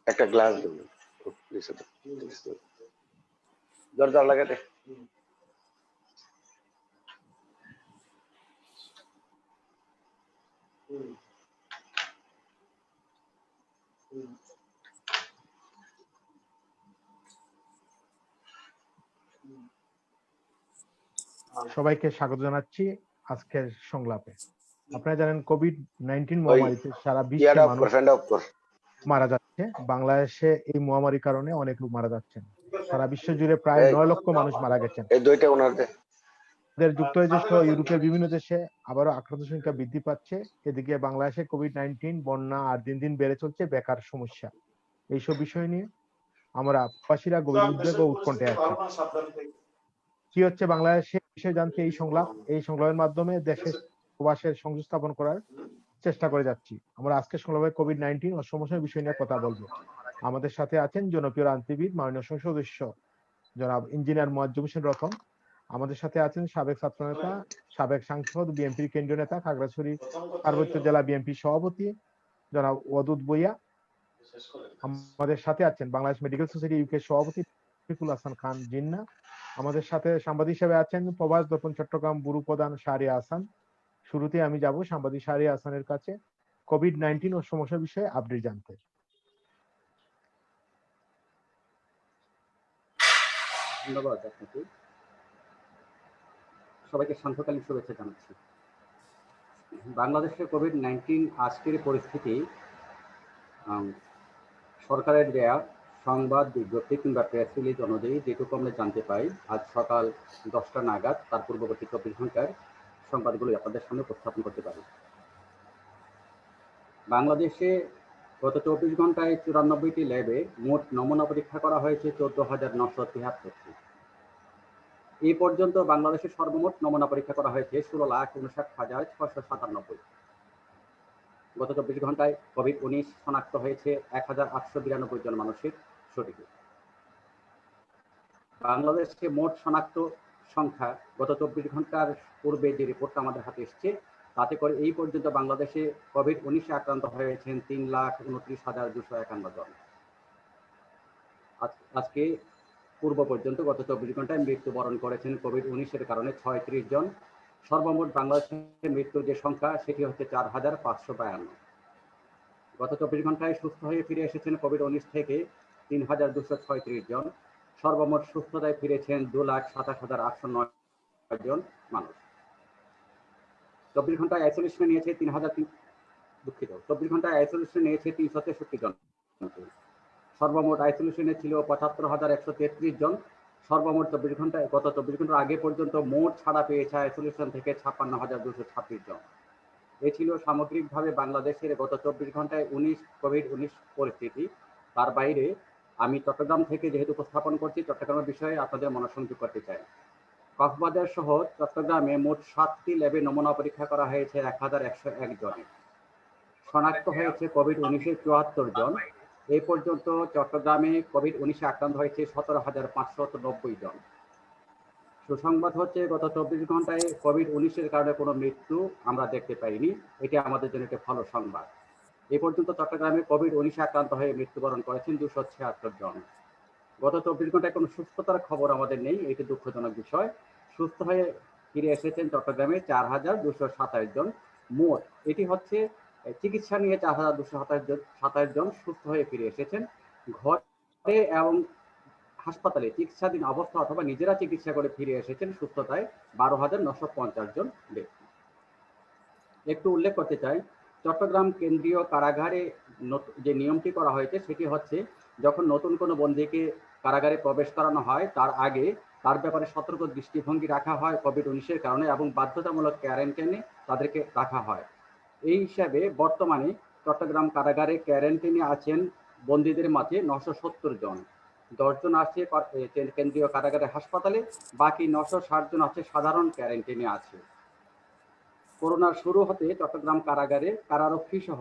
একটা গ্লাস দেবো, দরজা লাগাতে। সবাইকে স্বাগত জানাচ্ছি আজকের সংলাপে। আপনারা জানেন কোভিড-19 মহামারীতে সারা বিশ্বে মানুষ মারা যাচ্ছে। বাংলাদেশে এই মহামারীর কারণে অনেক লোক মারা যাচ্ছেন। সারা বিশ্ব জুড়ে প্রায় 9 লক্ষ মানুষ মারা গেছেন। যুক্তরাজ্য সহ ইউরোপের বিভিন্ন দেশে আবারও আক্রান্ত সংখ্যা বৃদ্ধি পাচ্ছে। এদিকে বাংলাদেশে কোভিড-19 বন্যা আর দিন দিন বেড়ে চলছে বেকার সমস্যা। এইসব বিষয় নিয়ে আমরা প্রবাসীরা গভীর উদ্বেগ ও উৎকণ্ঠায় আছি। কি হচ্ছে বাংলাদেশে বিষয় জানতে এই সংলাপের মাধ্যমে দেশের প্রবাসের সংযোগ স্থাপন করার চেষ্টা করে যাচ্ছি। আমরা আজকে সংলাপে কোভিড-19 ও সমস্যার বিষয় নিয়ে কথা বলবো। আমাদের সাথে আছেন জনপ্রিয় রাজনীতিবিদ, মাননীয় সংসদ সদস্য জনাব ইঞ্জিনিয়ার মোয়াজ্জেম হোসেন রতন। আমাদের সাথে আছেন সাবেক ছাত্রনেতা, সাবেক সাংসদ, বিএনপির কেন্দ্রীয় নেতা, খাগড়াছড়ি পার্বত্য জেলা বিএনপি সভাপতি জনাব ওয়াদুদ ভূঁইয়া। আমাদের সাথে আছেন বাংলাদেশ মেডিকেল সোসাইটি ইউকে সভাপতি শফিকুল হাসান খান জিন্না। আমাদের সাথে সাংবাদিক হিসেবে আছেন প্রবাস দর্পণ চট্টগ্রাম ব্যুরো প্রধান শাহরিয়া হাসান। শুরুতে আমি যাব সাংবাদিক শাহরিয়া হাসানের কাছে কোভিড-19 ও সমস্যা বিষয়ে আপডেট জানতে। ধন্যবাদ আপনাকে। সবাইকে সান্ধ্যকালীন শুভেচ্ছা জানাচ্ছি। বাংলাদেশের কোভিড-19 আজকের পরিস্থিতি সরকারের দেয়া সংবাদ বিজ্ঞপ্তি কিংবা প্রেস রিলিজ অনুযায়ী যেটুকু আমরা জানতে পাই আজ সকাল 10টা নাগাদ তার পূর্ববর্তী 24 ঘন্টার সংবাদগুলো আপনাদের সামনে উপস্থাপন করতে পারি। বাংলাদেশে গত 24 ঘন্টায় 94টি ল্যাবে মোট নমুনা পরীক্ষা করা হয়েছে 14,973টি। এই পর্যন্ত বাংলাদেশে সর্বমোট নমুনা পরীক্ষা করা হয়েছে 16,59,697। গত 24 ঘন্টায় কোভিড-19 শনাক্ত হয়েছে 1,892 জন মানুষের শরীরে। বাংলাদেশে মোট শনাক্ত সংখ্যা গত 24 ঘন্টার পূর্বে যে রিপোর্টটা আমাদের হাতে এসছে তাতে করে এই পর্যন্ত বাংলাদেশে কোভিড-19 আক্রান্ত হয়েছেন 3,29,251 জন। আজকে পূর্ব পর্যন্ত গত 24 ঘন্টায় মৃত্যুবরণ করেছেন কোভিড-19 কারণে 36 জন। সর্বমোট বাংলাদেশের মৃত্যুর যে সংখ্যা সেটি হচ্ছে 4,552। গত 24 ঘন্টায় সুস্থ হয়ে ফিরে এসেছেন কোভিড-19 থেকে 3,236 জন। সর্বমোট সুস্থতায় ফিরেছেন 2,27,809 জন মানুষ। 24 ঘন্টায় আইসোলেশনে নিয়েছে 24 ঘন্টায় আইসোলেশনে নিয়েছে 363 জন। সর্বমোট আইসোলেশনে ছিল 75,133 জন। সর্বমোট 24 ঘন্টায় গত 24 ঘন্টার আগে পর্যন্ত মোট ছাড়া পেয়েছে আইসোলেশন থেকে 56,226 জন। এ ছিল সামগ্রিকভাবে বাংলাদেশের গত 24 ঘন্টায় কোভিড-19 পরিস্থিতি। তার বাইরে আমি চট্টগ্রাম থেকে যেহেতু উপস্থাপন করছি চট্টগ্রামের বিষয়ে আপনাদের মনোসংযোগ করতে চাই। কক্সবাজার সহ চট্টগ্রামে মোট 7টি ল্যাবে নমুনা পরীক্ষা করা হয়েছে 1,101 জনের। শনাক্ত হয়েছে কোভিড-19 74 জন। এই পর্যন্ত চট্টগ্রামে কোভিড-19 আক্রান্ত হয়েছে 17,590 জন। সুসংবাদ হচ্ছে গত 24 ঘন্টায় কোভিড-19 কারণে কোনো মৃত্যু আমরা দেখতে পাইনি। এটি আমাদের জন্য একটি ভালো সংবাদ। এ পর্যন্ত চট্টগ্রামে কোভিড-19 আক্রান্ত হয়ে মৃত্যুবরণ করেছেন 276 জন। গত 24 ঘন্টায় কোনো সুস্থতার খবর আমাদের নেই, এটি দুঃখজনক বিষয়। সুস্থ হয়ে ফিরে এসেছেন চট্টগ্রামে 4,227 জন। মোট এটি হচ্ছে চিকিৎসা নিয়ে 4,227 জন সুস্থ হয়ে ফিরে এসেছেন। ঘরে এবং হাসপাতালে চিকিৎসাধীন অবস্থা অথবা নিজেরা চিকিৎসা করে ফিরে এসেছেন সুস্থতায় 12,950 জন ব্যক্তি। একটু উল্লেখ করতে চাই, চট্টগ্রাম কেন্দ্রীয় কারাগারে যে নিয়মটি করা হয়েছে সেটি হচ্ছে যখন নতুন কোনো বন্দীকে কারাগারে প্রবেশ করানো হয় তার আগে তার ব্যাপারে সতর্ক দৃষ্টিভঙ্গি রাখা হয় কোভিড-19 কারণে এবং বাধ্যতামূলক কোয়ারেন্টাইনে তাদেরকে রাখা হয়। এই হিসাবে বর্তমানে চট্টগ্রাম কারাগারে কোয়ারেন্টাইনে আছেন বন্দীদের মাঝে 970 জন। 10 জন আছে কেন্দ্রীয় কারাগারের হাসপাতালে, বাকি 960 জন আছে সাধারণ কোয়ারেন্টাইনে আছে। করোনার শুরু হতে চট্টগ্রাম কারাগারে কারারক্ষী সহ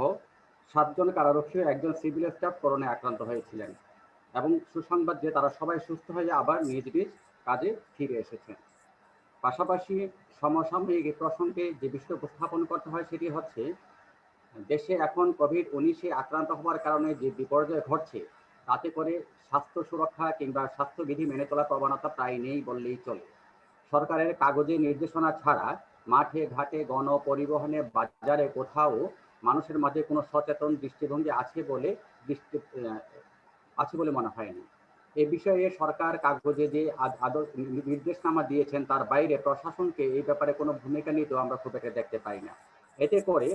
7 জন কারারক্ষী ও 1 জন সিভিল স্টাফ করোনায় আক্রান্ত হয়েছিলেন এবং সুসংবাদ যে তারা সবাই সুস্থ হয়ে আবার নিজ নিজ কাজে ফিরে এসেছেন। পাশাপাশি সমসাময়িক এই প্রসঙ্গে যে বিষয় উপস্থাপন করতে হয় সেটি হচ্ছে দেশে এখন কোভিড-19 আক্রান্ত হওয়ার কারণে যে বিপর্যয় ঘটছে, তাতে করে স্বাস্থ্য সুরক্ষা কিংবা স্বাস্থ্যবিধি মেনে চলার প্রবণতা প্রায় নেই বললেই চলে। সরকারের কাগজে নির্দেশনা ছাড়া মাঠে ঘাটে গণপরিবহনে বাজারে কোথাও মানুষের মাঝে কোনো সচেতন দৃষ্টিভঙ্গি আছে বলে মনে হয়নি। এ বিষয়ে সরকার কাগজে যে নির্দেশনামা দিয়েছেন তার বাইরে প্রশাসনকে এই ব্যাপারে কোনো ভূমিকা নিতেও আমরা খুব একটা দেখতে পাই না। এতে করে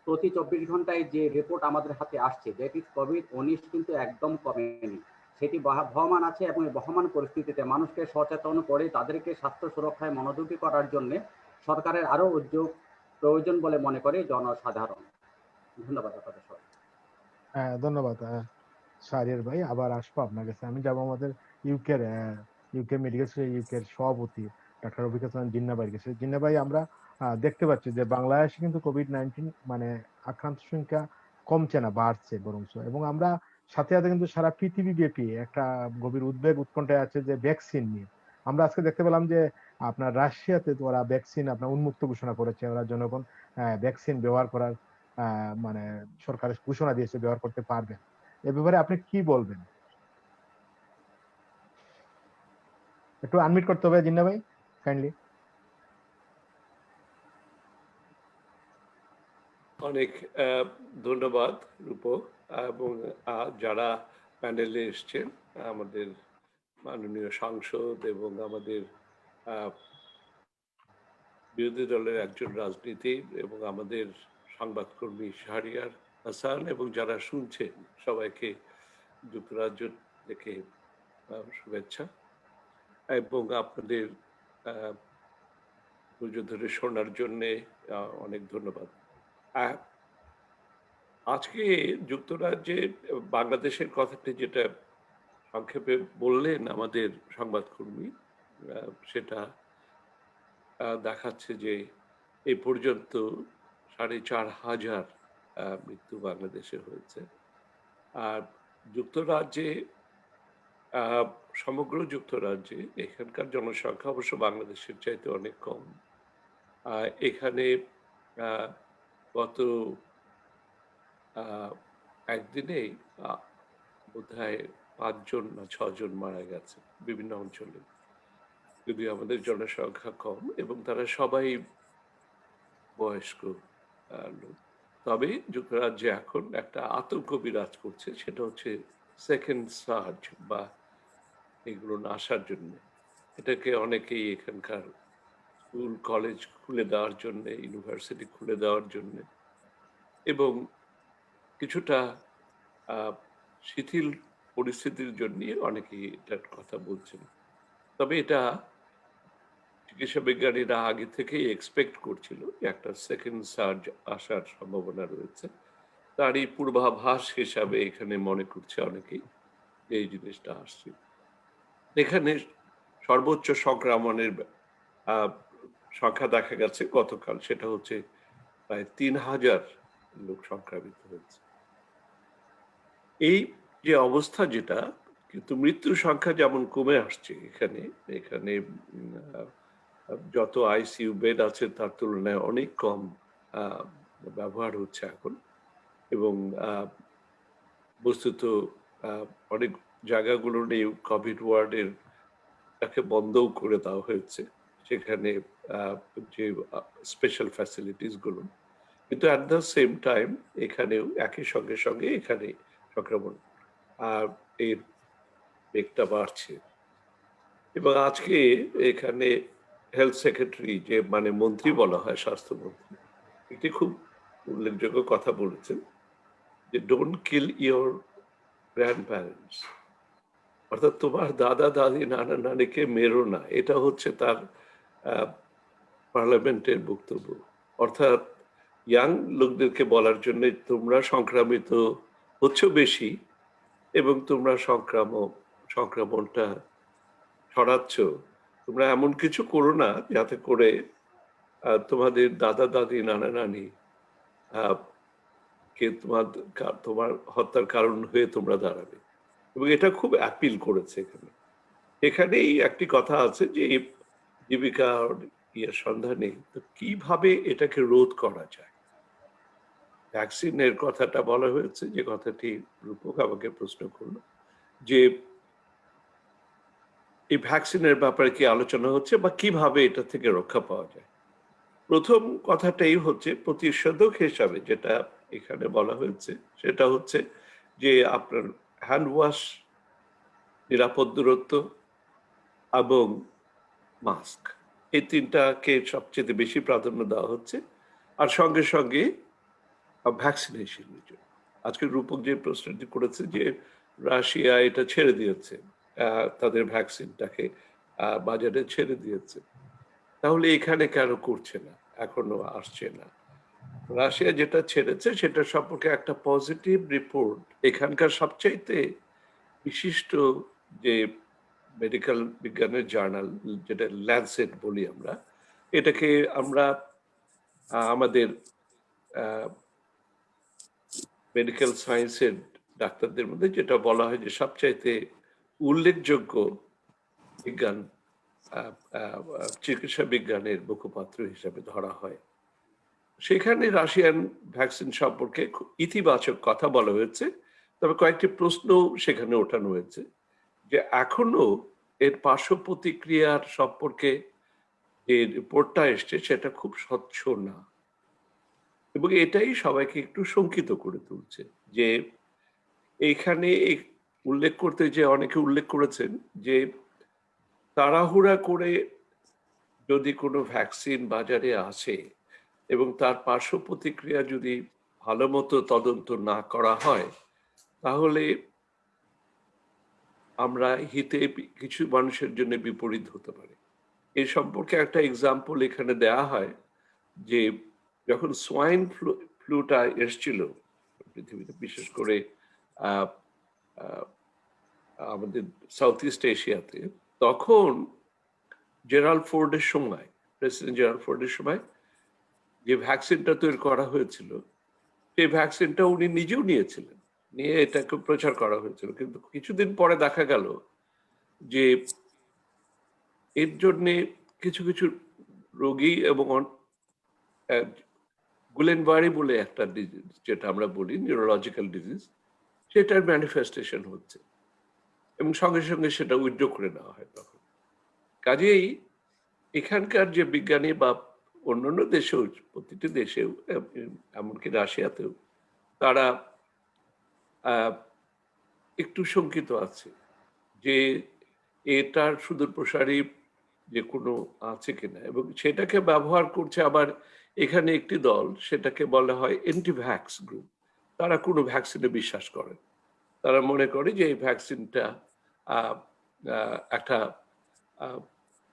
প্রতি 24 ঘন্টায় যে রিপোর্ট আমাদের হাতে আসছে, দ্যাট ইজ কোভিড-19 কিন্তু একদম কমেনি। সেটি বহমান আছে এবং এই বহমান পরিস্থিতিতে মানুষকে সচেতন করে তাদেরকে স্বাস্থ্য সুরক্ষায় মনোযোগী করার জন্য সরকারের আরো উদ্যোগ প্রয়োজন বলে মনে করে জনসাধারণ। ধন্যবাদ আপনাদের সবাই। হ্যাঁ, ধন্যবাদ শাহরিয়ার ভাই। আবার আসবো আপনার কাছে। আমি যাবো আমাদের ইউকের ইউকে মেডিকেল ইউকের সভাপতি ডাক্তার রফিক হাসান জিন্না ভাইয়ের কাছে। জিন্না ভাই, আমরা দেখতে পাচ্ছি যে বাংলাদেশে কিন্তু কোভিড-19 মানে আক্রান্ত সংখ্যা কমছে না, বাড়ছে বরঞ্চ। এবং আমরা সাথে সাথে কিন্তু সারা পৃথিবী ব্যাপী একটা গভীর উদ্বেগ উৎকণ্ঠায় আছে যে ভ্যাকসিন নিয়ে। আমরা আজকে দেখতে পেলাম যে আপনার রাশিয়াতে তো ওরা ভ্যাকসিন আপনার উন্মুক্ত ঘোষণা করেছে, ওরা জনগণ ভ্যাকসিন ব্যবহার করার মানে সরকার ঘোষণা দিয়েছে ব্যবহার করতে পারবে। এ ব্যাপারে আপনি কি বলবেন? একটু আনমিউট করতে হবে জিন্না ভাই, কাইন্ডলি। অনেক ধন্যবাদ রূপক, এবং যারা প্যানেলে এসছেন, আমাদের মাননীয় সাংসদ এবং আমাদের বিরোধী দলের একজন রাজনীতিক এবং আমাদের সংবাদকর্মী শাহরিয়ার হাসান, এবং যারা শুনছেন সবাইকে যুক্তরাজ্য থেকে শুভেচ্ছা এবং আপনাদের ধৈর্য ধরে শোনার জন্যে অনেক ধন্যবাদ। আজকে যুক্তরাজ্যে বাংলাদেশের কথাটি যেটা সংক্ষেপে বললেন আমাদের সংবাদকর্মী, সেটা দেখাচ্ছে যে এই পর্যন্ত 4,500 মৃত্যু বাংলাদেশে হয়েছে। আর যুক্তরাজ্যে, সমগ্র যুক্তরাজ্যে এখানকার জনসংখ্যা অবশ্য বাংলাদেশের চাইতে অনেক কম। এখানে গত একদিনে বোধহয় 5 জন না 6 জন মারা গেছে বিভিন্ন অঞ্চলে, যদিও আমাদের জনসংখ্যা কম এবং তারা সবাই বয়স্ক লোক। তবে যুক্তরাজ্যে এখন একটা আতঙ্ক বিরাজ করছে, সেটা হচ্ছে সেকেন্ড সার্জ বা এগুলো না আসার জন্য। এটাকে অনেকেই এখানকার স্কুল কলেজ খুলে দেওয়ার জন্য, ইউনিভার্সিটি খুলে দেওয়ার জন্য এবং কিছুটা শিথিল পরিস্থিতির জন্য অনেকেই এটার কথা বলছেন। তবে এটা চিকিৎসা বিজ্ঞানীরা আগে থেকেই এক্সপেক্ট করছিল যে একটা সেকেন্ড সার্জ আসার সম্ভাবনা রয়েছে। তারই পূর্বাভাস হিসাবে এখানে মনে করছে অনেকেই যে এই জিনিসটা আসছে। এখানে সর্বোচ্চ সংক্রমণের সংখ্যা দেখা গেছে গতকাল, সেটা হচ্ছে প্রায় 3,000 লোক সংক্রামিত হয়েছে। এই যে অবস্থা, যেটা কিন্তু মৃত্যুর সংখ্যা যেমন কমে আসছে, এখানে যত আইসিইউ বেড আছে তার তুলনায় অনেক কম ব্যবহার হচ্ছে এখন, এবং বস্তুত অনেক জায়গাগুলো নেই কোভিড ওয়ার্ডের তাকে বন্ধও করে দেওয়া হয়েছে, সেখানে যে স্পেশাল ফ্যাসিলিটিস গুলো। কিন্তু অ্যাট দ্য সেম টাইম এখানেও একই সঙ্গে এখানে সংক্রমণ এর বেগটা বাড়ছে। এবং আজকে এখানে হেলথ সেক্রেটারি, যে মানে মন্ত্রী বলা হয়, স্বাস্থ্যমন্ত্রী, একটি খুব উল্লেখযোগ্য কথা বলেছেন যে don't kill your grand parents, অর্থাৎ তোমার দাদা দাদি নানা নানিকে মেরো না। এটা হচ্ছে তার পার্লামেন্টের বক্তব্য। অর্থাৎ ইয়াং লোকদেরকে বলার জন্য তোমরা সংক্রামিত হচ্ছ বেশি এবং তোমরা সংক্রমণটা ছড়াচ্ছ, তোমরা এমন কিছু করো না যাতে করে তোমাদের দাদা দাদি নানা নানি কে তোমার হত্যার কারণ হয়ে তোমরা দাঁড়াবে। এবং এটা খুব অ্যাপিল করেছে এখানেই একটি কথা আছে যে জীবিকার সন্ধানে তো কিভাবে এটাকে রোধ করা যায়। ভ্যাকসিনের কথাটা বলা হয়েছে, যে কথাটি রূপক আমাকে প্রশ্ন করলো, যে এই ভ্যাকসিনের ব্যাপারে কি আলোচনা হচ্ছে বা কিভাবে এটা থেকে রক্ষা পাওয়া যায়। প্রথম কথাটাই হচ্ছে প্রতিষেধক হিসাবে যেটা এখানে বলা হয়েছে সেটা হচ্ছে যে আপনার হ্যান্ড ওয়াশ, নিরাপদ দূরত্ব এবং মাস্ক, এই তিনটাকে সবচেয়ে বেশি প্রাধান্য দেওয়া হচ্ছে। আর সঙ্গে সঙ্গে ভ্যাকসিনেশনের জন্য আজকে রূপক যে প্রশ্নটি করেছে যে রাশিয়া এটা ছেড়ে দিয়েছে, তাদের ভ্যাকসিনটাকে বাজারে ছেড়ে দিয়েছে, তাহলে এখানে কেন করছে না, এখনো আসছে না। রাশিয়া যেটা ছেড়েছে সেটা সম্পর্কে একটা পজিটিভ রিপোর্ট এখানকার সবচাইতে বিশিষ্ট যে মেডিকেল বিজ্ঞানের জার্নাল, যেটা ল্যান্সেট বলি আমরা, এটাকে আমরা আমাদের মেডিকেল সায়েন্সের ডাক্তারদের মধ্যে যেটা বলা হয় যে সবচাইতে উল্লেখযোগ্য বিজ্ঞান, চিকিৎসা বিজ্ঞানের মুখপাত্র হিসাবে ধরা হয়। সেখানে রাশিয়ান ভ্যাকসিন সম্পর্কে ইতিবাচক কথা বলা হয়েছে, তবে কয়েকটি প্রশ্ন সেখানে ওঠানো হয়েছে যে এখনো এর পার্শ্ব প্রতিক্রিয়ার সম্পর্কে যে রিপোর্টটা এসছে সেটা খুব স্বচ্ছ না, এবং এটাই সবাইকে একটু শঙ্কিত করে তুলছে। যে এইখানে উল্লেখ করতে যে অনেকে উল্লেখ করেছেন যে তাড়াহুড়া করে যদি কোনো ভ্যাকসিন বাজারে আসে এবং তার পার্শ্ব প্রতিক্রিয়া যদি ভালো মতো তদন্ত না করা হয়, তাহলে আমরা হিতে কিছু মানুষের জন্য বিপরীত হতে পারে। এ সম্পর্কে একটা এক্সাম্পল এখানে দেয়া হয় যে যখন সোয়াইন ফ্লুটা এসছিল পৃথিবীতে, বিশেষ করে আমাদের সাউথ ইস্ট এশিয়াতে, তখন জেরাল্ড ফোর্ডের সময়, প্রেসিডেন্ট জেরাল্ড ফোর্ডের সময় যে ভ্যাকসিনটা তৈরি করা হয়েছিল, সেই ভ্যাকসিনটা উনি নিজেও নিয়েছিলেন, নিয়ে এটাকে প্রচার করা হয়েছিল। কিন্তু কিছুদিন পরে দেখা গেল যে এর জন্যে কিছু কিছু রোগী এবং গুলেনবারি বলে একটা ডিজিজ, যেটা আমরা বলি নিউরোলজিক্যাল ডিজিজ, সেটার ম্যানিফেস্টেশন হচ্ছে এবং সঙ্গে সঙ্গে সেটা উইথড্র করে নেওয়া হয়। তখন কাজেই এখানকার যে বিজ্ঞানী বা অন্যান্য দেশেও, প্রতিটি দেশেও, এমনকি রাশিয়াতেও, তারা একটু শঙ্কিত আছে যে এটার সুদূর প্রসারী যে কোনো আছে কিনা, এবং সেটাকে ব্যবহার করছে আবার এখানে একটি দল, সেটাকে বলা হয় অ্যান্টি-ভ্যাক্স গ্রুপ। তারা কোনো ভ্যাকসিনে বিশ্বাস করে, তারা মনে করে যে এই ভ্যাকসিনটা একটা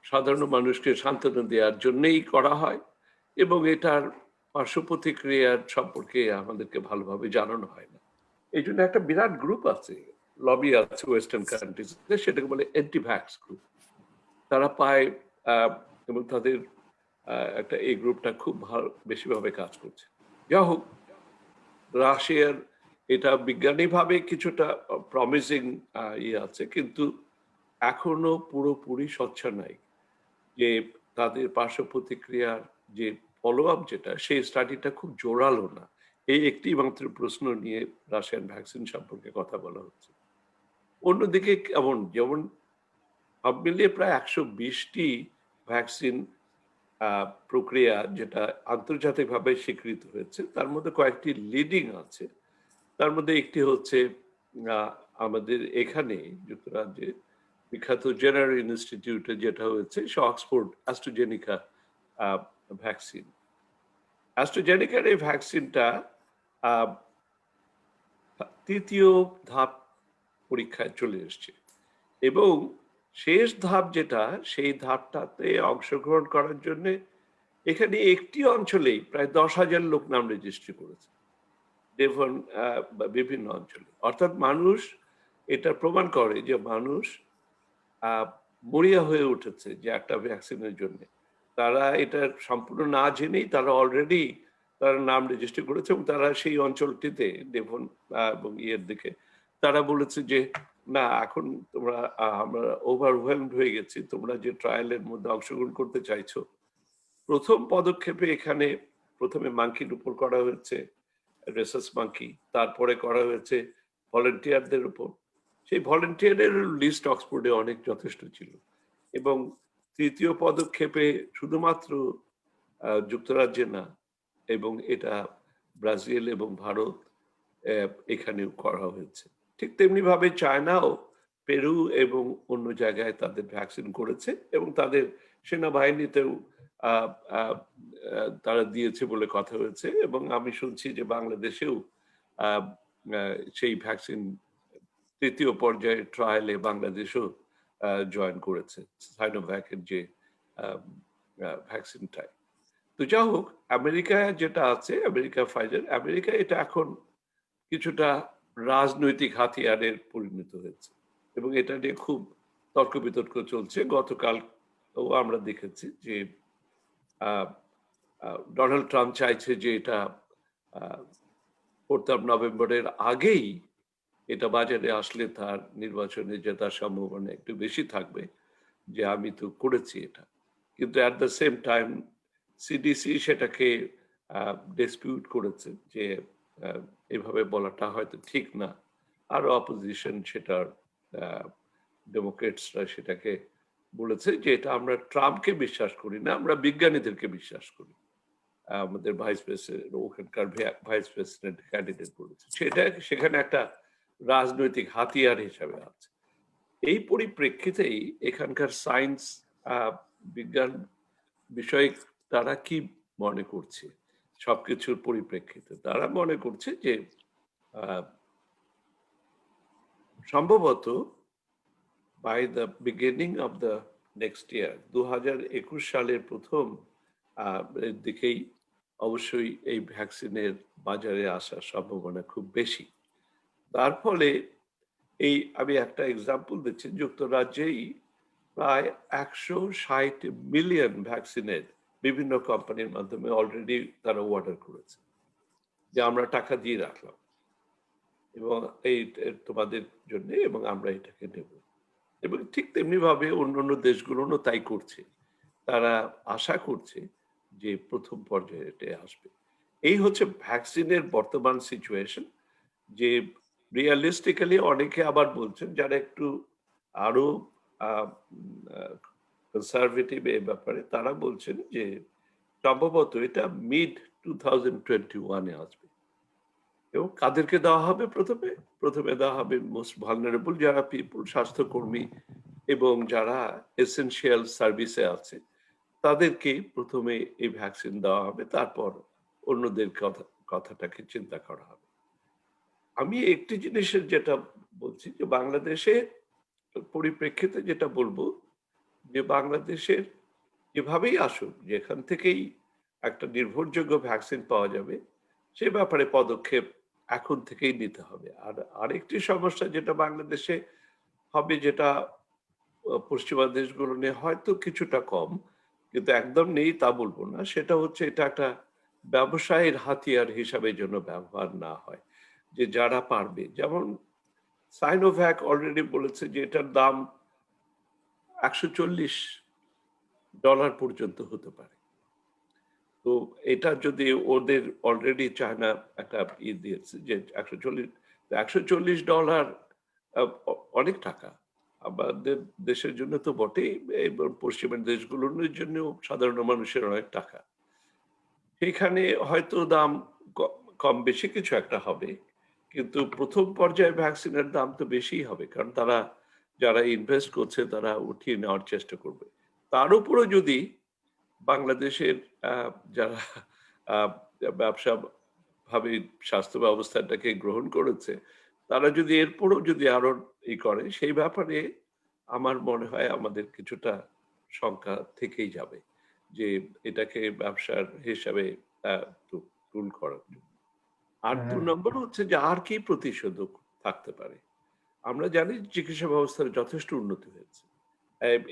সাধারণ মানুষকে সান্ত্বনা দেওয়ার জন্যই করা হয় এবং এটার পার্শ্ব প্রতিক্রিয়ার সম্পর্কে আমাদেরকে ভালোভাবে জানানো হয় না। এই জন্য একটা বিরাট গ্রুপ আছে, লবি আছে ওয়েস্টার্ন কান্ট্রিজ, সেটাকে বলে অ্যান্টি-ভ্যাক্স গ্রুপ। তারা পায় এবং তাদের একটা এই গ্রুপটা খুব ভালো বেশিভাবে কাজ করছে। যা হোক, রাশিয়ার এটা বিজ্ঞানীভাবে কিছুটা প্রমিসিং ইয়ে আছে, কিন্তু এখনো পুরোপুরি স্বচ্ছ নাই যে তাদের পার্শ্ব প্রতিক্রিয়ার যে ফলো আপ যেটা, সেই স্টাডিটা খুব জোরালো না। এই একটি মাত্র প্রশ্ন নিয়ে রাশিয়ান ভ্যাকসিন সম্পর্কে কথা বলা হচ্ছে। অন্যদিকে কেমন, যেমন সব মিলিয়ে প্রায় 120টি ভ্যাকসিন প্রক্রিয়া যেটা আন্তর্জাতিকভাবে স্বীকৃত হয়েছে, তার মধ্যে কয়েকটি লিডিং আছে। তার মধ্যে একটি হচ্ছে আমাদের এখানে যুক্তরাজ্যে বিখ্যাত জেনারেল ইনস্টিটিউটে যেটা হয়েছে, সে অক্সফোর্ড অ্যাস্ট্রাজেনিকা ভ্যাকসিন। অ্যাস্ট্রাজেনিকার এই ভ্যাকসিনটা তৃতীয় ধাপ পরীক্ষায় চলে এসছে এবং শেষ ধাপ যেটা, সেই ধাপটাতে অংশগ্রহণ করার জন্য এখানে একটি অঞ্চলেই প্রায় 10,000 লোক নাম রেজিস্ট্রি করেছে, ডেভন বিভিন্ন অঞ্চলে। অর্থাৎ মানুষ, এটা প্রমাণ করে যে মানুষ মরিয়া হয়ে উঠেছে যে একটা ভ্যাকসিনের জন্য। তারা এটা সম্পূর্ণ না জেনেই তারা অলরেডি তারা নাম রেজিস্ট্রি করেছে এবং তারা সেই অঞ্চলটিতে ডেভন এবং ইয়ের দিকে তারা বলেছে যে না, এখন তোমরা, আমরা ওভারওয়েলমড হয়ে গেছি, তোমরা যে ট্রায়ালের মধ্যে অংশগ্রহণ করতে চাইছো। প্রথম পদক্ষেপে এখানে প্রথমে মাঙ্কির উপর করা হয়েছে রেসাস মাঙ্কি, তারপরে করা হয়েছে ভলেন্টিয়ারদের উপর। সেই ভলেন্টিয়ারের লিস্ট অক্সফোর্ডে অনেক যথেষ্ট ছিল, এবং তৃতীয় পদক্ষেপে শুধুমাত্র যুক্তরাজ্যে না, এবং এটা ব্রাজিল এবং ভারত এখানেও করা হয়েছে। ঠিক তেমনি ভাবে চায়নাও পেরু এবং অন্য জায়গায় তাদের ভ্যাকসিন করেছে, এবং তাদের সেনাবাহিনীতেও তারা দিয়েছে বলে কথা হয়েছে। এবং আমি শুনছি যে বাংলাদেশেও সেই ভ্যাকসিন তৃতীয় পর্যায়ে ট্রায়ালে বাংলাদেশও জয়েন করেছে সাইনোভ্যাকের যে ভ্যাকসিনটায়। তো যা হোক, আমেরিকায় যেটা আছে, আমেরিকা ফাইজার, আমেরিকা এটা এখন কিছুটা রাজনৈতিক হাতিয়ারের পরিণত হয়েছে, এবং এটা নিয়ে খুব তর্ক বিতর্ক চলছে। গতকাল আমরা দেখেছি যে ডোনাল্ড ট্রাম্প চাইছে যে এটা 4 নভেম্বরের আগেই এটা বাজারে আসলে তার নির্বাচনে জেতার সম্ভাবনা একটু বেশি থাকবে, যে আমি তো করেছি এটা। কিন্তু at the same time CDC সেটাকে ডিসপিউট করেছে যে এভাবে বলাটা হয়তো ঠিক না। আর অপোজিশন সেটার ডেমোক্রেটসরা সেটাকে বলেছে যে এটা আমরা ট্রাম্পকে বিশ্বাস করি না, আমরা বিজ্ঞানীদেরকে বিশ্বাস করি। আমাদের ভাইস প্রেসিডেন্ট, ওখানকার ভাইস প্রেসিডেন্ট ক্যান্ডিডেট বলেছে সেটা সেখানে একটা রাজনৈতিক হাতিয়ার হিসাবে আছে। এই পরিপ্রেক্ষিতেই এখানকার সায়েন্স বিজ্ঞান বিষয়ে তারা কি মনে করছে, সবকিছুর পরিপ্রেক্ষিতে তারা মনে করছে যে সম্ভবত by the beginning of the next year, 2021 সালের প্রথম দিকেই অবশ্যই এই ভ্যাকসিনের বাজারে আসার সম্ভাবনা খুব বেশি। তার ফলে এই আমি একটা এক্সাম্পল দিচ্ছি, যুক্তরাজ্যেই প্রায় 160 মিলিয়ন ভ্যাকসিনের বিভিন্ন কোম্পানির মাধ্যমে অলরেডি তারা অর্ডার করেছে, যে আমরা টাকা দিয়ে রাখলাম এবং এই তোমাদের জন্য, এবং আমরা এটাকে নেব। এবং ঠিক তেমনি ভাবে অন্যান্য দেশগুলোও তাই করছে, তারা আশা করছে যে প্রথম পর্যায়ে এটা আসবে। এই হচ্ছে ভ্যাকসিনের বর্তমান সিচুয়েশন। যে রিয়ালিস্টিক্যালি অনেকে আবার বলছেন, যারা একটু আরো কনসারভেটিভ এই ব্যাপারে, তারা বলছেন যে সম্ভবত এটা মিড 2021-এ আসবে। এবং কাদেরকে দেওয়া হবে? প্রথমে দেওয়া হবে মোস্ট ভালনারেবল যারা পিপল, স্বাস্থ্যকর্মী এবং যারা এসেনশিয়াল সার্ভিসে আছে, তাদেরকে প্রথমে এই ভ্যাকসিন দেওয়া হবে, তারপর অন্যদের কথাটাকে চিন্তা করা হবে। আমি একটি জিনিসের যেটা বলছি, যে বাংলাদেশে পরিপ্রেক্ষিতে যেটা বলবো, যে বাংলাদেশের যেভাবেই আসুক, যেখান থেকেই একটা নির্ভরযোগ্য ভ্যাকসিন পাওয়া যাবে, সে ব্যাপারে পদক্ষেপ এখন থেকেই নিতে হবে। আর আরেকটি সমস্যা যেটা বাংলাদেশে হবে, যেটা পশ্চিমা দেশগুলো নিয়ে হয়তো কিছুটা কম, কিন্তু একদম নেই তা বলবো না, সেটা হচ্ছে এটা একটা ব্যবসায়ের হাতিয়ার হিসাবে যেন ব্যবহার না হয়। যে যারা পারবে, যেমন সাইনোভ্যাক অলরেডি বলেছে যে এটার দাম $140 পর্যন্ত হতে পারে। তো এটা যদি ওদের অলরেডি চায়না একটা দিয়েছে যে $140 অনেক টাকা আমাদের দেশের জন্য তো বটেই, এবং পশ্চিমের দেশগুলোর জন্য সাধারণ মানুষের অনেক টাকা। সেখানে হয়তো দাম কম বেশি কিছু একটা হবে, কিন্তু প্রথম পর্যায়ে ভ্যাকসিনের দাম তো বেশিই হবে, কারণ তারা যারা ইনভেস্ট করছে তারা উঠিয়ে নেওয়ার চেষ্টা করবে। তার উপরও যদি বাংলাদেশের যারা ব্যবসা ভাবে স্বাস্থ্য ব্যবস্থাটাকে গ্রহণ করেছে, তারা যদি এরপরও যদি আরো করে, সেই ব্যাপারে আমার মনে হয় আমাদের কিছুটা শঙ্কা থেকেই যাবে, যে এটাকে ব্যবসার হিসাবে টুল করার জন্য। আর 2 নম্বর হচ্ছে যে আর কি প্রতিষেধক থাকতে পারে। আমরা জানি চিকিৎসা ব্যবস্থার যথেষ্ট উন্নতি হয়েছে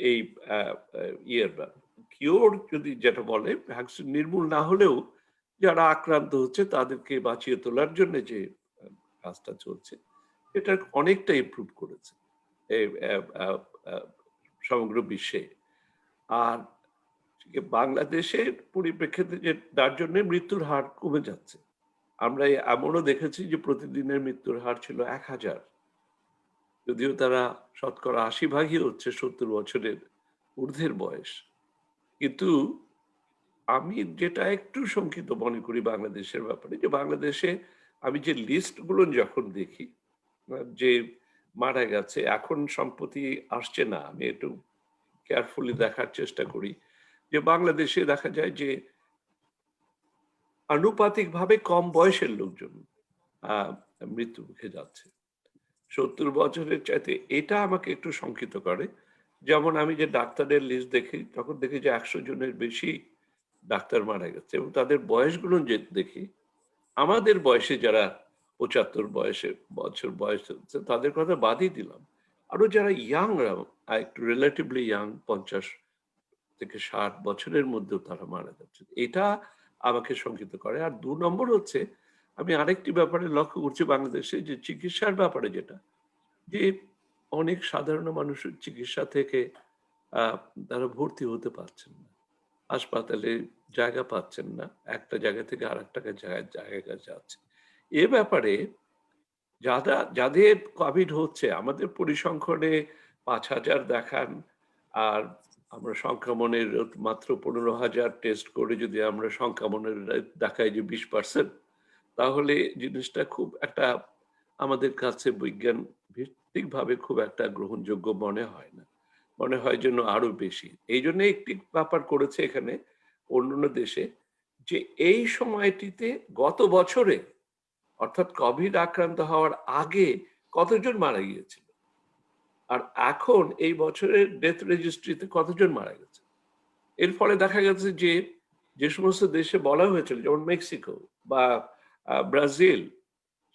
এই কিওর যদি যেটা বলে, ভ্যাকসিন নির্মূল না হলেও যারা আক্রান্ত হচ্ছে তাদেরকে বাঁচিয়ে তোলার জন্য যে কাজটা চলছে, এটা অনেকটা ইমপ্রুভ করেছে সমগ্র বিশ্বে। আর বাংলাদেশের পরিপ্রেক্ষিতে যে তার জন্য মৃত্যুর হার কমে যাচ্ছে, আমরা এমনও দেখেছি যে প্রতিদিনের মৃত্যুর হার ছিল 1000, যদিও তারা শতকরা 80 ভাগই হচ্ছে 70 বছরের ঊর্ধ্বের বয়স। কিন্তু আমি যেটা একটু শঙ্কিত মনে করি বাংলাদেশের ব্যাপারে, যে বাংলাদেশে আমি যে লিস্টগুলো যখন দেখি, যে মারা গেছে, এখন সম্প্রতি আসছে না, আমি একটু কেয়ারফুলি দেখার চেষ্টা করি, যে বাংলাদেশে দেখা যায় যে আনুপাতিকভাবে কম বয়সের লোকজন মৃত্যু মুখে যাচ্ছে 70 বছরের চাইতে। এটা আমাকে একটু শঙ্কিত করে। যেমন আমি যে ডাক্তারের লিস্ট দেখি, তখন দেখি যে 100 জনের বেশি ডাক্তার মারা গেছে, এবং তাদের বয়সগুলো যে দেখি, আমাদের বয়সে যারা 75 বছর বয়স হচ্ছে তাদের কথা বাদই দিলাম, আরো যারা ইয়াংরা, একটু রিলেটিভলি ইয়াং, 50 থেকে 60 বছরের মধ্যেও তারা মারা যাচ্ছে। এটা আমাকে শঙ্কিত করে। আর 2 নম্বর হচ্ছে, আমি আরেকটি ব্যাপারে লক্ষ্য করছি বাংলাদেশে, যে চিকিৎসার ব্যাপারে, যেটা যে অনেক সাধারণ মানুষের চিকিৎসা থেকে তারা ভর্তি হতে পারছেন না, হাসপাতালে জায়গা পাচ্ছেন না, একটা জায়গা থেকে আর একটা জায়গা যাচ্ছে। এ ব্যাপারে যাদের কোভিড হচ্ছে, আমাদের পরিসংখ্যানে 5000 দেখান, আর আমরা সংক্রমণের মাত্র 15,000 টেস্ট করে যদি আমরা সংক্রমণের দেখাই যে 20%, তাহলে জিনিসটা খুব একটা আমাদের কাছে বিজ্ঞান ভিত্তিক ভাবে খুব একটা গ্রহণযোগ্য মনে হয় না। মনে হয় যেন আরো বেশি। এই জন্য একটি ব্যাপার করেছে এখানে অন্যান্য দেশে, যে এই সময়টিতে গত বছরে, অর্থাৎ কোভিড আক্রান্ত হওয়ার আগে কতজন মারা গিয়েছিল, আর এখন এই বছরের ডেথ রেজিস্ট্রিতে কতজন মারা গেছে। এর ফলে দেখা গেছে যে যে সমস্ত দেশে বলা হয়েছিল, যেমন মেক্সিকো বা ব্রাজিল,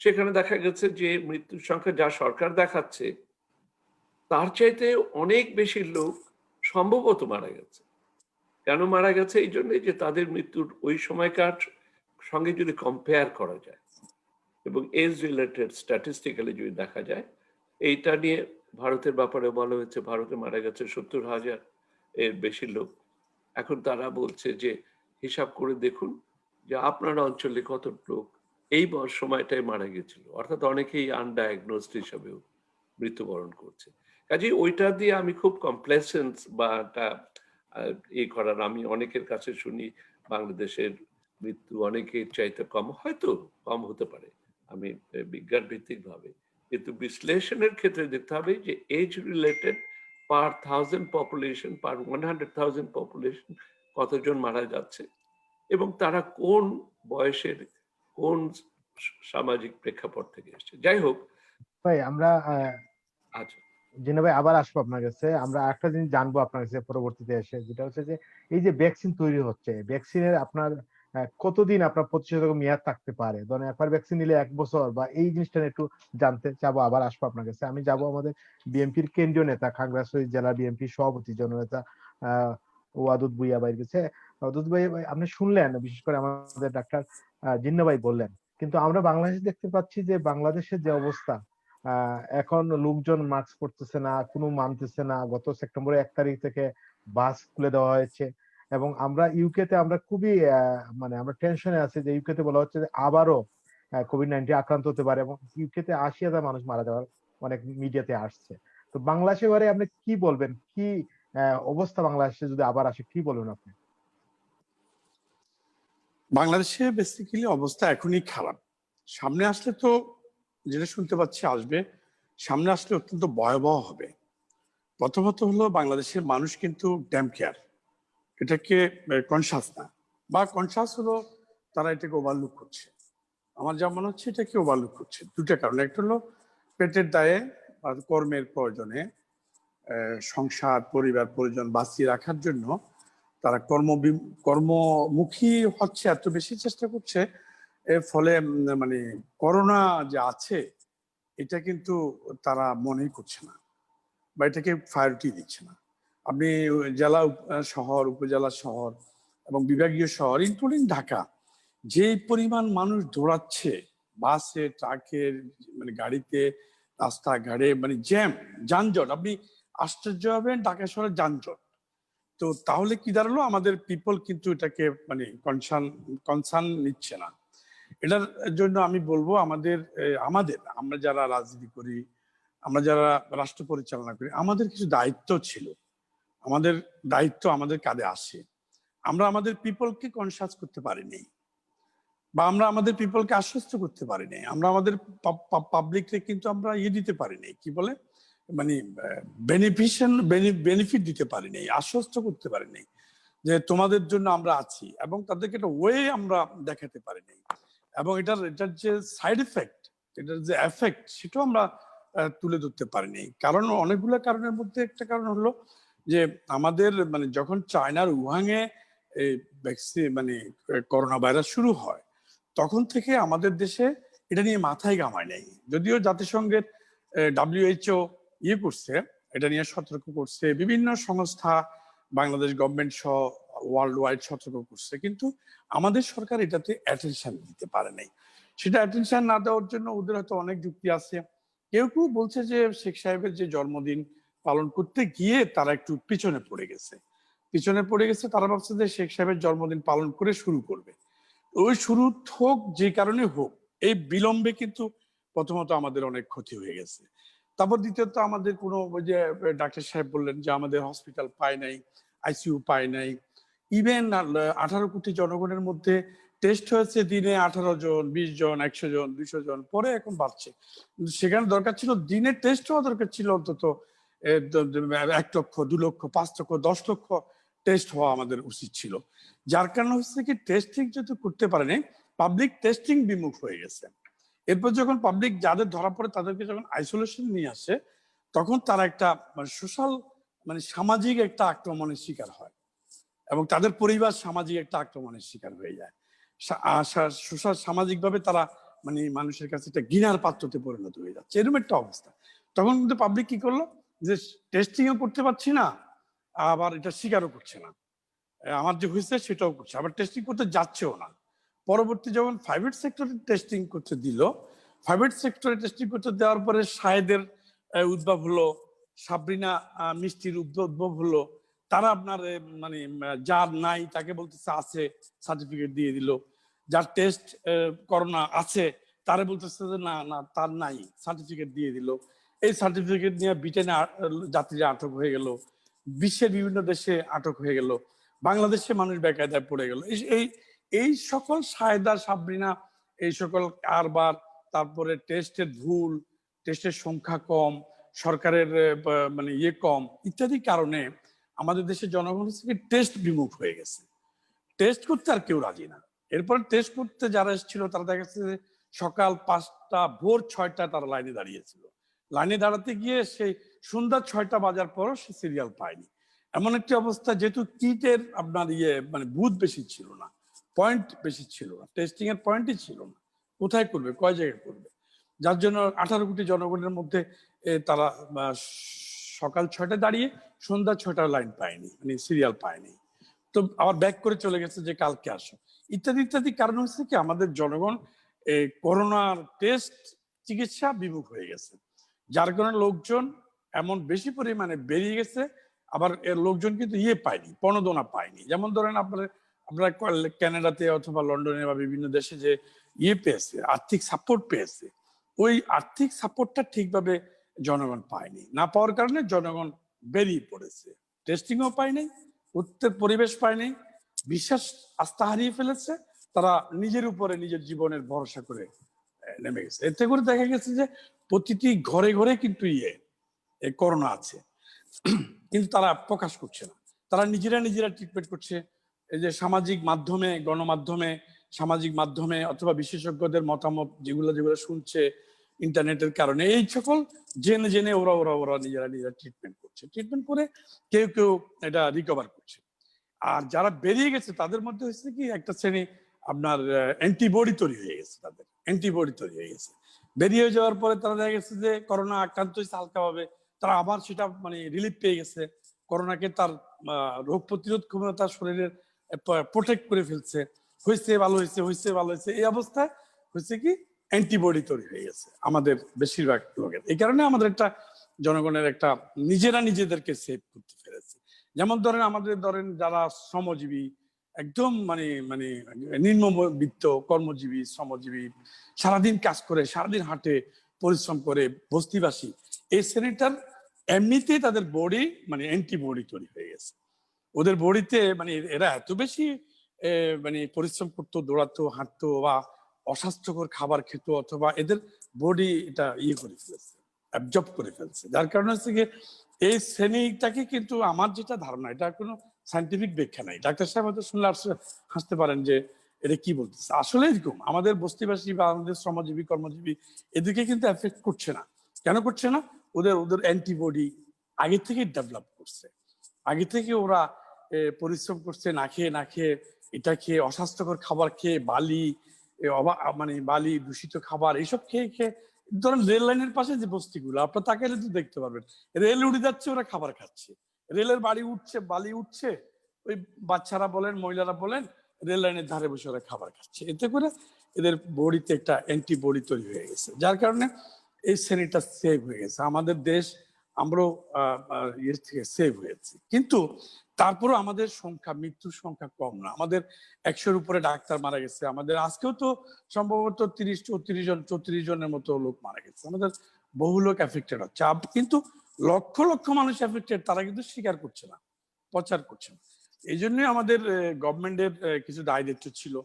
সেখানে দেখা গেছে যে মৃত্যুর সংখ্যা যা সরকার দেখাচ্ছে তার চাইতে অনেক বেশি লোক সম্ভবত মারা গেছে। কেন মারা গেছে? এই জন্য যে তাদের মৃত্যুর ওই সময়কার সঙ্গে যদি কম্পেয়ার করা যায়, এবং এজ রিলেটেড স্ট্যাটিস্টিক্যালি যদি দেখা যায়, এইটা নিয়ে ভারতের ব্যাপারে বলা হয়েছে, ভারতে মারা গেছে 70,000 এর বেশি লোক। এখন তারা বলছে যে হিসাব করে দেখুন যে আপনার অঞ্চলে কত লোক এই সময়টায় মারা গেছিল, অর্থাৎ অনেকেই আনডায়াগনোজড হিসাবেও মৃত্যুবরণ করছে। কাজে ওইটা দিয়ে আমি খুব কমপ্লেসেন্স বা করার, আমি অনেকের কাছে শুনি বাংলাদেশের মৃত্যু অনেকের চাইতে কম, হয়তো কম হতে পারে, আমি বিজ্ঞান ভিত্তিক ভাবে, কিন্তু বিশ্লেষণের ক্ষেত্রে দেখতে হবে যে এজ রিলেটেড পার 1000 পপুলেশন, পার 100,000 পপুলেশন কতজন মারা যাচ্ছে, এবং তারা কোন বয়সের, কোন সামাজিক প্রেক্ষাপট থেকে এসছে। যাই হোক, ভাই আমরা আচ্ছা, জিনা ভাই আবার আসবো আপনার কাছে। আমরা একটা জিনিস জানবো আপনার কাছে পরবর্তীতে এসে, যেটা হচ্ছে যে এই যে ভ্যাকসিন তৈরি হচ্ছে, ভ্যাকসিনের আপনার কতদিন আপনার প্রতিষেধক মেয়াদ থাকতে পারে? ধরেন একবার ভ্যাকসিন নিলে 1 বছর, বা এই জিনিসটা একটু জানতে চাবো। আবার আসবো আপনার কাছে। আমি যাব আমাদের বিএনপির কেন্দ্রীয় নেতা, খাগড়াছড়ি জেলা বিএনপি সভাপতি জননেতা ওয়াদুদ ভুঁইয়া ভাইয়ের কাছে। ওয়াদুদ ভাই, আপনি শুনলেন, বিশেষ করে আমাদের ডাক্তার জিন্না ভাই বললেন, কিন্তু আমরা বাংলাদেশে দেখতে পাচ্ছি যে বাংলাদেশের যে অবস্থা, এখন লোকজন মাস্ক পরতেছে না, কোনো মানতেছে না। গত সেপ্টেম্বরের 1 তারিখ থেকে বাস খুলে দেওয়া হয়েছে, এবং আমরা ইউকেতে আমরা খুবই মানে আমরা টেনশনে আছি যে ইউকেতে বলা হচ্ছে যে আবারও কোভিড-19 আক্রান্ত হতে পারে, এবং ইউকেতে 80,000 মানুষ মারা যাওয়ার অনেক মিডিয়াতে আসছে। তো বাংলাদেশে বারে আপনি কি বলবেন? কি অবস্থা বাংলাদেশে যদি আবার আসে, কি বলবেন আপনি? বাংলাদেশে বেসিক্যালি অবস্থা এখনই খারাপ। সামনে আসলে তো, যেটা শুনতে পাচ্ছি আসবে, সামনে আসলে অত্যন্ত ভয়াবহ হবে। প্রথমত হলো বাংলাদেশের মানুষ কিন্তু ড্যাম কেয়ার, এটাকে কনসাস না, বা কনসাস হলো তারা এটাকে ওভারলুক করছে। আমার যা মনে হচ্ছে এটাকে ওভারলুক করছে দুটা কারণে। একটা হলো পেটের দায়ে বা কর্মের প্রয়োজনে, সংসার পরিবার পরিজন বাঁচিয়ে রাখার জন্য তারা কর্মমুখী হচ্ছে, এত বেশি চেষ্টা করছে। এর ফলে মানে করোনা যে আছে এটা কিন্তু তারা মনেই করছে না, বা এটাকে প্রায়োরিটি দিচ্ছে না। আপনি জেলা শহর, উপজেলা শহর এবং বিভাগীয় শহর ইনক্লুডিং ঢাকা, যে পরিমাণ মানুষ দৌড়াচ্ছে বাসে, ট্রাকের, মানে গাড়িতে, রাস্তাঘাটে, মানে জ্যাম, যানজট, আপনি আশ্চর্য হবেন ঢাকা শহরের যানজট। তো তাহলে কি দাঁড়ালো, আমাদের পিপল কিন্তু এটাকে মানে কনসার্ন নিচ্ছে না। এটার জন্য আমি বলবো আমরা যারা রাজনীতি করি, আমরা যারা রাষ্ট্র পরিচালনা করি, আমাদের কিছু দায়িত্ব ছিল। আমাদের দায়িত্ব আমাদের কাঁধে আসে। আমরা আমাদের পিপলকে কনসাস করতে পারিনি, বা আমরা আমাদের পিপলকে আশ্বস্ত করতে পারিনি। আমরা আমাদের পাবলিককে কিন্তু আমরা দিতে পারিনি, কি বলে, মানে বেনিফিট দিতে পারিনি, আশ্বস্ত করতে পারিনি যে তোমাদের জন্য আমরা আছি, এবং তাদেরকে একটা ওয়ে আমরা দেখাতে পারিনি, এবং এটার যে সাইড এফেক্ট, এটার যে এফেক্ট, সেটাও আমরা তুলে ধরতে পারিনি। কারণ অনেকগুলো কারণের মধ্যে একটা কারণ হলো যে আমাদের মানে যখন চায়নার উহাংয়ে করোনা ভাইরাস শুরু হয়, তখন থেকে আমাদের দেশে এটা নিয়ে মাথায় ঘামায় নেই। যদিও জাতিসংঘের WHO করছে, এটা নিয়ে সতর্ক করছে, বিভিন্ন সংস্থা, বাংলাদেশ গভর্নমেন্ট সহ ওয়ার্ল্ড ওয়াইড সতর্ক করছে, কিন্তু আমাদের সরকার এটাতে অ্যাটেনশন দিতে পারে নাই। সেটা অ্যাটেনশন না দেওয়ার জন্য ওদের হয়তো অনেক যুক্তি আছে। কেউ কেউ বলছে যে শেখ সাহেবের যে জন্মদিন পালন করতে গিয়ে তারা একটু পিছনে পড়ে গেছে। তারা ভাবছে যে শেখ সাহেবের জন্মদিন পালন করে শুরু করবে। ওই শুরু হোক, যে কারণে হোক, এই বিলম্বে কিন্তু প্রথমত আমাদের অনেক ক্ষতি হয়ে গেছে। তারপর দ্বিতীয়ত আমাদের কোনো, ওই যে ডাক্তার সাহেব বললেন যে আমাদের হসপিটাল পায় নাই, ICU পায় নাই। ইভেন 18 কোটি জনগণের মধ্যে টেস্ট হয়েছে দিনে 18 জন, 20 জন, 100 জন, 200 জন, পরে এখন বাড়ছে। সেখানে দরকার ছিল, দিনে টেস্ট হওয়া দরকার ছিল অন্তত 1 লক্ষ, 2 লক্ষ, 5 লক্ষ, 10 লক্ষ টেস্ট হওয়া আমাদের উচিত ছিল। যার কারণে হচ্ছে কি, টেস্টিং যেহেতু করতে পারেনি, পাবলিক টেস্টিং বিমুখ হয়ে গেছে। এরপর যখন পাবলিক যাদের ধরা পড়ে তাদেরকে যখন আইসোলেশন নিয়ে আসে, তখন তারা একটা সোশ্যাল সামাজিক একটা আক্রমণের শিকার হয়, এবং তাদের পরিবার সামাজিক একটা আক্রমণের শিকার হয়ে যায়। সোশ্যাল সামাজিক ভাবে তারা মানুষের কাছে একটা ঘৃণার পাত্রতে পরিণত হয়ে যাচ্ছে, এরকম একটা অবস্থা। তখন কিন্তু পাবলিক কি করলো, যে টেস্টিংও করতে পারছি না, আবার এটা স্বীকারও করছে না, আমার যে হয়েছে সেটাও করছে, আবার টেস্টিং করতে যাচ্ছেও না। পরবর্তী যখন প্রাইভেট সেক্টরে টেস্টিং করতে দিল, প্রাইভেট সেক্টরে টেস্টিং করতে দেওয়ার পরে শাহেদের উদ্ভব হলো, সাবরিনা মিষ্টির উদ্ভব হলো। তারা আপনার যার নাই তাকে বলতেছে আছে, সার্টিফিকেট দিয়ে দিল। যার টেস্ট করোনা আছে তারা বলতেছে যে না না তার নাই, সার্টিফিকেট দিয়ে দিল। এই সার্টিফিকেট নিয়ে ব্রিটেনে যাত্রীরা আটক হয়ে গেল, বিশ্বের বিভিন্ন দেশে আটক হয়ে গেল, বাংলাদেশে মানুষ বেকায়দায় পড়ে গেল। এই সকল শাহেদা, সাবরিনা, এই সকল কারবার, তারপরে টেস্টের ভুল, টেস্টের সংখ্যা কম, সরকারের কম, ইত্যাদি কারণে আমাদের দেশের জনগণ থেকে টেস্ট বিমুখ হয়ে গেছে। টেস্ট করতে আর কেউ রাজি না। এরপরে টেস্ট করতে যারা এসেছিল তারা দেখা গেছে সকাল 5টা, ভোর 6টায় তারা লাইনে দাঁড়িয়েছিল। লাইনে দাঁড়াতে গিয়ে সেই সন্ধ্যা 6টা বাজার পরও সে সিরিয়াল পায়নি। এমন একটি অবস্থা, যেহেতু কিটের আপনার বুথ বেশি ছিল না, পয়েন্ট বেশি ছিল না, টেস্টিং এর পয়েন্টই ছিল না, কোথায় করবে, কয় জায়গায় করবে, যার জন্য 18 কোটি জনগণের মধ্যে তারা সকাল 6টায় দাঁড়িয়ে সন্ধ্যা 6টার লাইন পায়নি, সিরিয়াল পায়নি। তো আবার ব্যাক করে চলে গেছে যে কালকে আসো, ইত্যাদি ইত্যাদি কারণ হচ্ছে কি, আমাদের জনগণ করোনার টেস্ট চিকিৎসা বিমুখ হয়ে গেছে, যার কারণে লোকজন এমন বেশি পরিমাণে বেরিয়ে গেছে। আবার এর লোকজন কিন্তু পায়নি, প্রণোদনা পায়নি। যেমন ধরেন আপনারা কানাডাতে অথবা লন্ডনে বা বিভিন্ন দেশে যে পেয়েছে, আর্থিক সাপোর্ট পেয়েছে, ওই আর্থিক সাপোর্টটা ঠিকভাবে জনগণ পায়নি। না পাওয়ার কারণে জনগণ বেরিয়ে পড়েছে, টেস্টিংও পায়নি, উত্তর পরিবেশ পায়নি, বিশ্বাস আস্থা হারিয়ে ফেলেছে, তারা নিজের উপরে নিজের জীবনের ভরসা করে নেমে গেছে। এতে করে দেখা গেছে যে প্রতিটি ঘরে ঘরে কিন্তু করোনা আছে, কিন্তু তারা প্রকাশ করছে না, তারা নিজেরা ট্রিটমেন্ট করছে। এই যে সামাজিক মাধ্যমে, গণমাধ্যমে, সামাজিক মাধ্যমে অথবা বিশেষজ্ঞদের মতামত যেগুলো শুনছে ইন্টারনেটের কারণে, এই সকল জেনে ওরা নিজেরা ট্রিটমেন্ট করছে। ট্রিটমেন্ট করে কেউ এটা রিকভার করছে। আর যারা বেরিয়ে গেছে তাদের মধ্যে হচ্ছে কি, একটা শ্রেণী আপনার অ্যান্টিবডি তৈরি হয়ে গেছে, তাদের অ্যান্টিবডি তৈরি হয়ে গেছে। বেরিয়ে যাওয়ার পরে তারা দেখা গেছে যে করোনা আক্রান্ত হয়েছে হালকাভাবে, তারা আবার সেটা রিলিফ পেয়ে গেছে, করোনাকে তার রোগ প্রতিরোধ ক্ষমতা শরীরের প্রোটেক্ট করে ফেলছে, হয়েছে ভালো হয়েছে। এই অবস্থায় হচ্ছে কি, অ্যান্টিবডি তৈরি হয়ে গেছে আমাদের বেশিরভাগ লোকের। এই কারণে আমাদের একটা জনগণের একটা নিজেদেরকে সেভ করতে পেরেছে। যেমন ধরেন যারা শ্রমজীবী, একদম মানে মানে নিম্নবিত্ত কর্মজীবী শ্রমজীবী, সারাদিন কাজ করে, সারাদিন হাঁটে, পরিশ্রম করে বস্তিবাসী, এই শ্রেণীটার এমনিতেই তাদের বডি মানে অ্যান্টিবডি তৈরি হয়ে গেছে। ওদের বডিতে মানে এরা এত বেশি মানে পরিশ্রম করতো, দৌড়াতো, হাঁটতো বা অস্বাস্থ্যকর খাবার খেত, অথবা এদের বডি এটা করে ফেলেছে, অ্যাবজর্ব করে ফেলছে। যার কারণে হচ্ছে গিয়ে এই শ্রেণীটাকে, কিন্তু আমার যেটা ধারণা, এটা কোনো সাইন্টিফিক ব্যাখ্যা নাই, ডাক্তার সাহেব হয়তো শুনলে হাসতে পারেন যে এটা কি বলতেছে। আসলে এরকম আমাদের বস্তিবাসী বা আমাদের শ্রমজীবী কর্মজীবী এদিকে কিন্তু এফেক্ট করছে না। কেন করছে না? ওদের ওদের অ্যান্টিবডি আগে থেকে ডেভেলপ করছে, আগে থেকে ওরা পরিশ্রম করছে, না খেয়ে এটা খেয়ে, অস্বাস্থ্যকর খাবার খেয়ে, মানে বালি দূষিত খাবার এইসব খেয়ে ধরেন রেল লাইনের পাশে যে বস্তিগুলো আপনার তাকালে তো দেখতে পারবেন, রেল উড়ে যাচ্ছে, ওরা খাবার খাচ্ছে, রেলের বালি উঠছে, ওই বাচ্চারা বলেন, মহিলারা বলেন, রেল লাইনের ধারে বসে ওরা খাবার খাচ্ছে। এতে করে এদের বডিতে একটা অ্যান্টিবডি তৈরি হয়ে গেছে, যার কারণে এই শ্রেণীটা সেভ হয়ে গেছে। আমাদের দেশ, আমরাও ইয়ে থেকে সেভ হয়েছি। কিন্তু তারপরও আমাদের সংখ্যা, মৃত্যুর সংখ্যা কম না। আমাদের 100-র উপরে ডাক্তার মারা গেছে। আমাদের আজকেও তো সম্ভবত 30-34 জনের মতো লোক মারা গেছে। আমাদের বহু লোক এফেক্টেড হচ্ছে, কিন্তু লক্ষ লক্ষ মানুষ এফেক্টেড, তারা কিন্তু স্বীকার করছে না, প্রচার করছে না। এই জন্যই আমাদের গভর্নমেন্টের কিছু দায় দায়িত্ব ছিল,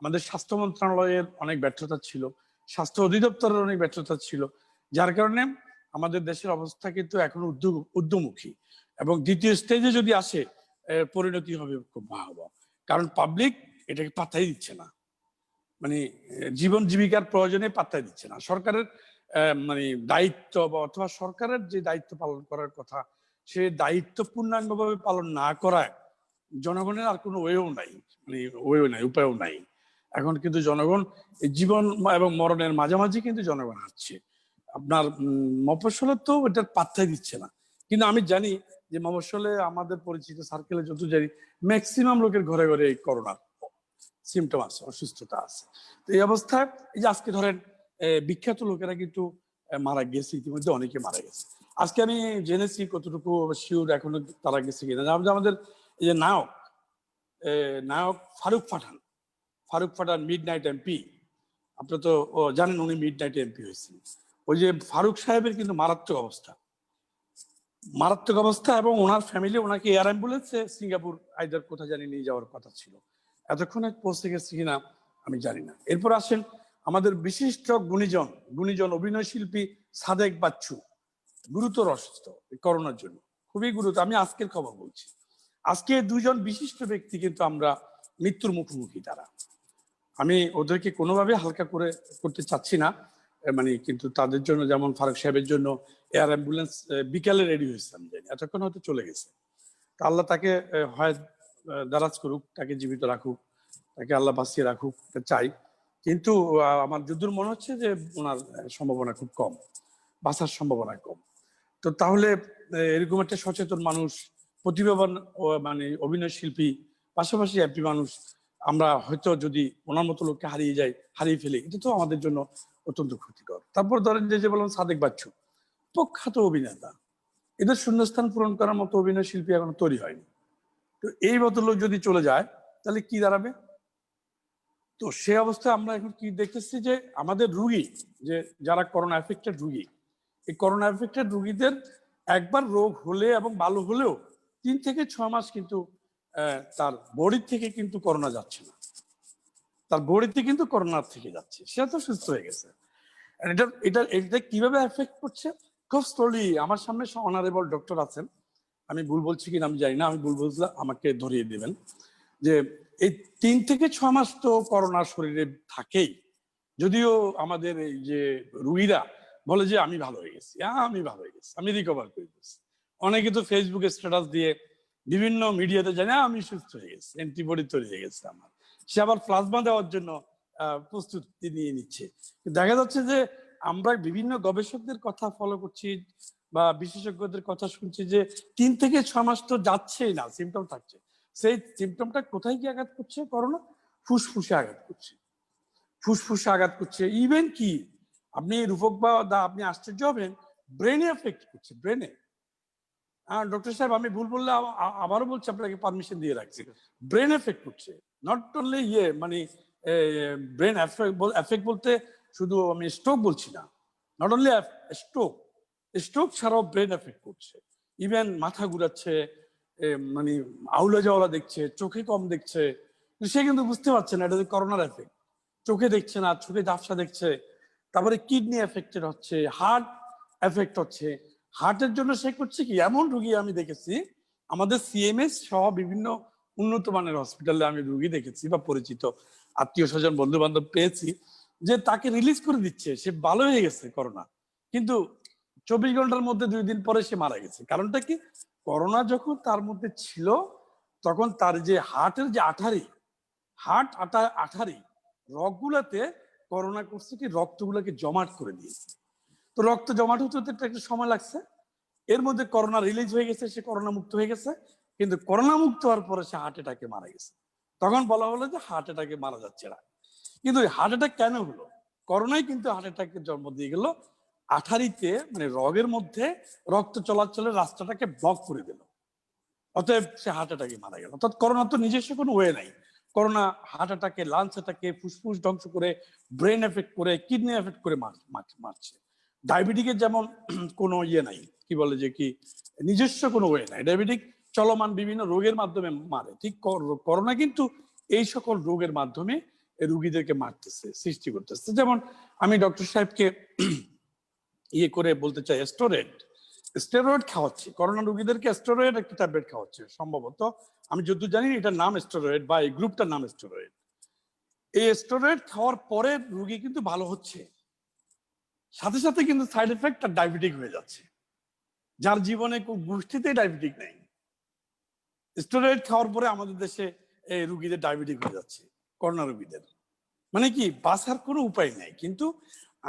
আমাদের স্বাস্থ্য মন্ত্রণালয়ের অনেক ব্যর্থতা ছিল, স্বাস্থ্য অধিদপ্তরের অনেক ব্যর্থতা ছিল, যার কারণে আমাদের দেশের অবস্থা কিন্তু এখন উদ্যমুখী। এবং দ্বিতীয় স্টেজে যদি আসে, পরিণতি হবে খুব ভয়াবহ। কারণ পাবলিক এটাকে পাত্তাই দিচ্ছে না, মানে জীবন জীবিকার প্রয়োজনে পাত্তাই দিচ্ছে না। সরকারের মানে দায়িত্ব অথবা সরকারের যে দায়িত্ব পালন করার কথা, সে দায়িত্ব পূর্ণাঙ্গভাবে পালন না করায় জনগণের আর কোনো উপায়ও নাই। এখন কিন্তু জনগণ জীবন এবং মরণের মাঝামাঝি কিন্তু জনগণ হাঁটছে। আপনার মফস্বলে তো এটার পাত্তাই দিচ্ছে না। কিন্তু আমি জানি যে মফস্বলে আমাদের পরিচিত সার্কেলে যত জানি, ম্যাক্সিমাম লোকের ঘরে ঘরে এই করোনার সিমটম আছে, অসুস্থতা আছে। তো এই অবস্থায় এই যে আজকে ধরেন বিখ্যাত লোকেরা কিন্তু মারা গেছে, ইতিমধ্যে অনেকে মারা গেছে। আজকে আমি জেনেছি, কতটুকু শিওর এখনো তারা গেছে কিনা, আমাদের এই যে নায়ক ফারুক পাঠান মিড নাইট এমপি, আপনি তো জানেন উনি মিড নাইট এমপি হয়েছেন। ওই যে ফারুক সাহেবের কিন্তু মারাত্মক অবস্থা, এবং ওনার ফ্যামিলি ওনাকে এয়ার অ্যাম্বুলেন্সে সিঙ্গাপুর আইদার কোথায় জানি নিয়ে যাওয়ার কথা ছিল, এতক্ষণে পৌঁছে গেছে কিনা আমি জানি না। এরপর আসেন আমাদের বিশিষ্ট গুণীজন অভিনয় শিল্পী সাদেক বাচ্চু, গুরুতর অসুস্থ করোনার জন্য, খুবই গুরুতর। আমি আজকের খবর বলছি, আজকে 2জন বিশিষ্ট ব্যক্তি কিন্তু আমরা মৃত্যুর মুখোমুখি। তারা, আমি ওদেরকে কোনোভাবে হালকা করতে চাচ্ছি না, মানে কিন্তু তাদের জন্য, যেমন ফারুক সাহেবের জন্য এয়ার অ্যাম্বুলেন্স বিকালে রেডি হয়েছে, আমি জানি এতক্ষণ হয়তো চলে গেছে। তা আল্লাহ তাকে হয় দারাজ করুক, তাকে জীবিত রাখুক, তাকে আল্লাহ বাঁচিয়ে রাখুক, চাই। কিন্তু আমার যদ্দূর মনে হচ্ছে যে ওনার সম্ভাবনা খুব কম, বাঁচার সম্ভাবনা কম। তো তাহলে এরকম একটা সচেতন মানুষ, প্রতিভাবান মানে অভিনয় শিল্পী, পাশাপাশি এমপি মানুষ, আমরা হয়তো যদি ওনার মতো লোককে হারিয়ে ফেলি, এটা তো আমাদের জন্য অত্যন্ত ক্ষতিকর। তারপর ধরেন যে বললাম সাদেক বাচ্চু, প্রখ্যাত অভিনেতা, এদের শূন্যস্থান পূরণ করার মতো অভিনয় শিল্পী এখনো তৈরি হয়নি। তো এই মতো লোক যদি চলে যায় তাহলে কি দাঁড়াবে? তো সে অবস্থায় আমরা এখন কি দেখতেছি যে আমাদের রুগী, যে যারা করোনা এফেক্টেড রুগী, এই করোনা এফেক্টেড রুগীদের একবার রোগ হলে এবং ভালো হলেও 3 থেকে 6 মাস কিন্তু তার বডি থেকে কিন্তু করোনা যাচ্ছে না, তার বডিতে কিন্তু করোনা থেকে যাচ্ছে, সে তো সুস্থ হয়ে গেছে। এটা কিভাবে এফেক্ট করছে খুব স্লোলি। আমার সামনে অনারেবল ডক্টর আছেন, আমি ভুল বলছি কিনা আমি জানি না, আমি ভুল বললে আমাকে ধরিয়ে দেবেন, যে এই 3 থেকে 6 মাস তো করোনা শরীরে থাকেই। যদিও আমাদের এই যে রুগীরা বলে যে আমি ভালো হয়ে গেছি, আমি রিকভার করে গেছি। অনেকে তো ফেসবুকে স্ট্যাটাস দিয়ে বিভিন্ন মিডিয়াতে জানে আমি সুস্থ হয়ে গেছি, অ্যান্টিবডি তৈরি হয়ে গেছে আমার, সে আবার প্লাজমা দেওয়ার জন্য প্রস্তুতি নিয়ে নিচ্ছে। দেখা যাচ্ছে যে আমরা বিভিন্ন গবেষকদের কথা ফলো করছি বা বিশেষজ্ঞদের কথা শুনছি যে 3 থেকে 6 মাস তো যাচ্ছেই না, সিমটম থাকছে। সেই সিমটমটা কোথায় কি আঘাত করছে? করোনা ফুসফুসে আঘাত করছে, ইভেন কি আপনি রূপক বা আপনি আশ্চর্য হবেন, ব্রেনে এফেক্ট করছে, ব্রেনে। ডক্টর সাহেব আমি ভুল বললে আবারও বলছি, আপনাকে পারমিশন দিয়ে রাখছি। ব্রেন এফেক্ট করছে, নট অনলি মানে ব্রেন এফেক্ট বলতে শুধু আমি স্ট্রোক বলছি না, নট অনলি স্ট্রোক, স্ট্রোক ছাড়াও ব্রেন এফেক্ট করছে। ইভেন মাথা ঘুরাচ্ছে, মানে আউলা জাওলা দেখছে, চোখে কম দেখছে, সে কিন্তু বুঝতে পারছে না এটা যে করোনার এফেক্ট। চোখে দেখছে না, চোখে ঝাপসা দেখছে, তারপরে কিডনি এফেক্টেড হচ্ছে, হার্ট এফেক্ট হচ্ছে। হার্টের জন্য সে করছে কি, এমন রুগী আমি দেখেছি আমাদের সিএমএস সহ বিভিন্ন উন্নত মানের হসপিটালে আমি রুগী দেখেছি বা পরিচিত আত্মীয় স্বজন বন্ধু বান্ধব পেয়েছি, যে তাকে রিলিজ করে দিচ্ছে, সে ভালো হয়ে গেছে করোনা, কিন্তু 24 ঘন্টার মধ্যে 2 দিন পরে সে মারা গেছে। কারণটা কি, করোনা যখন তার মধ্যে ছিল তখন তার যে হার্টের যে আঠারি রগগুলাতে করোনা করছে কি, রক্তগুলোকে জমাট করে দিয়েছে। তো রক্ত জমাট হতে হতে একটু সময় লাগছে, এর মধ্যে করোনা রিলিজ হয়ে গেছে, সে করোনা মুক্ত হয়ে গেছে, কিন্তু করোনা মুক্ত হওয়ার পরে সে হার্ট অ্যাটাকে মারা গেছে। তখন বলা হলো যে হার্ট অ্যাটাকে মারা যাচ্ছে না। কিন্তু হার্ট অ্যাটাক কেন হলো? করোনাই কিন্তু হার্ট অ্যাটাকের জন্ম দিয়ে গেল, আঠারিতে মানে রগের মধ্যে রক্ত চলাচলের রাস্তাটাকে ব্লক করে দিল, অতএব সে হার্ট অ্যাটাকে মারা গেল। অর্থাৎ করোনা তো নিজস্ব কোনো ওয়ে নাই। করোনা হার্ট অ্যাটাকে, লাংস অ্যাটাকে, ফুসফুস ধ্বংস করে, ব্রেন এফেক্ট করে, কিডনি এফেক্ট করে মারছে। ডায়াবেটিকের যেমন কোনো ইয়ে নাই, কি বলে যে কি নিজস্ব কোনো ওয়ে নাই, ডায়াবেটিক চলমান বিভিন্ন রোগের মাধ্যমে মারে, ঠিক করোনা কিন্তু এই সকল রোগের মাধ্যমে রুগীদেরকে মারতেছে, সৃষ্টি করতেছে। যেমন আমি ডক্টর সাহেবকে ইয়ে করে বলতে চাই, স্টেরয়েড খাওয়াচ্ছে করোনা রোগীদেরকে, স্টেরয়েড একটা ট্যাবলেট খাওয়াচ্ছে সম্ভবত, আমি যতদূর জানি এটার নাম স্টেরয়েড বা এই গ্রুপটার নাম স্টেরয়েড। এই স্টেরয়েড খাওয়ার পরে রোগী কিন্তু ভালো হচ্ছে, সাথে সাথে কিন্তু সাইড এফেক্ট আর ডায়াবেটিক হয়ে যাচ্ছে, যার জীবনে গোষ্ঠীতে ডায়াবেটিক নেই। স্টেরয়েড খাওয়ার পরে আমাদের দেশে এই রোগীদের ডায়াবেটিক হয়ে যাচ্ছে, করোনা রোগীদের। মানে কি, বাঁচার কোনো উপায় নেই। কিন্তু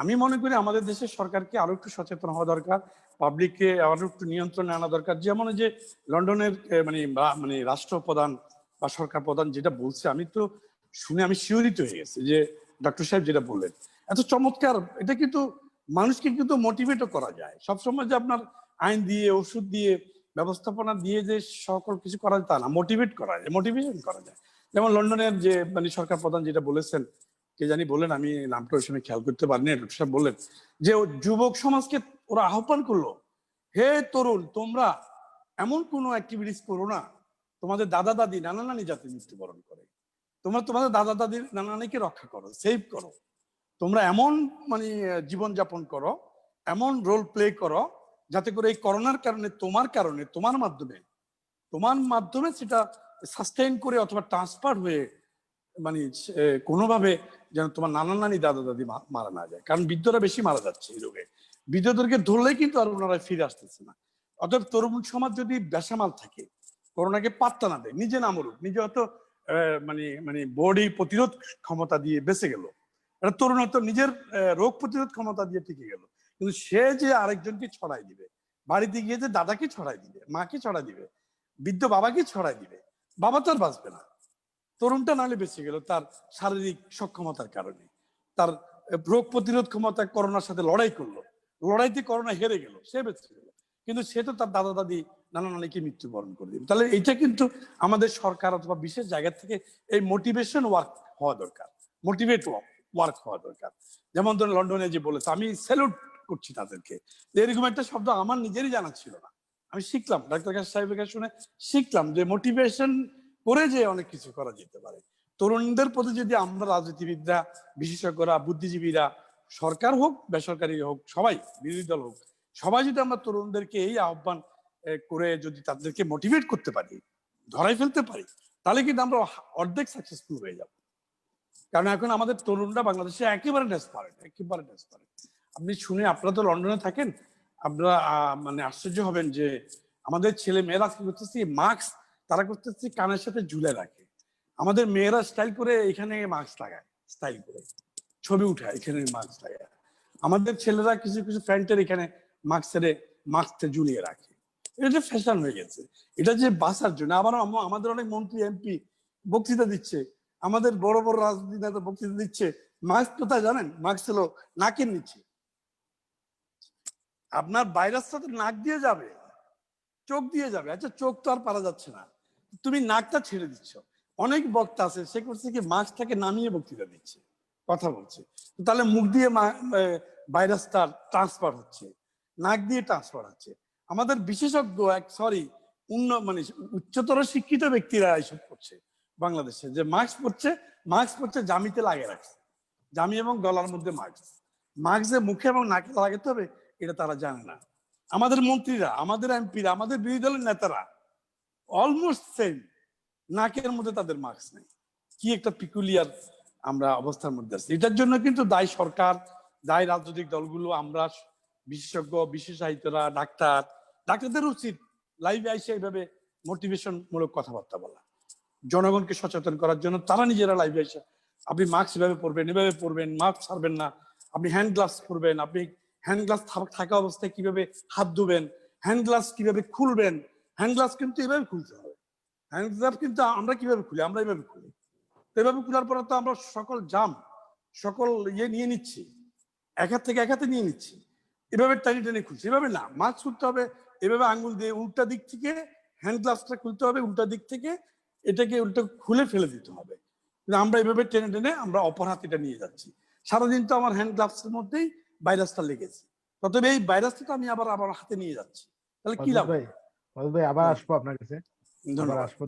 আমি মনে করি আমাদের দেশের সরকারকে আরো একটু সচেতন হওয়া দরকার, পাবলিককে আরো একটু নিয়ন্ত্রণে আনা দরকার। যেমন যে লন্ডনের মানে রাষ্ট্রপ্রধান বা সরকার প্রধান যেটা বলছে, আমি তো শুনে আমি শিহরিত হয়ে গেছি যে ডক্টর সাহেব যেটা বললেন এত চমৎকার। এটা কিন্তু মানুষকে কিন্তু মোটিভেটও করা যায়। সবসময় যে আপনার আইন দিয়ে, ওষুধ দিয়ে, ব্যবস্থাপনা দিয়ে যে সকল কিছু করা যায় তা না, মোটিভেট করা যায়, মোটিভেশন করা যায়। যেমন লন্ডনের যে মানে সরকার প্রধান যেটা বলেছেন, কে জানি বললেন, আমি নামটা ওই সময় খেয়াল করতে পারিনি, ডক্টর সাহেব বললেন যে যুবক সমাজকে ওরা আহ্বান করলো, হে তরুণ, তোমরা এমন কোনো অ্যাক্টিভিটিস করো না তোমাদের দাদা দাদি নানা নানি যাতে মৃত্যুবরণ করে, তোমরা তোমাদের দাদা দাদির নানা নানিকে রক্ষা করো, সেভ করো, তোমরা এমন মানে জীবনযাপন করো, এমন রোল প্লে করো যাতে করে এই করোনার কারণে তোমার মাধ্যমে সেটা সাস্টেইন করে অথবা ট্রান্সফার হয়ে মানে কোনোভাবে যেন তোমার নানা নানি দাদা দাদি মারা না যায়। কারণ বৃদ্ধরা বেশি মারা যাচ্ছে এই রোগে, বৃদ্ধদেরকে ধরলেই কিন্তু আর ওনারা ফিরে আসতেছে না। অতএব তরুণ সমাজ যদি বেসামাল থাকে, করোনাকে পাত্তা না দেয়, নিজে না মরুক, নিজে হয়তো মানে বডি প্রতিরোধ ক্ষমতা দিয়ে বেঁচে গেল, এটা তরুণ হয়তো নিজের রোগ প্রতিরোধ ক্ষমতা দিয়ে টিকে গেল, কিন্তু সে যে আরেকজনকে ছড়াই দিবে, বাড়িতে গিয়ে যে দাদাকে ছড়াই দিবে, মাকে ছড়াই দিবে, বৃদ্ধ বাবাকে ছড়াই দিবে, বাবা তো আর বাঁচবে না। তরুণটা নাহলে বেঁচে গেল তার শারীরিক সক্ষমতার কারণে, তার রোগ প্রতিরোধ ক্ষমতা করোনার সাথে লড়াই করলো, লড়াইতে করোনা হেরে গেল, সে বেঁচে গেল, কিন্তু সে তো তার দাদা দাদি নানা নানিকে মৃত্যুবরণ করে দিবে। তাহলে এইটা কিন্তু আমাদের সরকার অথবা বিশেষ জায়গা থেকে এই মোটিভেশন ওয়ার্ক হওয়া দরকার, মোটিভেট ওয়ার্ক হওয়া দরকার। যেমন ধরুন লন্ডনে যে বলেছে, আমি স্যালুট করছি তাদেরকে, এরকম একটা শব্দ আমার নিজেরই জানা ছিল না, আমি শিখলাম ডাক্তার সাহেবের কাছে শুনে শিখলাম যে মোটিভেশন করে যে অনেক কিছু করা যেতে পারে। তরুণদের প্রতি যদি আমরা রাজনীতিবিদরা, বিশেষজ্ঞরা, বুদ্ধিজীবীরা, সরকার হোক বেসরকারি হোক, সবাই বিরোধী দল হোক, সবাই যদি আমরা তরুণদেরকে এই আহ্বান করে যদি তাদেরকে মোটিভেট করতে পারি, ধরাই ফেলতে পারি, তাহলে কিন্তু আমরা অর্ধেক সাকসেসফুল হয়ে যাব। কারণ এখন আমাদের তরুণরা বাংলাদেশে একেবারে ডেসপারেট। আপনি শুনে, আপনারা তো লন্ডনে থাকেন, আপনারা মানে আশ্চর্য হবেন যে আমাদের ছেলে মেয়েরা কি করতেছে, মাস্ক তারা করতেছে কানের সাথে ঝুলে রাখে। আমাদের মেয়েরা স্টাইল করে এখানে মাস্ক লাগায়, স্টাইল করে ছবি উঠায়, এখানে মাস্ক লাগায়। আমাদের ছেলেরা কিছু কিছু প্যান্টের এখানে মাস্ক ঝুলিয়ে রাখে। এটা ফ্যাশন হয়ে গেছে, এটা যে বাঁচার জন্য। আবার আমাদের অনেক মন্ত্রী এমপি বক্তৃতা দিচ্ছে, আমাদের বড় বড় রাজনীতি নেতা বক্তৃতা দিচ্ছে, মাস্ক কোথায় জানেন? মাস্ক ছিল নাকের নিচে। আপনার ভাইরাসটা তো নাক দিয়ে যাবে, চোখ দিয়ে যাবে। আচ্ছা, চোখ তো আর পারা যাচ্ছে না, তুমি নাকটা ছেড়ে দিচ্ছ। অনেক বক্তা আছে সে করছে কি মাস্কটাকে নামিয়ে বক্তৃতা দিচ্ছে, কথা বলছে, তাহলে মুখ দিয়ে ভাইরাসটা ট্রান্সফার হচ্ছে, নাক দিয়ে ট্রান্সফার হচ্ছে। আমাদের বিশেষজ্ঞ মানে উচ্চতর শিক্ষিত ব্যক্তিরা এইসব করছে বাংলাদেশে, যে মাস্ক পরছে জামিতে লাগে রাখছে, জামি এবং গলার মধ্যে মাস্ক যে মুখে এবং নাকে লাগাতে হবে এটা তারা জানে না। আমাদের মন্ত্রীরা, আমাদের এমপিরা, আমাদের বিরোধী দলের নেতারা অলমোস্ট সেম, নাকের মধ্যে তাদের মাস্ক নেই। কি একটা পিকুলিয়ার আমরা অবস্থার মধ্যে আছি। এটার জন্য কিন্তু দায়ী সরকার, দায়ী রাজনৈতিক দলগুলো, আমরা বিশেষজ্ঞ, বিশেষায়িতরা, ডাক্তারদের উচিত লাইভে আইসে এইভাবে মোটিভেশন মূলক কথাবার্তা বলা, জনগণকে সচেতন করার জন্য। তারা নিজেরা লাইভে আইসে আপনি মাস্ক এভাবে পরবেন, মাস্ক ছাড়বেন না, আপনি হ্যান্ড গ্লাভস পরবেন, আপনি হ্যান্ড গ্লাভস থাকা অবস্থায় কিভাবে হাত ধুবেন, হ্যান্ড গ্লাভস কিভাবে খুলবেন, হ্যান্ড গ্লাভস কিন্তু এভাবে খুলতে হবে। হ্যান্ড গ্লাভস কিন্তু আমরা কিভাবে খুলি, আমরা এভাবে খুলি। তো এভাবে খোলার পরে তো আমরা সকল নিয়ে নিচ্ছি, এক হাত থেকে এক হাতে নিয়ে নিচ্ছি, এভাবে টানি খুলছি। এভাবে না, মাস্ক খুলতে হবে এভাবে আঙ্গুল দিয়ে উল্টা দিক থেকে, হ্যান্ড গ্লাভসটা খুলতে হবে উল্টা দিক থেকে, এটাকে উল্টা খুলে ফেলে দিতে হবে। কিন্তু আমরা এভাবে টেনে আমরা অপর হাতিটা নিয়ে যাচ্ছি। সারাদিন তো আমার হ্যান্ড গ্লাভসের মধ্যেই ভাইরাসটা লেগেছে, তবে এই ভাইরাসটা আমি আবার হাতে নিয়ে যাচ্ছি, তাহলে কি লাভ? ভাই আবার আসবো আপনার কাছে,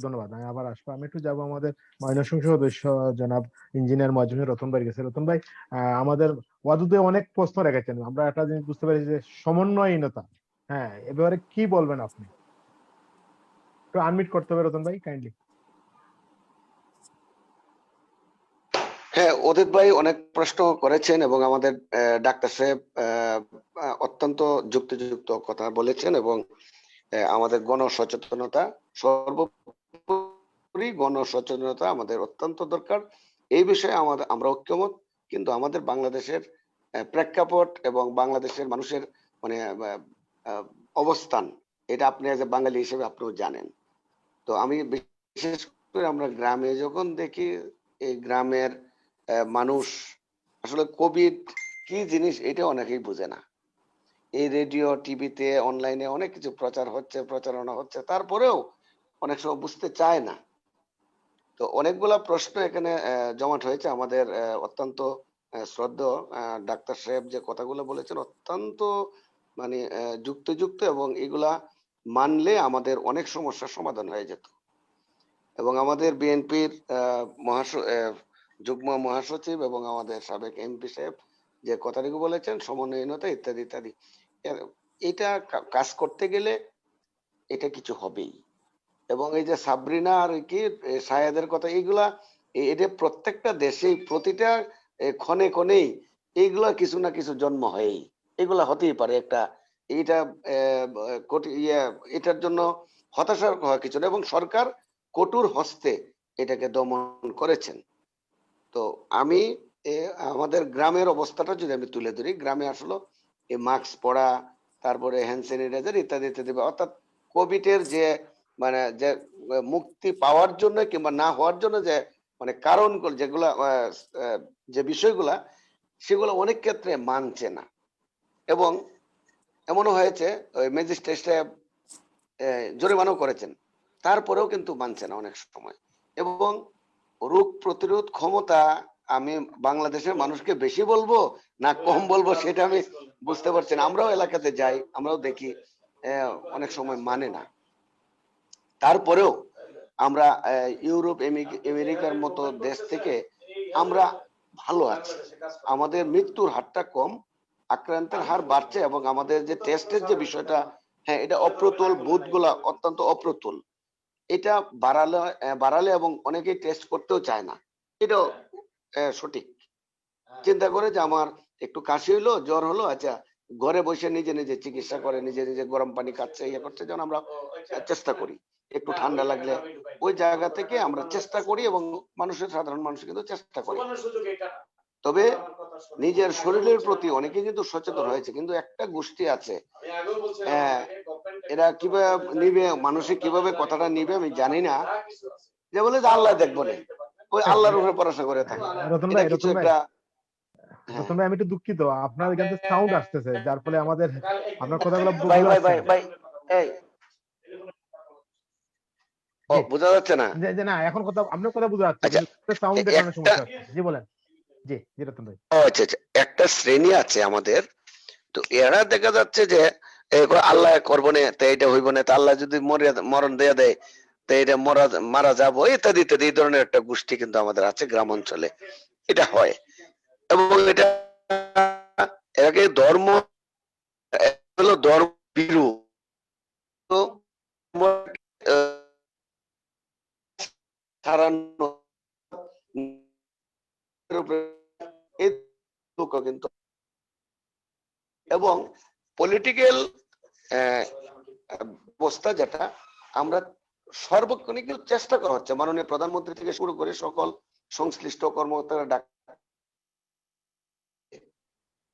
ধন্যবাদ। আমি আবার আসবো। আমি একটু যাবো আমাদের ময়নাসংসদ সদস্য জনাব ইঞ্জিনিয়ার মজুমুর রতন ভাই গেছে। রতন ভাই, আমাদের ওয়াদুদে অনেক প্রশ্ন রেখেছেন, আমরা একটা জিনিস বুঝতে পেরেছি যে সমন্বয়হীনতা। হ্যাঁ, এবারে কি বলবেন আপনি? একটু আনমিট করতে হবে রতন ভাই, কাইন্ডলি। হ্যাঁ, অদিত ভাই অনেক প্রশ্ন করেছেন এবং আমাদের ডাক্তার সাহেব অত্যন্ত যুক্তিযুক্ত কথা বলেছেন এবং আমাদের গণসচেতনতা, সর্বোপরি গণসচেতনতা আমাদের অত্যন্ত দরকার। এই বিষয়ে আমরা ঐক্যমত, কিন্তু আমাদের বাংলাদেশের প্রেক্ষাপট এবং বাংলাদেশের মানুষের মানে অবস্থান, এটা আপনি এজ এ বাঙালি হিসেবে আপনিও জানেন। তো আমি বিশেষ করে আমরা গ্রামে যখন দেখি, এই গ্রামের মানুষ আসলে কোভিড কি জিনিস এটা অনেকেই বুঝে না। এই রেডিও, টিভিতে, অনলাইনে অনেক কিছু প্রচারণা হচ্ছে, তারপরেও অনেক সময় বুঝতে চায় না। তো অনেকগুলা প্রশ্ন এখানে জমাট হয়েছে। আমাদের অত্যন্ত শ্রদ্ধেয় ডাক্তার সাহেব যে কথাগুলো বলেছেন অত্যন্ত মানে যুক্তিযুক্ত, এবং এগুলা মানলে আমাদের অনেক সমস্যার সমাধান হয়ে যেত। এবং আমাদের বিএনপির যুগ্ম মহাসচিব এবং আমাদের সাবেক এমপি সাহেব যে কথাটুকু বলেছেন, সমন্বয়হীনতা ইত্যাদি ইত্যাদি, এটা কাজ করতে গেলে এটা কিছু হবেই। এবং এই যে সাবরিনা আর কি সায়াদের কথা, এইগুলা এটা প্রত্যেকটা দেশেই প্রতিটা ক্ষণে ক্ষণেই এইগুলা কিছু না কিছু জন্ম হয়ই, এগুলা হতেই পারে একটা এইটা এটার জন্য হতাশার হওয়া কিছু না, এবং সরকার কঠোর হস্তে এটাকে দমন করেছেন। তো আমি আমাদের গ্রামের অবস্থাটা যদি আমি তুলে ধরি, গ্রামে আসলে এই মাস্ক পরা, তারপরে হ্যান্ড স্যানিটাইজার ইত্যাদি ইত্যাদি, অর্থাৎ কোভিড এর যে মানে যে মুক্তি পাওয়ার জন্য কিংবা না হওয়ার জন্য যে মানে কারণ যেগুলা যে বিষয়গুলা, সেগুলো অনেক ক্ষেত্রে মানছে না। এবং এমনও হয়েছে ওই ম্যাজিস্ট্রেট সাহেব জরিমানাও করেছেন, তারপরেও কিন্তু মানছে না অনেক সময়। এবং রোগ প্রতিরোধ ক্ষমতা আমি বাংলাদেশের মানুষকে বেশি বলবো না কম বলবো সেটা আমি বুঝতে পারছি না। আমরাও এলাকাতে যাই, আমরাও দেখি অনেক সময় মানে না। তারপরেও আমরা ইউরোপ, আমেরিকার মতো দেশ থেকে আমরা ভালো আছি, আমাদের মৃত্যুর হারটা কম, আক্রান্তের হার বাড়ছে, এবং আমাদের যে টেস্টের যে বিষয়টা, হ্যাঁ এটা অপ্রতুল, বুথগুলা অত্যন্ত অপ্রতুল, এটা বাড়ালে এবং অনেকেই টেস্ট করতেও চায় না, এটাও সঠিক। চিন্তা করে যে আমার একটু কাশি হইলো, জ্বর হলো, আচ্ছা ঘরে বসে নিজে নিজে চিকিৎসা করে, নিজে নিজে গরম পানি খাচ্ছে, ইয়ে করছে, যেন আমরা চেষ্টা করি। একটু ঠান্ডা লাগলে ওই জায়গা থেকে আমরা চেষ্টা করি, এবং সাধারণ মানুষ কিন্তু চেষ্টা করে। তবে নিজের শরীরের প্রতি অনেকে কিন্তু সচেতন হয়েছে, কিন্তু একটা গোষ্ঠী আছে এরা কিভাবে নিবে, মানুষে কিভাবে কথাটা নিবে আমি জানি না, যে বলে যে আল্লাহ দেখবো না, ওই আল্লাহর উপরে ভরসা করে থাকে। এটা কিছু একটা। রতন ভাই, আমি একটু দুঃখিত, আপনার এখান থেকে সাউন্ড আসতেছে, যার ফলে আমাদের আপনার কথাগুলো ভাই ভাই ভাই ভাই এই ও, বোঝা যাচ্ছে না? যে যে না এখন কথা আপনার কথা বোঝা যাচ্ছে আচ্ছা, কিন্তু সাউন্ডের কারণে একটা সমস্যা হচ্ছে। জি বলেন। জি রতন ভাই। ও আচ্ছা আচ্ছা, একটা শ্রেণী আছে আমাদের, তো এরা দেখা যাচ্ছে যে আল্লাহ করবো না, তো এটা হইব না, তো আল্লাহ যদি মরণ দিয়ে দেয় তো এটা মারা যাবো, ইত্যাদি ইত্যাদি, এই ধরনের একটা গোষ্ঠী কিন্তু আমাদের আছে গ্রাম অঞ্চলে। এটা হয় এবং এটা এটাকে ধর্ম হলো ধর্ম বিরু, তো ছাড়ানো এই লোকও কিন্তু, এবং পলিটিক্যাল অবস্থা যেটা আমরা সর্বক্ষণিক কিন্তু চেষ্টা করা হচ্ছে, মাননীয় প্রধানমন্ত্রী থেকে শুরু করে সকল সংশ্লিষ্ট কর্মকর্তারা ডাক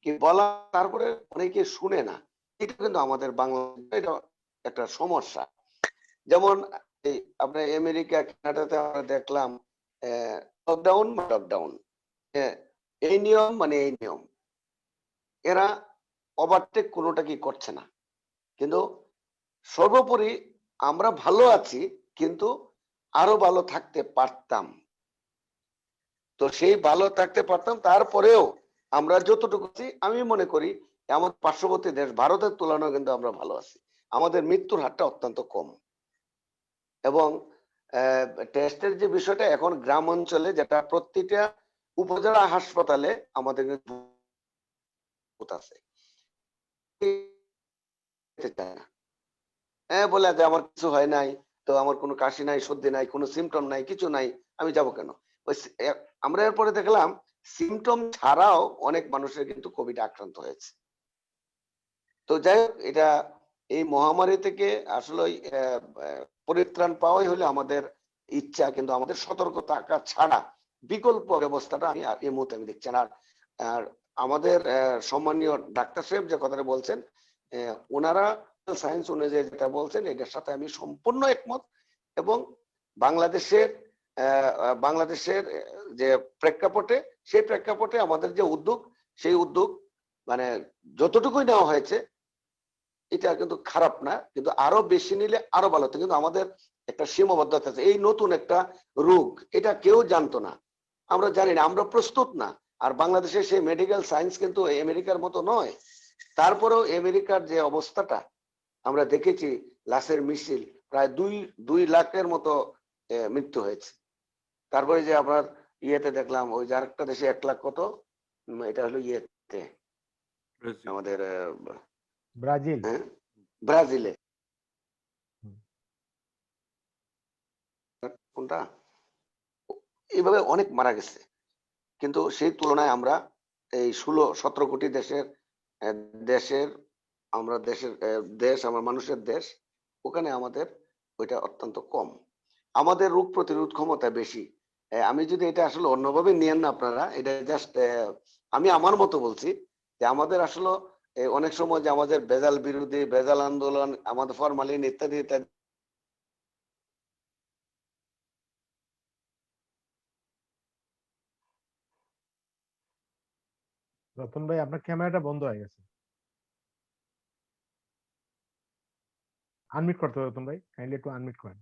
কি বলা, তারপরে অনেকে শুনে না। এটা কিন্তু আমাদের বাংলাদেশে এটা একটা সমস্যা। যেমন এই আপনার আমেরিকা কানাডাতে আমরা দেখলাম লকডাউন লকডাউন, এই নিয়ম মানে এই নিয়ম, এরা ওভারটেক কোনোটা কি করছে না। কিন্তু সর্বোপরি আমরা ভালো আছি, কিন্তু আরো ভালো থাকতে পারতাম। তো সেই ভালো থাকতে পারতাম, তারপরেও আমরা যতটুকু আছি, আমি মনে করি আমার পার্শ্ববর্তী দেশ ভারতের তুলনায় কিন্তু আমরা ভালো আছি। আমাদের মৃত্যুর হারটা অত্যন্ত কম, এবং টেস্টের যে বিষয়টা এখন গ্রাম অঞ্চলে, যেটা প্রতিটা উপজেলা হাসপাতালে আমাদের আছে, বলে যে আমার কিছু হয় নাই, তো আমার কোনো কাশি নাই, সর্দি নাই, কোনো সিমটম নাই, কিছু নাই, আমি যাব কেন? আমরা এরপরে দেখলাম সিমটম ছাড়াও অনেক মানুষের কিন্তু কোভিড আক্রান্ত হয়েছে। তো যাই হোক, এটা এই মহামারী থেকে আসলে পরিত্রাণ পাওয়াই হলে আমাদের ইচ্ছা, কিন্তু আমাদের সতর্ক থাকা ছাড়া বিকল্প ব্যবস্থাটা আমি এই মুহূর্তে আমি দেখছি না। আর আমাদের সম্মানীয় ডাক্তার সাহেব যে কথাটা বলছেন, ওনারা সায়েন্স অনুযায়ী যেটা বলছেন, এটার সাথে আমি সম্পূর্ণ একমত। এবং বাংলাদেশের বাংলাদেশের যে প্রেক্ষাপটে, সেই প্রেক্ষাপটে আমাদের যে উদ্যোগ, সেই উদ্যোগ মানে যতটুকুই নেওয়া হয়েছে এটা কিন্তু খারাপ না, কিন্তু আরো বেশি নিলে আরো ভালো হতো। কিন্তু আমাদের একটা সীমাবদ্ধতা আছে, এই নতুন একটা রোগ, এটা কেউ জানতো না, আমরা জানি না, আমরা প্রস্তুত না। আর বাংলাদেশের সেই মেডিকেল সায়েন্স কিন্তু আমেরিকার মতো নয়। তারপরেও আমেরিকার যে অবস্থাটা আমরা দেখেছি, লাশের মিছিল প্রায় 2 লাখের মতো মৃত্যু হয়েছে। তারপরে যে আপনার ইয়েতে দেখলাম, ওই যে আরেকটা দেশে 1 লাখ কত, এটা হলো ইয়েতে আমাদের ব্রাজিল। ব্রাজিলে, কোনটা, এইভাবে অনেক মারা গেছে। কিন্তু সেই তুলনায় আমরা এই 16-17 কোটি দেশের আমরা দেশ আমার মানুষের দেশ, ওখানে আমাদের ওইটা অত্যন্ত কম। আমাদের রোগ প্রতিরোধ ক্ষমতা বেশি। আমি যদি এটা আসলে অন্যভাবে নিয়েন না আপনারা, এটা জাস্ট আমি আমার মতো বলছি যে আমাদের আসলে অনেক সময় যে আমাদের ভেজাল বিরোধী, ভেজাল আন্দোলন, আমাদের ফরমালিন ইত্যাদি ইত্যাদি, রতন ভাই আপনার ক্যামেরাটা বন্ধ হয়ে গেছে, আনমিউট করতে হবে রতন ভাই, কাইন্ডলি একটু আনমিউট করেন।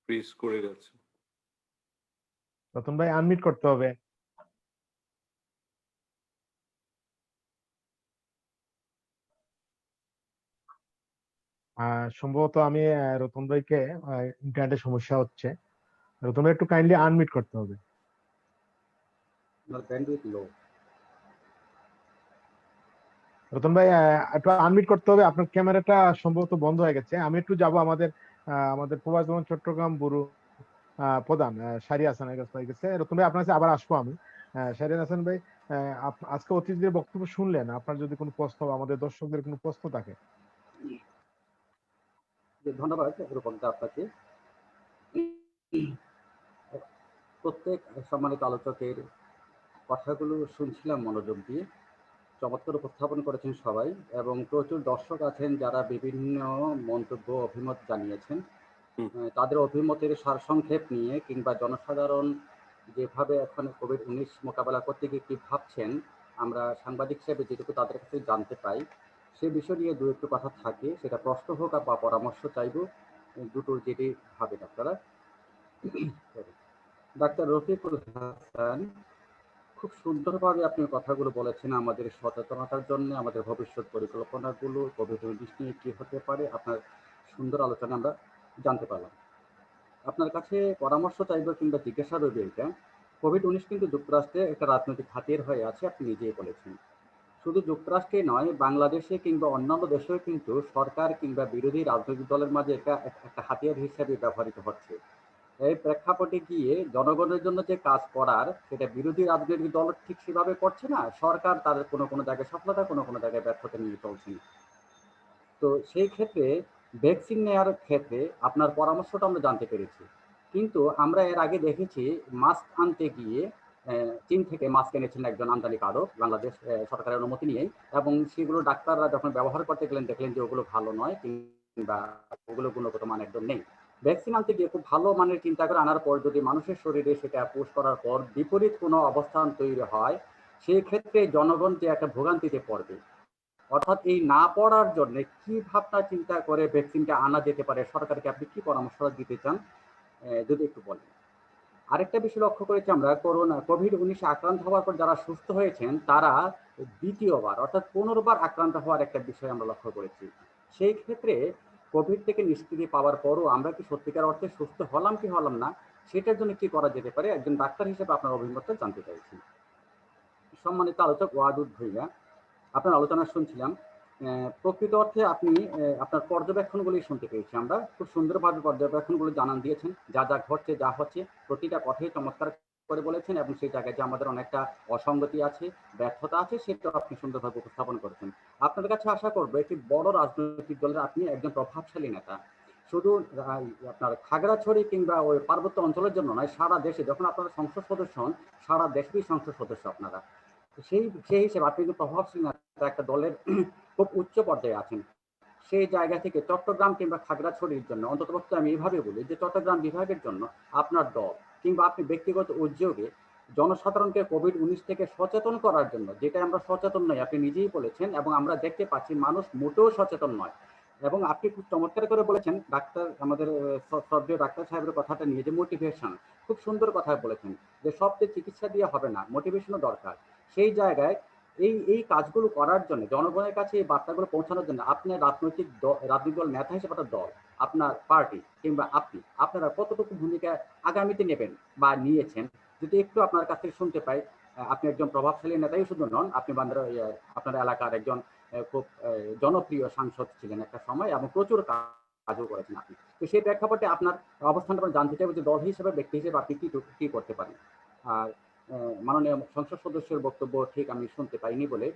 ফ্রিজ করে গেছে। রতন ভাই আনমিউট করতে হবে। সম্ভবত আমি রতন ভাইকে ইন্টারনেটের সমস্যা হচ্ছে, রতন ভাই একটু কাইন্ডলি আনমিউট করতে হবে। ব্যান্ডউইথ লো। রতন ভাই একটু আনমিউট করতে হবে, আপনার ক্যামেরাটা সম্ভবত বন্ধ হয়ে গেছে। আমি একটু যাব আমাদের আমাদের প্রবাস চট্টগ্রাম ব্যুরো প্রধান শাহরিয়ার হাসানের কাছে হয়ে গেছে। রতন ভাই আপনার কাছে আবার আসবো আমি। শাহরিয়ার হাসান ভাই, আজকে অতিথিদের বক্তব্য শুনলেন, আপনার যদি কোনো প্রশ্ন বা আমাদের দর্শকদের কোনো প্রশ্ন থাকে। ধন্যবাদ রূপকদা আপনাকে। প্রত্যেক সম্মানিত আলোচকের কথাগুলো শুনছিলাম মনোযোগ দিয়ে, চমৎকার উপস্থাপন করেছেন সবাই, এবং প্রচুর দর্শক আছেন যারা বিভিন্ন মন্তব্য অভিমত জানিয়েছেন। তাদের অভিমতের সারসংক্ষেপ নিয়ে কিংবা জনসাধারণ যেভাবে এখন কোভিড-19 মোকাবেলা করতে গিয়ে কি ভাবছেন, আমরা সাংবাদিক হিসেবে যেটুকু তাদের কাছে জানতে পাই, সে বিষয় নিয়ে দু একটু কথা থাকে, সেটা প্রশ্ন হোক বা পরামর্শ চাইবো, দুটোর যেটি ভাবেন আপনারা। ডাক্তার রফিকুল হাসান, খুব সুন্দরভাবে আপনি কথাগুলো বলেছেন আমাদের সচেতনতার জন্য, আমাদের ভবিষ্যৎ পরিকল্পনাগুলো, কোভিড-19 নিয়ে কি হতে পারে, আপনার সুন্দর আলোচনা আমরা জানতে পারলাম। আপনার কাছে পরামর্শ চাইবো কিংবা জিজ্ঞাসা রইবে এটা, কোভিড-19 কিন্তু যুক্তরাষ্ট্রে একটা রাজনৈতিক হাতিয়ার হয়ে আছে, আপনি নিজেই বলেছেন। শুধু যুক্তরাষ্ট্রে নয়, বাংলাদেশে কিংবা অন্যান্য দেশেও কিন্তু সরকার কিংবা বিরোধী রাজনৈতিক দলের মাঝে এটা একটা হাতিয়ার হিসেবে ব্যবহৃত হচ্ছে। এই প্রেক্ষাপটে গিয়ে জনগণের জন্য যে কাজ করার, সেটা বিরোধী রাজনৈতিক দল ঠিক সেভাবে করছে না, সরকার তাদের কোনো কোনো জায়গায় সফলতা, কোনো কোনো জায়গায় ব্যর্থতা নিয়ে চলছে। তো সেই ক্ষেত্রে ভ্যাকসিন নেওয়ার ক্ষেত্রে আপনার পরামর্শটা আমরা জানতে পেরেছি, কিন্তু আমরা এর আগে দেখেছি মাস্ক আনতে গিয়ে চীন থেকে মাস্ক এনেছিলেন একজন আমদানিকারক, বাংলাদেশ সরকারের অনুমতি নিয়ে, এবং সেগুলো ডাক্তাররা যখন ব্যবহার করতে গেলেন দেখলেন যে ওগুলো ভালো নয় কিংবা ওগুলো গুণগত মান একদম নেই। ভ্যাকসিন আনতে গিয়ে খুব ভালো মানের চিন্তা করে আনার পর যদি মানুষের শরীরে সেটা পুশ করার পর বিপরীত কোনো অবস্থান তৈরি হয়, সেই ক্ষেত্রে জনগণ যে একটা ভোগান্তিতে পড়বে। অর্থাৎ এই না পড়ার জন্য কি ভাবনা চিন্তা করে ভ্যাকসিনটা আনা যেতে পারে, সরকারকে আপনি কি পরামর্শ দিতে চান, যদি একটু বলেন। আরেকটা বিষয় লক্ষ্য করেছি আমরা, কোভিড-19 আক্রান্ত হওয়ার পর যারা সুস্থ হয়েছেন তারা দ্বিতীয়বার অর্থাৎ 15 বার আক্রান্ত হওয়ার একটা বিষয় আমরা লক্ষ্য করেছি। সেই ক্ষেত্রে কোভিড থেকে নিষ্কৃতি পাওয়ার পরও আমরা কি সত্যিকার অর্থে সুস্থ হলাম কি হলাম না, সেটার জন্য কি করা যেতে পারে, একজন ডাক্তার হিসেবে আপনার অভিমতটা জানতে চাইছি। সম্মানিত আলোচক ওয়াদুদ ভূঁইয়া, আপনার আলোচনা শুনছিলাম। প্রকৃত অর্থে আপনি আপনার পর্যবেক্ষণগুলি শুনতে পেয়েছি আমরা, খুব সুন্দরভাবে পর্যবেক্ষণগুলো জানান দিয়েছেন, যা যা ঘটছে যা হচ্ছে প্রতিটা কথাই চমৎকার করে বলেছেন, এবং সেই জায়গায় যে আমাদের অনেকটা অসঙ্গতি আছে, ব্যর্থতা আছে, সেটা আপনি সুন্দরভাবে উপস্থাপন করেছেন। আপনার কাছে আশা করবো একটি বড় রাজনৈতিক দলের আপনি একজন প্রভাবশালী নেতা, শুধু আপনার খাগড়াছড়ি কিংবা ওই পার্বত্য অঞ্চলের জন্য নয়, সারা দেশে যখন আপনারা সংসদ সদস্য হন, সারা দেশেরই সংসদ সদস্য আপনারা, সেই হিসেবে আপনি কিন্তু প্রভাবশালী একটা দলের খুব উচ্চ পর্যায়ে আছেন। সেই জায়গা থেকে চট্টগ্রাম কিংবা খাগড়াছড়ির জন্য অন্ততপক্ষে আমি এইভাবে বলি যে চট্টগ্রাম বিভাগের জন্য আপনার দল কিংবা আপনি ব্যক্তিগত উদ্যোগে জনসাধারণকে কোভিড-19 থেকে সচেতন করার জন্য, যেটা আমরা সচেতন নই আপনি নিজেই বলেছেন, এবং আমরা দেখতে পাচ্ছি মানুষ মোটেও সচেতন নয়, এবং আপনি খুব চমৎকার করে বলেছেন ডাক্তার আমাদের শ্রদ্ধেয় ডাক্তার সাহেবের কথাটা নিয়ে, যে মোটিভেশন, খুব সুন্দর কথা বলেছেন যে সবচেয়ে চিকিৎসা দিয়ে হবে না, মোটিভেশনও দরকার। সেই জায়গায় এই কাজগুলো করার জন্য, জনগণের কাছে এই বার্তাগুলো পৌঁছানোর জন্য আপনার রাজনৈতিক দল নেতা হিসেবে একটা দল, আপনার পার্টি কিংবা আপনারা কতটুকু ভূমিকা আগামীতে নেবেন বা নিয়েছেন, যদি একটু আপনার কাছ থেকে শুনতে পাই। আপনি একজন প্রভাবশালী নেতাই শুধু নন, আপনি আপনার এলাকার একজন খুব জনপ্রিয় সাংসদ ছিলেন একটা সময়, এবং প্রচুর কাজও করেছেন আপনি। তো সেই প্রেক্ষাপটে আপনার অবস্থানটা জানতে চাইবো যে দল হিসেবে, ব্যক্তি হিসেবে আপনি কি করতে পারেন। আর মাননীয় সংসদ সদস্যের বক্তব্য ঠিক আমি শুনতে পাইনি বলে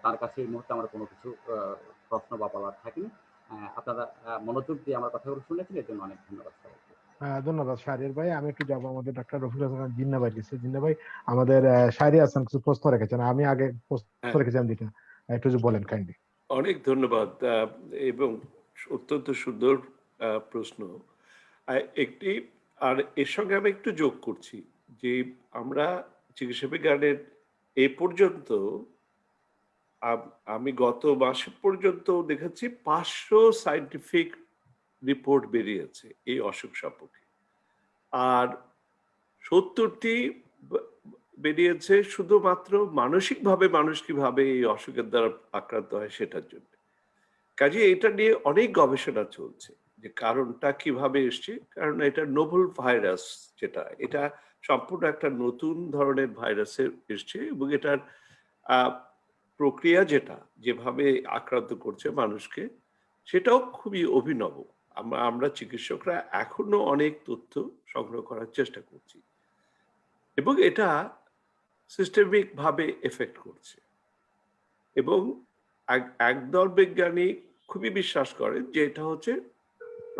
তার কাছে এই মুহূর্তে আমার কোনো কিছু প্রশ্ন বা বলার থাকেনি। আপনারা মনোযোগ দিয়ে আমার কথাগুলো শুনেছেন, এর জন্য অনেক ধন্যবাদ সবাইকে। ধন্যবাদ শাহরিয়ার ভাই। আমি একটু যাবো আমাদের ডাক্তার রফিকুল হাসান জিন্না ভাই কাছে। জিন্না ভাই, আমাদের শাহরিয়ার হাসান কিছু প্রশ্ন রেখেছেন, আমি আগে প্রশ্ন রেখেছিলাম যেটা, একটু যদি বলেন কাইন্ডলি। অনেক ধন্যবাদ, এবং অত্যন্ত সুন্দর প্রশ্ন। একটি, আর এর সঙ্গে আমি একটু যোগ করছি যে আমরা চিকিৎসা বিজ্ঞানের এ পর্যন্ত আমি গত মাস পর্যন্ত দেখেছি 500 সায়েন্টিফিক রিপোর্ট বেরিয়েছে এই অসুখ সম্পর্কে, আর 70টি বেরিয়েছে শুধুমাত্র মানসিকভাবে মানুষ কিভাবে এই অসুখের দ্বারা আক্রান্ত হয় সেটার জন্য। কাজে এটা নিয়ে অনেক গবেষণা চলছে যে কারণটা কিভাবে এসছে, কারণ এটা নোভেল ভাইরাস, এটা সম্পূর্ণ একটা নতুন ধরনের ভাইরাসের এসছে, এবং এটার প্রক্রিয়া যেভাবে আক্রান্ত করছে মানুষকে, সেটাও খুবই অভিনব। আমরা চিকিৎসকরা এখনো অনেক তথ্য সংগ্রহ করার চেষ্টা করছি, এবং এটা সিস্টেমিক ভাবে এফেক্ট করছে, এবং একদল বিজ্ঞানী খুবই বিশ্বাস করেন যে এটা হচ্ছে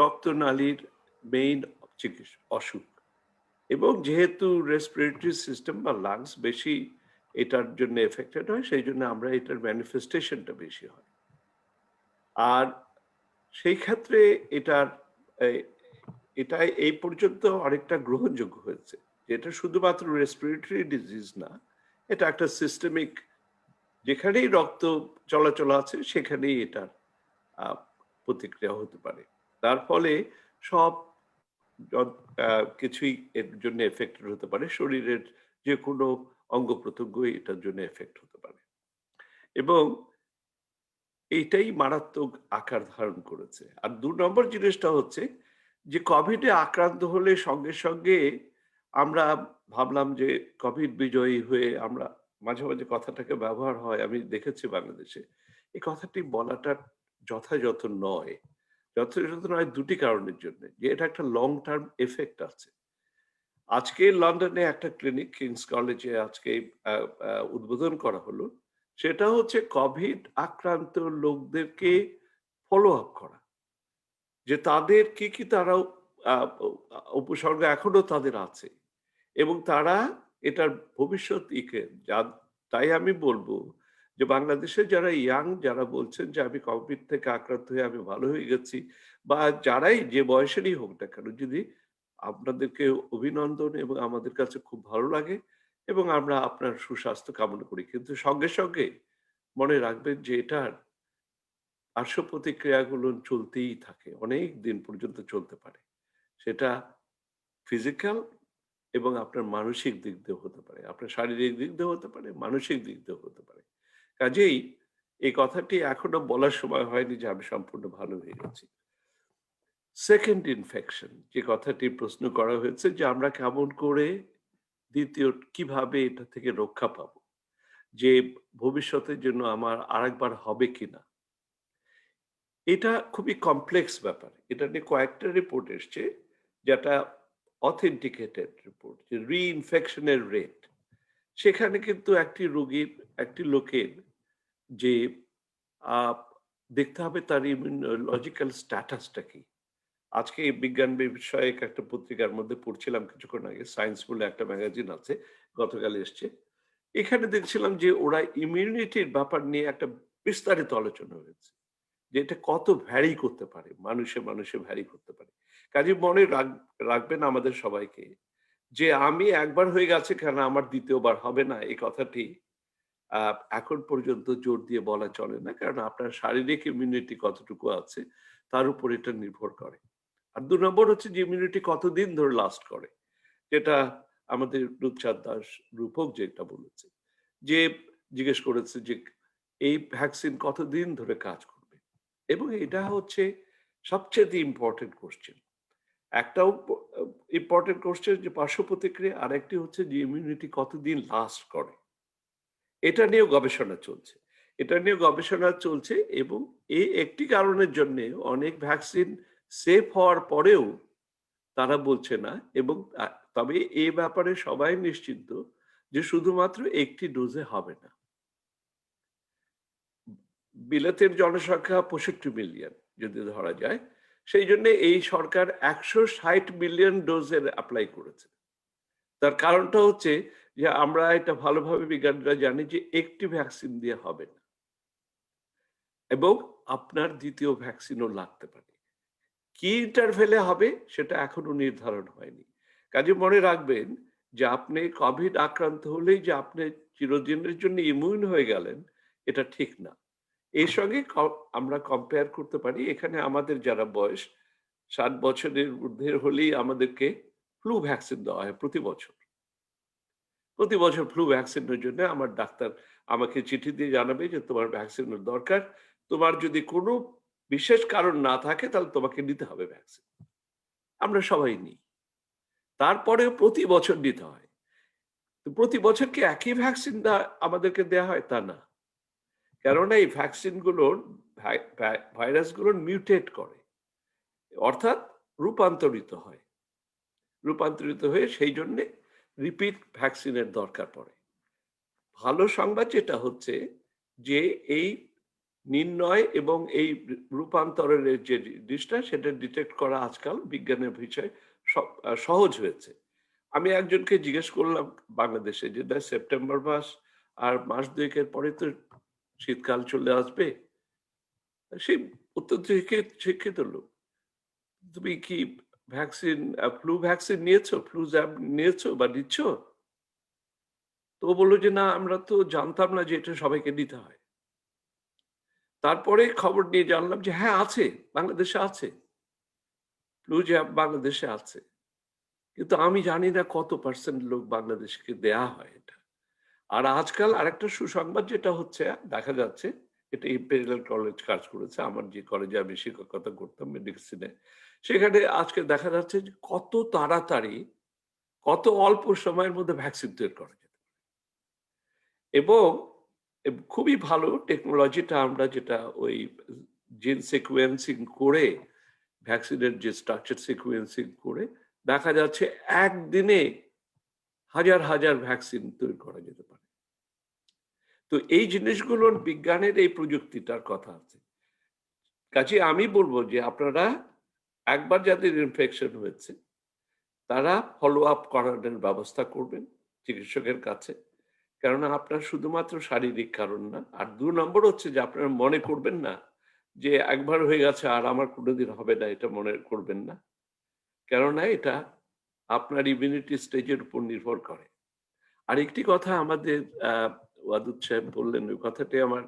রক্তনালীর মেইন অসুখ, এবং যেহেতু রেসপিরেটরি সিস্টেম বা লাংস বেশি এটার জন্য এফেক্টেড হয়, সেই জন্য আমরা এটার ম্যানিফেস্টেশনটা বেশি হয়। আর সেই ক্ষেত্রে এটা এই পর্যন্ত অনেকটা গ্রহণযোগ্য হয়েছে, যেটা শুধুমাত্র রেসপিরেটরি ডিজিজ না, এটা একটা সিস্টেমিক যেখানেই রক্ত চলাচল আছে সেখানেই এটার প্রতিক্রিয়া হতে পারে। তার ফলে সব কিছুই এর জন্য এফেক্টেড হতে পারে, শরীরের যে কোনো অঙ্গ প্রত্যঙ্গই এটার জন্য এফেক্ট হতে পারে, এবং এইটাই মারাত্মক আকার ধারণ করেছে। আর ২ নম্বর জিনিসটা হচ্ছে যে কোভিডে আক্রান্ত হলে সঙ্গে সঙ্গে আমরা ভাবলাম যে কোভিড বিজয়ী হয়ে আমরা মাঝে মাঝে কথাটাকে ব্যবহার হয়, আমি দেখেছি বাংলাদেশে, এই কথাটি বলাটা যথাযথ নয়। যথাযথ নয় দুটি কারণের জন্য, যে এটা একটা লং টার্ম এফেক্ট আছে। আজকে লন্ডনে একটা ক্লিনিক কিংস কলেজে আজকে উদ্বোধন করা হলো, সেটা হচ্ছে কোভিড আক্রান্ত লোকদেরকে ফলো আপ করা, যে তাদের কি কি তারা উপসর্গ এখনো তাদের আছে এবং তারা এটার ভবিষ্যৎ তাই আমি বলবো যে বাংলাদেশে যারা ইয়াং, যারা বলছেন যে আমি কোভিড থেকে আক্রান্ত হয়ে আমি ভালো হয়ে গেছি, বা যারাই যে বয়সেরই হোক না কেন, যদি আপনাদেরকে অভিনন্দন, এবং আমাদের কাছে খুব ভালো লাগে এবং আমরা আপনার সুস্বাস্থ্য কামনা করি, কিন্তু সঙ্গে সঙ্গে মনে রাখবেন যে এটার পার্শ্ব প্রতিক্রিয়াগুলো চলতেই থাকে, অনেক দিন পর্যন্ত চলতে পারে। সেটা ফিজিক্যাল এবং আপনার মানসিক দিক দিয়ে হতে পারে, আপনার শারীরিক দিক দিয়ে হতে পারে, মানসিক দিক দিয়ে হতে পারে। কাজেই এই কথাটি এখনো বলার সময় হয়নি যে আমি সম্পূর্ণ ভালো হয়ে গেছি। সেকেন্ড ইনফেকশন, যে কথাটি প্রশ্ন করা হয়েছে যে আমরা কেমন করে দ্বিতীয় কিভাবে এটা থেকে রক্ষা পাবো, যে ভবিষ্যতের জন্য আমার আরেকবার হবে কিনা, এটা খুবই কমপ্লেক্স ব্যাপার। এটা নিয়ে কয়েকটা রিপোর্ট এসছে, যেটা অথেন্টিকেটেড রিপোর্ট, যে রিইনফেকশনের রেট, সেখানে কিন্তু একটি লোকের যে দেখতে হবে তার ইমিউনোলজিক্যাল স্ট্যাটাসটা কি। আজকে বিজ্ঞান বিষয়ক একটা পত্রিকার মধ্যে পড়ছিলাম কিছুক্ষণ আগে, সায়েন্স বলে একটা ম্যাগাজিন আছে, গতকাল এসছে। এখানে দেখছিলাম যে ওরা ইমিউনিটির ব্যাপার নিয়ে একটা বিস্তারিত আলোচনা হয়েছে, যে এটা কত ভ্যারি করতে পারে, মানুষে মানুষে ভ্যারি করতে পারে। কাজে মনে রাখবেন আমাদের সবাইকে, যে আমি একবার হয়ে গেছে কেন আমার দ্বিতীয়বার হবে না, এই কথাটি এখন পর্যন্ত জোর দিয়ে বলা চলে না, কারণ আপনার শারীরিক ইমিউনিটি কতটুকু আছে তার উপর এটা নির্ভর করে। আর ২ নম্বর হচ্ছে যে ইমিউনিটি কতদিন ধরে লাস্ট করে, যেটা আমাদের রূপচাঁদ দাস রূপক যেটা বলেছে, যে জিজ্ঞেস করেছে যে এই ভ্যাকসিন কতদিন ধরে কাজ করবে, এবং এটা হচ্ছে সবচেয়ে ইম্পর্টেন্ট কোশ্চেন। একটাও ইম্পর্টেন্ট কোশ্চেন যে পার্শ্ব প্রতিক্রিয়া, আর একটি হচ্ছে যে ইমিউনিটি কতদিন লাস্ট করে। এটা নিয়েও গবেষণা চলছে এবং এই একটি কারণের জন্য অনেক ভ্যাকসিন সেফ হওয়ার পরেও তারা বলছে না, এবং তবে এই ব্যাপারে সবাই নিশ্চিন্ত যে শুধুমাত্র একটি ডোজে হবে না। বিলেতের জনসংখ্যা 65 মিলিয়ন যদি ধরা যায়, সেই জন্য এই সরকার 160 মিলিয়ন ডোজের অ্যাপ্লাই করেছে। তার কারণটা হচ্ছে যে আমরা এটা ভালোভাবে বিজ্ঞানীরা জানি যে একটি ভ্যাকসিন দিয়ে হবে না, এবং আপনার দ্বিতীয় ভ্যাকসিনও লাগতে পারে। কি ইন্টারভেলে হবে সেটা এখনো নির্ধারণ হয়নি। কাজে মনে রাখবেন যে আপনি কোভিড আক্রান্ত হলেই যে আপনি চিরদিনের জন্য ইমিউন হয়ে গেলেন, এটা ঠিক না। এর সঙ্গে আমরা কম্পেয়ার করতে পারি, এখানে আমাদের যারা বয়স 60 বছরের ঊর্ধ্বে হলেই আমাদেরকে ফ্লু ভ্যাকসিন দেওয়া হয় প্রতি বছর। ফ্লু ভ্যাকসিনের জন্য আমার ডাক্তার আমাকে চিঠি দিয়ে জানাবে যে তোমার ভ্যাকসিনের দরকার, তোমার যদি কোনো বিশেষ কারণ না থাকে তাহলে তোমাকে নিতে হবে ভ্যাকসিন। আমরা সবাই নিই, তারপরেও প্রতি বছর নিতে হয়। তো প্রতি বছর কি একই ভ্যাকসিন আমাদেরকে দেওয়া হয়? তা না, কেননা এই ভ্যাকসিনগুলোর ভাইরাসগুলোর মিউটেট করে, অর্থাৎ রূপান্তরিত হয়ে সেই জন্যে রিপিট ভ্যাকসিনের দরকার পড়ে। ভালো সংবাদ যেটা হচ্ছে যে এই নির্ণয় এবং এই রূপান্তরের যে জিনিসটা, সেটা ডিটেক্ট করা আজকাল বিজ্ঞানের বিষয় সহজ হয়েছে। আমি একজনকে জিজ্ঞেস করলাম বাংলাদেশে, যে সেপ্টেম্বর মাস আর মাস দুয়েকের পরে তো শীতকাল চলে আসবে, সেই অত্যন্ত শিক্ষিত লোক, তুমি কি ফ্লু ভ্যাকসিন নিয়েছো, ফ্লু জ্যাব নিয়েছো বা নিচ্ছ? তো ও বললো যে না আমরা তো জানতাম না যে এটা সবাইকে দিতে হয়। তারপরে খবর নিয়ে জানলাম যে হ্যাঁ আছে, বাংলাদেশে আছে, ফ্লু জ্যাব বাংলাদেশে আছে। কিন্তু আমি জানি না কত পার্সেন্ট লোক বাংলাদেশকে দেয়া হয় এটা। আর আজকাল আরেকটা সুসংবাদ যেটা হচ্ছে, দেখা যাচ্ছে এটা ইম্পেরিয়াল কলেজ কাজ করেছে, আমার যে কলেজে আমি শিক্ষকতা করতাম মেডিসিনে, সেখানে আজকে দেখা যাচ্ছে যে কত তাড়াতাড়ি, কত অল্প সময়ের মধ্যে ভ্যাকসিন তৈরি করা যেত। এবং খুবই ভালো টেকনোলজিটা আমরা যেটা ওই জিন সিকোয়েন্সিং করে, ভ্যাকসিনের যে স্ট্রাকচার সিকোয়েন্সিং করে দেখা যাচ্ছে একদিনে হাজার হাজার ভ্যাকসিন তৈরি করা যেতে পারে। তো এই জিনিসগুলোর বিজ্ঞানের এই প্রযুক্তিটার কথা আছে। কাজে আমি বলবো যে আপনারা একবার যাদের ইনফেকশন হয়েছে তারা ফলো আপ করানোর ব্যবস্থা করবেন চিকিৎসকের কাছে, কেননা আপনার শুধুমাত্র শারীরিক কারণ না। আর 2 নম্বর হচ্ছে যে আপনারা মনে করবেন না যে একবার হয়ে গেছে আর আমার কোনোদিন হবে না, এটা মনে করবেন না, কেননা এটা আপনার ইমিউনিটি স্টেজের উপর নির্ভর করে। আর একটি কথা আমাদের ওয়াদুদ সাহেব বললেন, ওই কথাটি আমার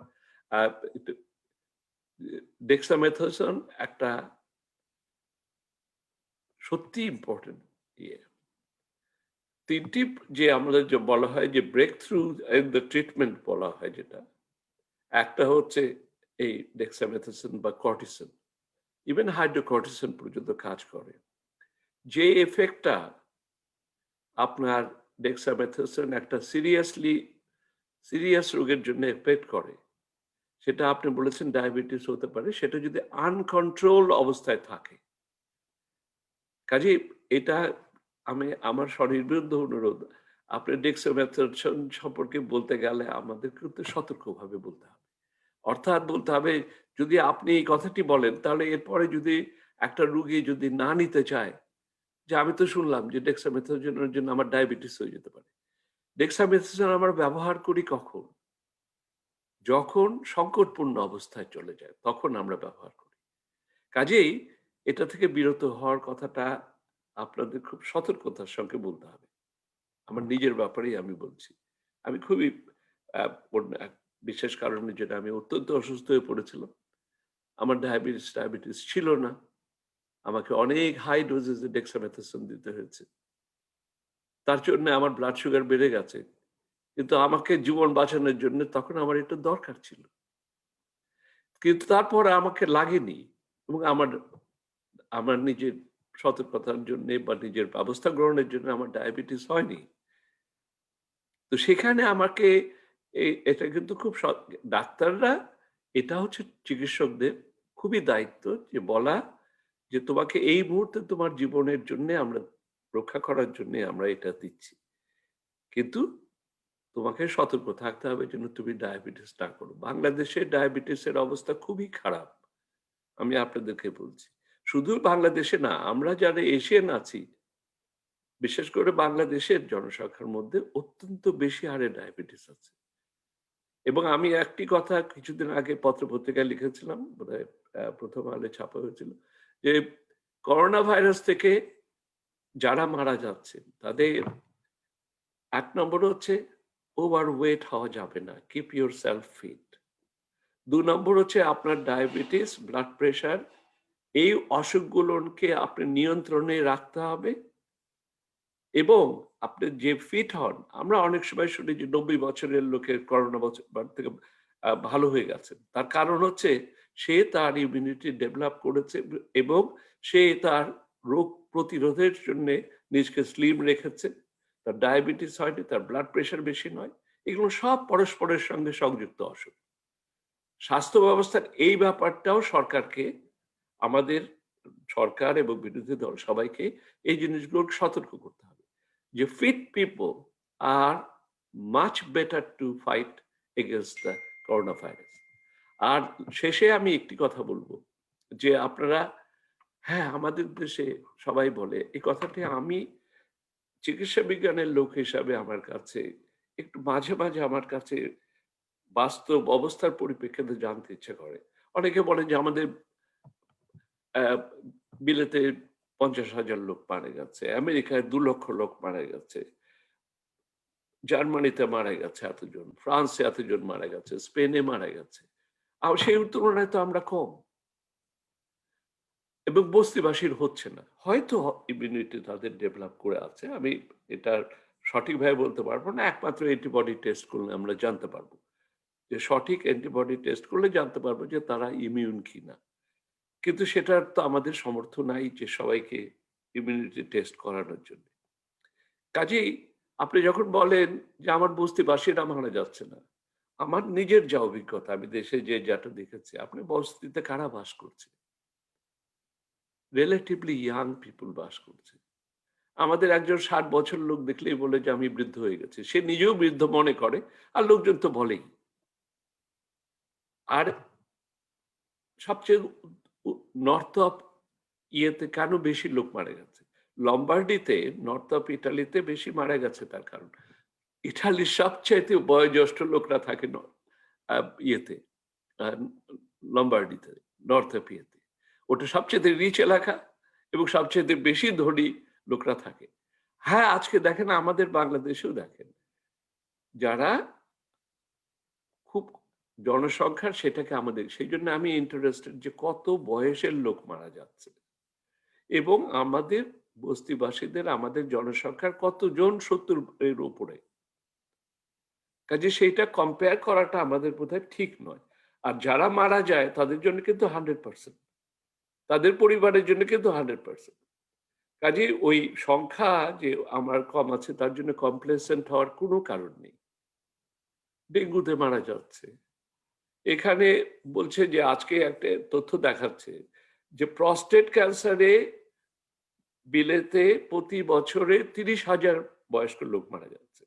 ডেক্সামেথাসোন একটা সত্যি ইম্পর্টেন্ট ইয়ে। 3টি যে আমাদের যে বলা হয় যে breakthrough in the treatment বলা হয়, যেটা একটা হচ্ছে এই ডেক্সামেথাসোন বা কর্টিসন, ইভেন হাইড্রোকর্টিসন পর্যন্ত কাজ করে। যে এফেক্টটা আপনার ডেক্সামেথাসোন একটা সিরিয়াস রোগের জন্য এফেক্ট করে, সেটা আপনি বলেছেন ডায়াবেটিস হতে পারে, সেটা যদি আনকন্ট্রোল অবস্থায় থাকে। কাজে এটা আমি আমার স্বনির্বিরুদ্ধ অনুরোধ, আপনি ডেক্সামেথাসোন সম্পর্কে বলতে গেলে আমাদের কিন্তু সতর্কভাবে বলতে হবে। অর্থাৎ বলতে হবে, যদি আপনি এই কথাটি বলেন তাহলে এরপরে যদি একটা রুগী যদি না নিতে চায়, যে আমি তো শুনলাম যে ডেক্সামেথাসোনের জন্য আমার ডায়াবেটিস হয়ে যেতে পারে। ডেক্সামেথাসোন আমরা ব্যবহার করি কখন? যখন সংকটপূর্ণ অবস্থায় চলে যায় তখন আমরা ব্যবহার করি। কাজেই এটা থেকে বিরত হওয়ার কথাটা আপনাদের খুব সতর্কতার সঙ্গে বলতে হবে। আমার নিজের ব্যাপারেই আমি বলছি। আমি খুবই এক বিশেষ কারণে, যেটা আমি অত্যন্ত অসুস্থ হয়ে পড়েছিলাম। আমার ডায়াবেটিস ছিল না। আমাকে অনেক হাই ডোজেসে ডেক্সামেথাসোন দিতে হয়েছে। তার জন্য আমার ব্লাড সুগার বেড়ে গেছে। কিন্তু আমাকে জীবন বাঁচানোর জন্য তখন আমার এটা দরকার ছিল। কিন্তু তারপর আমাকে লাগেনি, এবং আমার নিজের সতর্কতার জন্য বা নিজের ব্যবস্থা গ্রহণের জন্য আমার ডায়াবেটিস হয়নি। তো সেখানে আমাকে এটা কিন্তু খুব ডাক্তাররা, এটা হচ্ছে চিকিৎসকদের খুবই দায়িত্ব যে বলা যে তোমাকে এই মুহূর্তে তোমার জীবনের জন্য আমরা রক্ষা করার জন্য আমরা এটা দিচ্ছি, কিন্তু তোমাকে সতর্ক থাকতে হবে যেন তুমি ডায়াবেটিস না করো। বাংলাদেশে ডায়াবেটিসের অবস্থা খুবই খারাপ, আমি আপনাদেরকে বলছি। শুধু বাংলাদেশে না, আমরা যারা এশিয়ান আছি, বিশেষ করে বাংলাদেশের জনসংখ্যার মধ্যে অত্যন্ত বেশি হারে ডায়াবেটিস আছে। এবং আমি একটি কথা কিছুদিন আগে পত্রপত্রিকায় লিখেছিলাম, বোধহয় প্রথম আলোয় ছাপা হয়েছিল, যে করোনা ভাইরাস থেকে যারা মারা যাচ্ছে তাদের 1 নম্বর হচ্ছে ওভারওয়েট হওয়া যাবে না, কিপ ইউর সেলফ ফিট। 2 নম্বর হচ্ছে আপনার ডায়াবেটিস, ব্লাড প্রেশার, এই অসুখগুলোকে আপনি নিয়ন্ত্রণে রাখতে হবে। এবং আপনি যে ফিট হন, আমরা অনেক সময় শুনি যে 90 বছরের লোকের করোনা থেকে ভালো হয়ে গেছে। তার কারণ হচ্ছে সে তার ইমিউনিটি ডেভেলপ করেছে এবং সে তার রোগ প্রতিরোধের জন্য নিজকে স্লিম রেখেছে, তার ডায়াবেটিস হয়নি, তার ব্লাড প্রেশার বেশি নয়। এগুলো সব পরস্পরের সঙ্গে সংযুক্ত অসুখ। স্বাস্থ্য ব্যবস্থার এই ব্যাপারটাও সরকারকে, আমাদের সরকার এবং বিরোধী দল সবাইকে এই জিনিসগুলো সতর্ক করতে হবে যে fit people are much better to fight against the corona virus. আর শেষে আমি একটি কথা বলবো, যে আপনারা, হ্যাঁ আমাদের দেশে সবাই বলে এই কথাটি, আমি চিকিৎসা বিজ্ঞানের লোক হিসাবে আমার কাছে একটু মাঝে মাঝে আমার কাছে বাস্তব অবস্থার পরিপ্রেক্ষিতে জানতে ইচ্ছে করে। অনেকে বলে যে আমাদের বিলেতে 50,000 লোক মারা গেছে, আমেরিকায় 2 লক্ষ লোক মারা গেছে, জার্মানিতে মারা গেছে এতজন, ফ্রান্সে এতজন মারা গেছে, স্পেনে মারা গেছে, আর সেই তুলনায় তো আমরা কম, এবং বস্তিবাসীর হচ্ছে না। হয়তো ইমিউনিটি তাদের ডেভেলপ করে আছে, আমি এটার সঠিকভাবে বলতে পারবো না, একমাত্র অ্যান্টিবডি টেস্ট করলে আমরা জানতে পারবো, যে সঠিক অ্যান্টিবডি টেস্ট করলে জানতে পারবো যে তারা ইমিউন কিনা। কিন্তু সেটার তো আমাদের সামর্থ্য নাই যে সবাইকে ইমিউনিটি টেস্ট করানোর জন্য। কাজেই আপনি যখন বলেন যে আমার বস্তিবাসীরা মারা যাচ্ছে না, আমার নিজের যা অভিজ্ঞতা, আমি দেশে যে যেটা দেখেছি, আপনি বস্তিতে কারা বাস করছে? রিলেটিভলি ইয়াং পিপল বাস করছে। আমাদের একজন 60 বছর লোক দেখলেই বলে যে আমি বৃদ্ধ হয়ে গেছি, সে নিজেও বৃদ্ধ মনে করে, আর লোকজন তো বলেই। আর সবচেয়ে নর্থ অফ ইয়েতে কেন বেশি লোক মারা গেছে? লম্বার্ডিতে, নর্থ অফ ইটালিতে বেশি মারা গেছে, তার কারণ ইটালির সবচাইতে বয়োজ্যেষ্ঠ লোকরা থাকে ইয়েতে, লম্বার্ডিতে, নর্থ অফ ইয়েতে। ওটা সবচেয়ে রিচ এলাকা এবং সবচেয়ে বেশি ধনী লোকরা থাকে। হ্যাঁ, আজকে দেখেন আমাদের বাংলাদেশেও দেখেন, যারা খুব জনসংখ্যার সেটাকে আমাদের, সেই জন্য আমি ইন্টারেস্টেড যে কত বয়সের লোক মারা যাচ্ছে, এবং আমাদের বস্তিবাসীদের, আমাদের জনসংখ্যার কতজন 70 এর উপরে। কাজে সেইটা কম্পেয়ার করাটা আমাদের বোধহয় ঠিক নয়। আর যারা মারা যায় তাদের জন্য কিন্তু 100%, তাদের পরিবারের জন্য কিন্তু 100%। কাজে ওই সংখ্যা যে আমার কম আছে তার জন্য কমপ্লেসেন্ট হওয়ার কোনো কারণ নেই। ডেঙ্গুতে মারা যাচ্ছে। এখানে বলছে যে আজকে একটা তথ্য দেখাচ্ছে যে প্রস্টেট ক্যান্সারে বিলেতে প্রতি বছরে 30,000 বয়স্ক লোক মারা যাচ্ছে।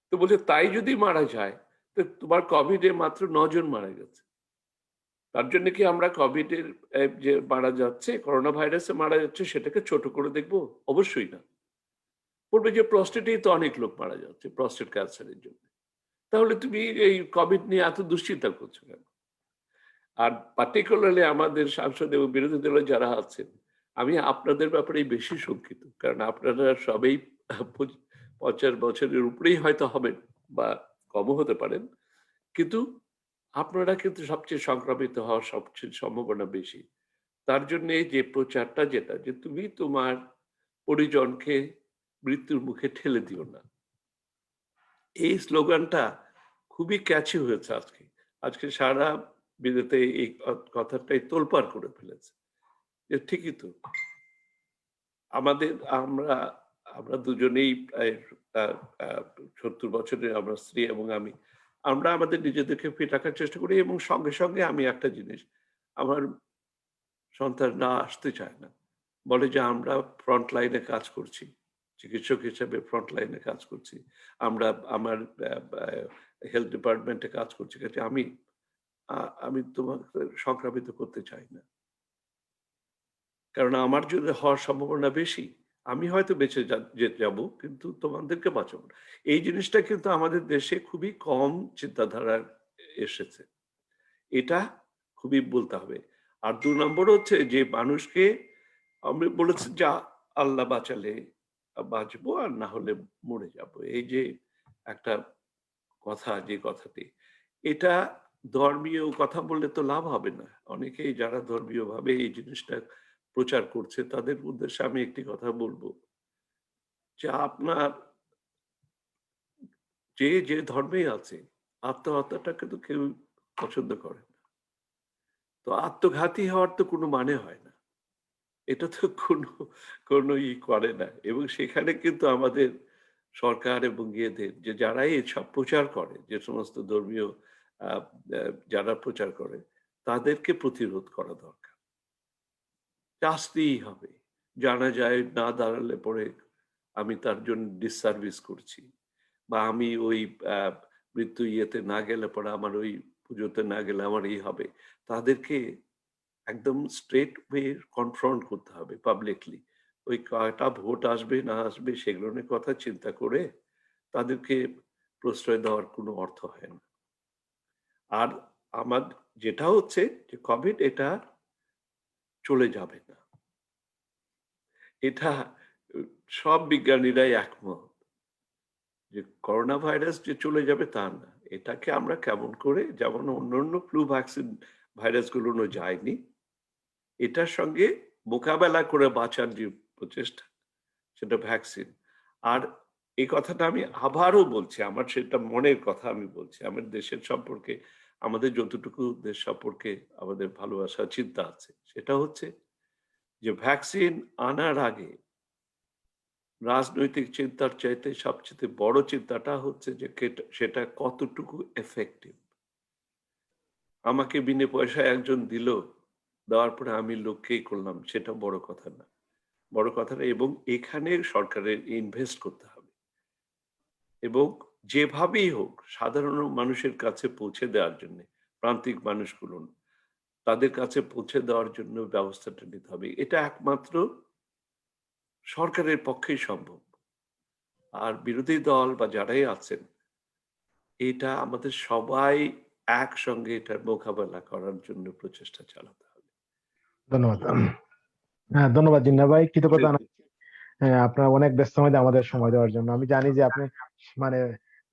তো বলছে তাই যদি মারা যায়, তো তোমার কোভিডে মাত্র 9 জন মারা গেছে। তার জন্য কি আমরা কোভিডের যে মারা যাচ্ছে, করোনা ভাইরাসে মারা যাচ্ছে, সেটাকে ছোট করে দেখবো? অবশ্যই না। বলবে যে প্রস্টেটেই তো অনেক লোক মারা যাচ্ছে প্রস্টেট ক্যান্সারের জন্য, তাহলে তুমি এই কোভিড নিয়ে এত দুশ্চিন্তা করছো কেন? আর পার্টিকুলারলি আমাদের সাংসদ এবং বিরোধী দলে যারা আছেন, আমি আপনাদের ব্যাপারে বেশি শঙ্কিত, কারণ আপনারা সবাই 50 বছরের উপরেই হয়তো হবেন বা কমও হতে পারেন, কিন্তু আপনারা কিন্তু সবচেয়ে সংক্রমিত হওয়ার সবচেয়ে সম্ভাবনা বেশি। তার জন্য যে প্রচারটা, যেটা যে তুমি তোমার পরিজনকে মৃত্যুর মুখে ঠেলে দিও না, এই স্লোগানটা খুবই ক্যাচি হয়েছে আজকে। আজকে সারা বিদেতে এই কথাটাই তোলপাড় করে ফেলেছে, যে ঠিকই তো, আমাদের আমরা আমরা দুজনেই প্রায় 70 বছরের, আমরা স্ত্রী এবং আমি, আমরা আমাদের নিজেদেরকে ফিট রাখার চেষ্টা করি, এবং সঙ্গে সঙ্গে আমি একটা জিনিস, আমার সন্তান না আসতে চায় না, বলে যে আমরা ফ্রন্ট লাইনে কাজ করছি, চিকিৎসক হিসেবে ফ্রন্ট লাইনে কাজ করছি, আমরা আমার হেলথ ডিপার্টমেন্টে কাজ করছি, কাজে আমি তোমাকে সংক্রামিত করতে চাই না, কারণ আমার যদি হওয়ার সম্ভাবনা বেশি, আমি হয়তো বেঁচে যাব কিন্তু তোমাদেরকে বাঁচাবো। এই জিনিসটা কিন্তু আমাদের দেশে খুবই কম চিন্তাধারার এসেছে, এটা খুবই বলতে হবে। আর 2 নম্বর হচ্ছে যে মানুষকে আমি বলেছি যা আল্লাহ বাঁচালে বাঁচবো, আর না হলে মরে যাব, এই যে একটা কথা, যে কথাটি, এটা ধর্মীয় কথা বললে তো লাভ হবে না। অনেকেই যারা ধর্মীয় ভাবে এই জিনিসটা প্রচার করছে, তাদের উদ্দেশ্যে আমি একটি কথা বলবো, যে আপনার যে যে ধর্মেই আছে, আত্মহত্যাটা কিন্তু কেউ পছন্দ করে না। তো আত্মঘাতী হওয়ার তো কোনো মানে হয় না, এটা তো কোনো করে না। এবং সেখানে কিন্তু আমাদের সরকার এবং ইয়েদের, যে যারাই এসব প্রচার করে, যে সমস্ত ধর্মীয় যারা প্রচার করে, তাদেরকে প্রতিরোধ করা দরকার, আসতেই হবে। জানা যায় না দাঁড়ালে পরে আমি তার জন্য ডিসসার্ভিস করছি, বা আমি ওই মৃত্যু ইয়েতে না গেলে পরে, আমার ওই পুজোতে না গেলে আমার এই হবে, তাদেরকে একদম স্ট্রেট ওয়ে কনফ্রন্ট করতে হবে পাবলিকলি। ওই কয়টা ভোট আসবে না আসবে সেগুলো নিয়ে কথা চিন্তা করে তাদেরকে প্রশ্রয় দেওয়ার কোনো অর্থ হয় না। আর আমার যেটা হচ্ছে যে কোভিড এটা চলে যাবে না, এটা সব বিজ্ঞানীরাই একমত যে করোনা ভাইরাস যে চলে যাবে তা না, এটাকে আমরা কেমন করে, যেমন অন্যান্য ফ্লু ভ্যাকসিন ভাইরাসগুলো যায়নি, এটার সঙ্গে মোকাবেলা করে বাঁচার যে প্রচেষ্টা, সেটা ভ্যাকসিন। আর এই কথাটা আমি আবারও বলছি, আমার সেটা মনের কথা আমি বলছি, আমার দেশের সম্পর্কে, আমাদের যতটুকু দেশ সম্পর্কে আমাদের ভালোবাসা চিন্তা আছে, সেটা হচ্ছে যে ভ্যাকসিন আনার আগে রাজনৈতিক চিন্তার চাইতে সবচেয়ে বড় চিন্তাটা হচ্ছে যে সেটা কতটুকু এফেক্টিভ। আমাকে বিনা পয়সায় একজন দিল, দেওয়ার পরে আমি লোককেই করলাম, সেটা বড় কথা না। বড় কথাটা, এবং এখানে সরকারের ইনভেস্ট করতে হবে এবং যেভাবেই হোক সাধারণ মানুষের কাছে পৌঁছে দেওয়ার জন্য, প্রান্তিক মানুষগুলো তাদের কাছে পৌঁছে দেওয়ার জন্য ব্যবস্থাটা নিতে হবে। এটা একমাত্র সরকারের পক্ষেই সম্ভব। আর বিরোধী দল বা যারাই আছেন, এটা আমাদের সবাই একসঙ্গে এটার মোকাবেলা করার জন্য প্রচেষ্টা চালাতে হবে। ধন্যবাদ। হ্যাঁ, ধন্যবাদ জিন্না ভাই, কৃতজ্ঞতা। হ্যাঁ, আপনার অনেক ব্যস্ত মধ্যে আমাদের সময় দেওয়ার জন্য। আমি জানি যে আপনি মানে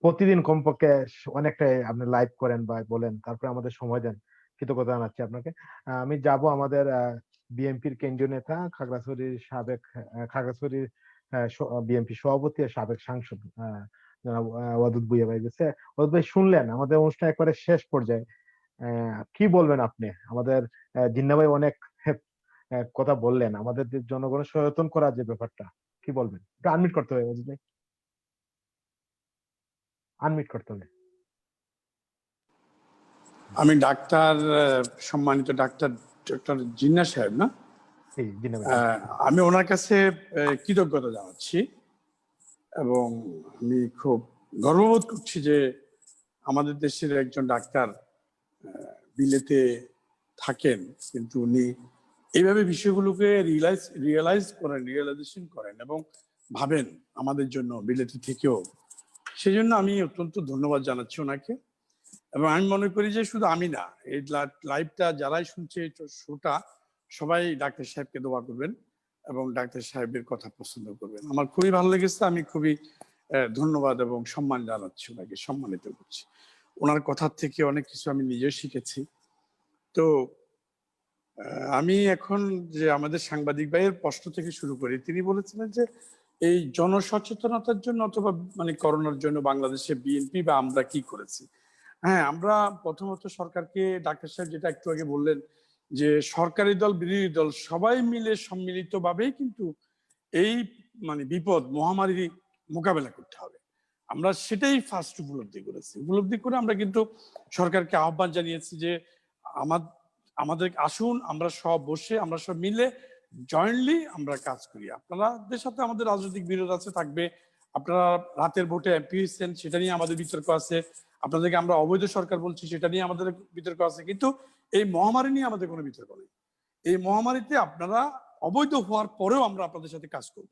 প্রতিদিন কমপক্ষে অনেকটা আপনি লাইভ করেন বা বলেন, তারপরে আমাদের সময় দেন, কৃতজ্ঞতা জানাচ্ছি আপনাকে। আমি যাব আমাদের বিএনপির কেন্দ্রীয় নেতা, খাগড়াছড়ির সাবেক খাগড়াছড়ির বিএনপি সভাপতি আর সাবেক সাংসদ জনাব ওয়াদুদ ভুঁইয়া ভাই গেছে। ওয়াদুদ ভাই, শুনলেন আমাদের অনুষ্ঠান একবারে শেষ পর্যায়ে, কি বলবেন আপনি? আমাদের জিন্না ভাই অনেক কথা বললেন, আমাদের যে জনগণের সচেতন করার যে ব্যাপারটা, কি বলবেন? একটু আনমিট করতে হবে বুঝলি, আনমিট করতে হবে। আমি ডাক্তার, সম্মানিত ডাক্তার ডক্টর জিন্না সাহেব না, জি, জিন্না ভাই। আমি ওনার কাছে কৃতজ্ঞতা জানাচ্ছি এবং আমি খুব গর্ববোধ করছি যে আমাদের দেশের একজন ডাক্তার বিলেতে থাকেন, কিন্তু উনি এইভাবে বিষয়গুলোকে রিয়েলাইজেশন করেন এবং ভাবেন আমাদের জন্য বিলেতে থেকেও। সেই জন্য আমি অত্যন্ত ধন্যবাদ জানাচ্ছি ওনাকে। এবং আমি মনে করি যে শুধু আমি না, এই লাইভটা যারাই শুনছে, এই শোটা, সবাই ডাক্তার সাহেবকে দোয়া করবেন এবং ডাক্তার সাহেবের কথা পছন্দ করবেন। আমার খুবই ভালো লেগেছে, আমি খুবই ধন্যবাদ এবং সম্মান জানাচ্ছি ওনাকে, সম্মানিত করছি। ওনার কথার থেকে অনেক কিছু আমি নিজেও শিখেছি। তো আমি এখন যে আমাদের সাংবাদিক ভাইয়ের প্রশ্ন থেকে শুরু করি, তিনি বলেছিলেন যে এই জনসচেতনতার জন্য অথবা মানে করোনার জন্য বাংলাদেশে বিএনপি বা আমরা কি করেছি। হ্যাঁ, আমরা প্রথমত সরকারকে, ডাক্তার সাহেব যেটা একটু আগে বললেন যে সরকারি দল বিরোধী দল সবাই মিলে সম্মিলিতভাবেই কিন্তু এই মানে বিপদ মহামারী মোকাবেলা করতে হবে, আমরা সেটাই ফার্স্ট উপলব্ধি করেছি। উপলব্ধি করে আমরা কিন্তু সরকারকে আহ্বান জানিয়েছি যে আমাদের আসুন, আমরা সব বসে, আমরা সব মিলে জয়েন্টলি আমরা কাজ করি। আপনাদের সাথে আমাদের রাজনৈতিক বিরোধ আছে, থাকবে। আপনারা রাতের ভোটে এমপি হয়েছেন, সেটা নিয়ে আমাদের বিতর্ক আছে। আপনাদেরকে আমরা অবৈধ সরকার বলছি, সেটা নিয়ে আমাদের বিতর্ক আছে। কিন্তু এই মহামারী নিয়ে আমাদের কোনো বিতর্ক নেই। এই মহামারীতে আপনারা অবৈধ হওয়ার পরেও আমরা আপনাদের সাথে কাজ করব।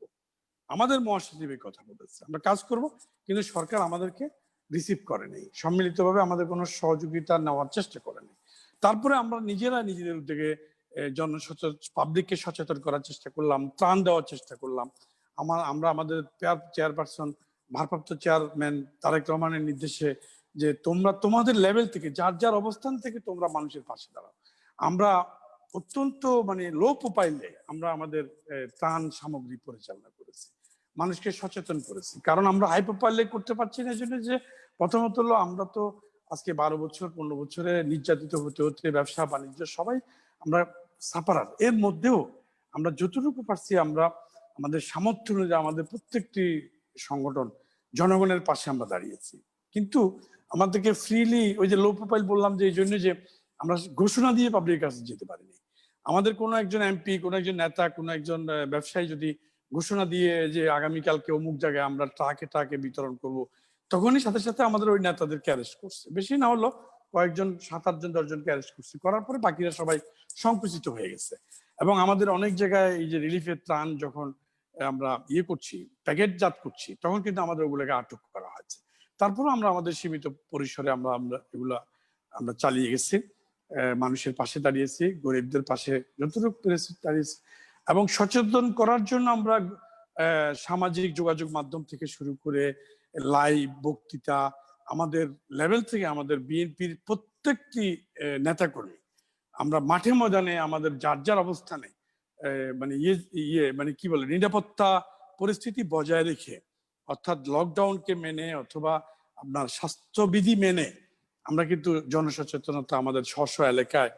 আমাদের মহাসচিব এই কথা বলেছে, আমরা কাজ করব, কিন্তু সরকার আমাদেরকে রিসিভ করে নেই, সম্মিলিতভাবে আমাদের কোনো সহযোগিতা নেওয়ার চেষ্টা করে নেই। তারপরে আমরা নিজেরা নিজেদের উদ্যোগে পাবলিককে সচেতন করার চেষ্টা করলাম, ত্রাণ দেওয়ার চেষ্টা করলাম। আমরা আমাদের চেয়ারপারসন, ভারপ্রাপ্ত চেয়ারম্যান তারেক রহমানের নির্দেশে যে তোমরা তোমাদের লেভেল থেকে, যার যার অবস্থান থেকে তোমরা মানুষের পাশে দাঁড়াও। আমরা অত্যন্ত মানে লো প্রোফাইলে আমরা আমাদের ত্রাণ সামগ্রী পরিচালনা করেছি, মানুষকে সচেতন করেছি। কারণ আমরা হাই প্রোফাইলে করতে পারছি না, এই জন্য যে প্রথমত হলো আমরা তো আজকে 12 বছর 15 বছরে নির্যাতিত হতে হতে ব্যবসা বাণিজ্য সবাই আমরা সাফারার। এর মধ্যেও আমরা যতটুকু পারছি আমরা আমাদের সামর্থ্য অনুযায়ী আমাদের প্রত্যেকটি সংগঠন জনগণের পাশে আমরা দাঁড়িয়েছি। কিন্তু আমাদেরকে ফ্রিলি, ওই যে লো প্রোফাইল বললাম যে এই জন্য যে আমরা ঘোষণা দিয়ে পাবলিকের কাছে যেতে পারিনি। আমাদের কোনো একজন এমপি, কোনো একজন নেতা, কোনো একজন ব্যবসায়ী যদি ঘোষণা দিয়ে যে আগামীকালকে অমুক জায়গায় আমরা ট্রাকে ট্রাকে বিতরণ করব, তখনই সাথে সাথে আমাদের ওই নেতাদেরকে অ্যারেস্ট করছে। বেশি না হলো কয়েকজন, 7-8 জন 10 জনকে অ্যারেস্ট করছে। করার পরে বাকিরা সবাই সংকুচিত হয়ে গেছে। এবং আমাদের অনেক জায়গায় এই যে রিলিফের ত্রাণ যখন আমরা করছি, প্যাকেটজাত করছি, তখন কিন্তু আমাদের ওগুলোকে আটক করা হয়েছে। তারপরে আমরা আমাদের সীমিত পরিসরে আমরা এগুলা আমরা চালিয়ে গেছি, মানুষের পাশে দাঁড়িয়েছি, গরিবদের পাশে যতটুকু পেরেছি দাঁড়িয়েছি। এবং সচেতন করার জন্য আমরা সামাজিক যোগাযোগ মাধ্যম থেকে শুরু করে লাইভ বক্তৃতা আমাদের লেভেল থেকে আমাদের বিএনপির প্রত্যেকটি নেতাকর্মী আমরা মাঠে ময়দানে আমাদের যার যার অবস্থানে মানে মানে কি বলে নিরাপত্তা পরিস্থিতি বজায় রেখে অর্থাৎ লকডাউনকে মেনে অথবা আপনার স্বাস্থ্যবিধি মেনে আমরা কিন্তু জনসচেতনতা আমাদের স্ব এলাকায়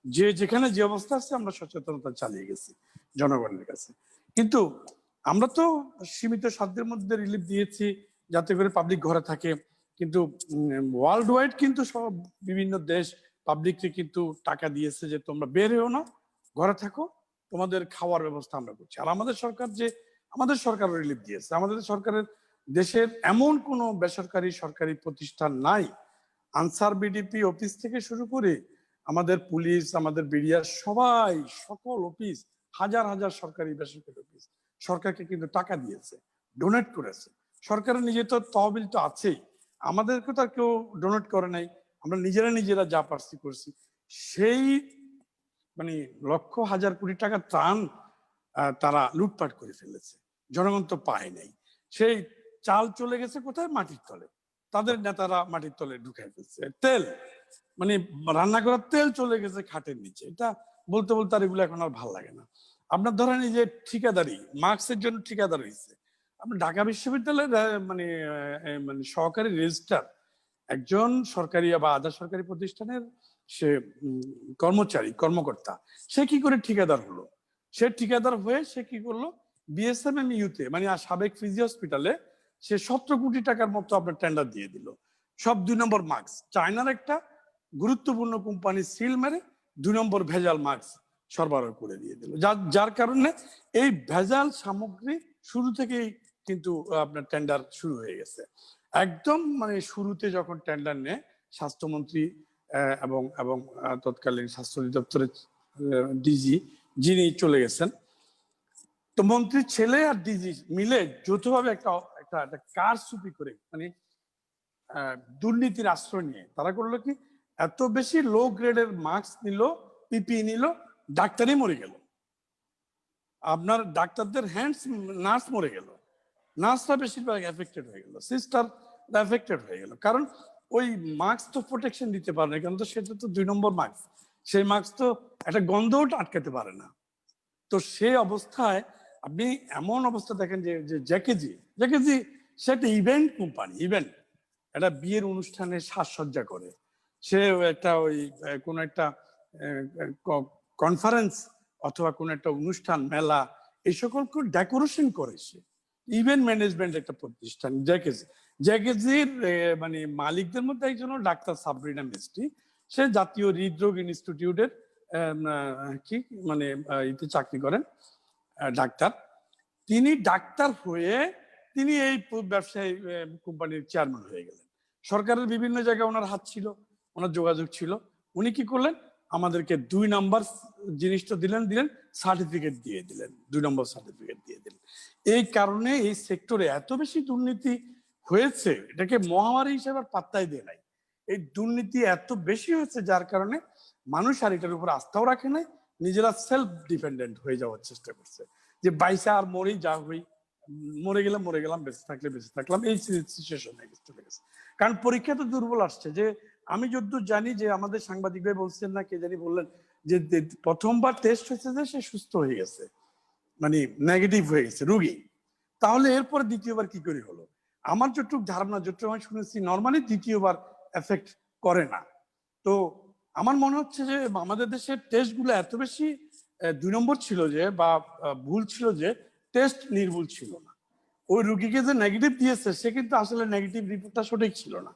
যে যেখানে যে অবস্থা আছে আমরা সচেতনতা চালিয়ে গেছি জনগণের কাছে। কিন্তু আমরা তো সীমিত সাধ্যের মধ্যে রিলিফ দিয়েছি যাতে করে পাবলিক ঘরে থাকে, কিন্তু ওয়ার্ল্ড ওয়াইড কিন্তু সব বিভিন্ন দেশ পাবলিককে কিন্তু টাকা দিয়েছে যে তোমরা বের হও না, ঘরে থাকো, তোমাদের খাওয়ার ব্যবস্থা আমরা করছি। আর আমাদের সরকার রিলিফ দিয়েছে। আমাদের সরকারের দেশের এমন কোনো বেসরকারি সরকারি প্রতিষ্ঠান নাই, আনসার বিডিপি অফিস থেকে শুরু করে আমাদের পুলিশ আমাদের বিডিআর সবাই সকল অফিস হাজার হাজার সরকারি বেসরকারি অফিস সরকারকে কিন্তু টাকা দিয়েছে, ডোনেট করেছে। সরকারের নিজে তো তহবিল তো আছেই, আমাদেরকে তো আর কেউ ডোনেট করে নাই, আমরা নিজেরা যা পারছি করছি। সেই মানে লক্ষ হাজার কোটি টাকা ত্রাণ তারা লুটপাট করে ফেলেছে, জনগণ তো পায় নাই। সেই চাল চলে গেছে কোথায়? মাটির তলে। তাদের নেতারা মাটির তলে ঢুকাই ফেলছে। তেল মানে রান্না করার তেল চলে গেছে খাটের নিচে। এটা বলতে বলতে আর এগুলো এখন আর ভাল লাগে না। আপনার ধরেন এই যে ঠিকাদারি, মার্কসের জন্য ঠিকাদার হয়েছে। আপনার ঢাকা বিশ্ববিদ্যালয়ের মানে সহকারী রেজিস্ট্রার একজন সরকারি বা আধা সরকারি প্রতিষ্ঠানের সে কর্মকর্তা, সে কি করে ঠিকাদার হলো? সে ঠিকাদার হয়ে সে কি করলো? বিএসএমএমইউতে মানে সাবেক ফিজি হসপিটালে সে 17 কোটি টাকার মতো আপনার টেন্ডার দিয়ে দিল। সব 2 নম্বর মার্কস। চায়নার একটা গুরুত্বপূর্ণ কোম্পানি সিল মেরে 2 নম্বর ভেজাল মার্কস সরবরাহ করে দিয়ে দিল, যার কারণে এই ভেজাল সামগ্রী শুরু থেকেই কিন্তু আপনার টেন্ডার শুরু হয়ে গেছে। একদম মানে শুরুতে যখন টেন্ডার নেয় স্বাস্থ্যমন্ত্রী এবং তৎকালীন স্বাস্থ্য অধিদপ্তরের ডিজি যিনি চলে গেছেন, তো মন্ত্রীর ছেলে আর ডিজি মিলে যৌথভাবে একটা কারচুপি করে মানে দুর্নীতির আশ্রয় নিয়ে তারা করলো কি, এত বেশি লো গ্রেডের মাস্ক নিল, পিপি নিল, ডাক্তারই মরে গেল। আপনার ডাক্তারদের নার্স মরে গেল, নার্সরা বেশিরভাগ এফেক্টেড হয়ে গেল, সিস্টার এফেক্টেড হয়ে গেল। কারণ ওই মাস্ক তো প্রোটেকশন দিতে পারে না, কারণ তো সেটা তো 2 নম্বর মাস্ক, সেই মাস্ক তো একটা গন্ধও আটকাতে পারে না। তো সেই অবস্থায় আপনি এমন অবস্থা দেখেন যে জ্যাকেজি সে একটা ইভেন্ট কোম্পানি, একটা বিয়ের অনুষ্ঠানে সাজসজ্জা করে, সে একটা ওই কোন একটা কনফারেন্স অথবা কোন একটা অনুষ্ঠান মেলা এই সকল ডেকোরেশন করে। সে ইভেন্ট ম্যানেজমেন্ট একটা প্রতিষ্ঠান জ্যাকেজির মানে মালিকদের মধ্যে একজন ডাক্তার সাবরিনা মিস্ত্রি, সে জাতীয় হৃদরোগ ইনস্টিটিউটের কি মানে ইতে চাকরি করেন ডাক্তার। তিনি ডাক্তার হয়ে তিনি এই ব্যবসায়ী কোম্পানির চেয়ারম্যান হয়ে গেলেন। সরকারের বিভিন্ন জায়গায় ওনার হাত ছিল, ওনার যোগাযোগ ছিল। উনি কি করলেন? আমাদেরকে 2 নম্বর জিনিসটা দিলেন, সার্টিফিকেট দিয়ে দিলেন, 2 নম্বর সার্টিফিকেট দিয়ে দিলেন। এই কারণে এই সেক্টরে এত বেশি দুর্নীতি হয়েছে, এটাকে মহামারী হিসেবে পাত্তাই দেয় নাই। এই দুর্নীতি এত বেশি হয়েছে যার কারণে মানুষ আর এটার উপর আস্থাও রাখে নাই, নিজেরা সেলফ ডিপেন্ডেন্ট হয়ে যাওয়ার চেষ্টা করছে, যে বাইসা আর মরেই যা হই, মরে গেলাম, বেঁচে থাকলে বেঁচে থাকলাম, এই সিচুয়েশন চলে গেছে। কারণ পরীক্ষা তো দুর্বল আসছে। যে আমি যতদূর জানি যে আমাদের সাংবাদিক ভাই বলছেন না কে জানি বললেন যে প্রথমবার টেস্ট হয়েছে যে সে সুস্থ হয়ে গেছে, মানে নেগেটিভ হয়ে গেছে রোগী, তাহলে এরপরে দ্বিতীয়বার কি করে হলো? আমার যতটুকু ধারণা, যতটুকু আমি শুনেছি, নর্মালি দ্বিতীয়বার এফেক্ট করে না। তো আমার মনে হচ্ছে যে আমাদের দেশের টেস্ট গুলো এত বেশি 2 নম্বর ছিল যে, বা ভুল ছিল যে টেস্ট নির্ভুল ছিল না। ওই রুগীকে যে নেগেটিভ দিয়েছে সে কিন্তু আসলে নেগেটিভ রিপোর্টটা সঠিক ছিল না।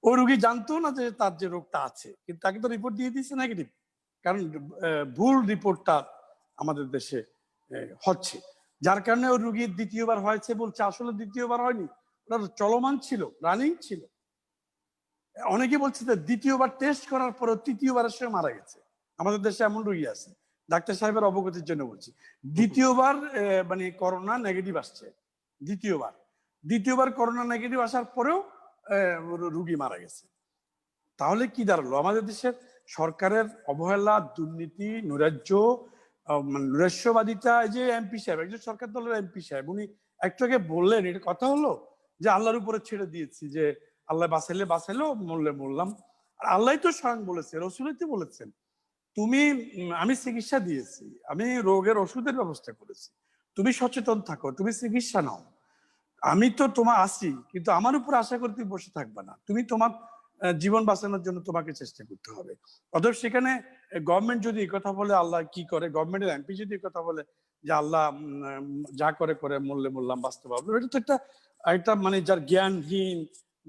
ওই রুগী জানতো না যে তার যে রোগটা আছে, কিন্তু তাকে তো রিপোর্ট দিয়ে দিয়েছে নেগেটিভ। কারণ ভুল রিপোর্টটা আমাদের দেশে হচ্ছে, যার কারণে ওই রুগীর দ্বিতীয়বার হয়েছে বলছে, আসলে দ্বিতীয়বার হয়নি, ওটা চলমান ছিল, রানিং ছিল। অনেকে বলছে যে দ্বিতীয়বার টেস্ট করার পরে তৃতীয়বারের সময় মারা গেছে। আমাদের দেশে এমন রোগী আছে, ডাক্তার সাহেবের অবগতির জন্য বলছি। দ্বিতীয়বার মানে করোনা নেগেটিভ আসছে, দ্বিতীয়বার করোনা নেগেটিভ আসার পরেও রোগী মারা গেছে। তাহলে কি দাঁড়ালো? আমাদের দেশের সরকারের অবহেলা, দুর্নীতি, নৈরাজ্য, নৈরাশ্যবাদিতা। যে এমপি সাহেব, একজন সরকার দলের এমপি সাহেব, উনি একটু আগে বললেন, এটা কথা হলো যে আল্লাহর উপরে ছেড়ে দিয়েছি, যে আল্লাহ বাঁচাইলে বাঁচাইলো, মরলে মরলাম। আর আল্লাহ তো স্বয়ং বলেছে, রসুলই তো বলেছেন, তুমি আমি চিকিৎসা দিয়েছি, আমি রোগের ওষুধের ব্যবস্থা করেছি, তুমি সচেতন থাকো, তুমি চিকিৎসা নাও, আমি তো তোমার আছি, কিন্তু আমার উপর আশা করে তুমি বসে থাকবে না, তুমি তোমার জীবন বাঁচানোর জন্য তোমাকে চেষ্টা করতে হবে। অতএব সেখানে গভর্নমেন্ট যদি এই কথা বলে, আল্লাহ কি করে, গভর্নমেন্টের এমপি যদি এই কথা বলে যে আল্লাহ যা করে করে, মরলে মরলাম, বাঁচতে পারবো, এটা তো একটা মানে যার জ্ঞানহীন,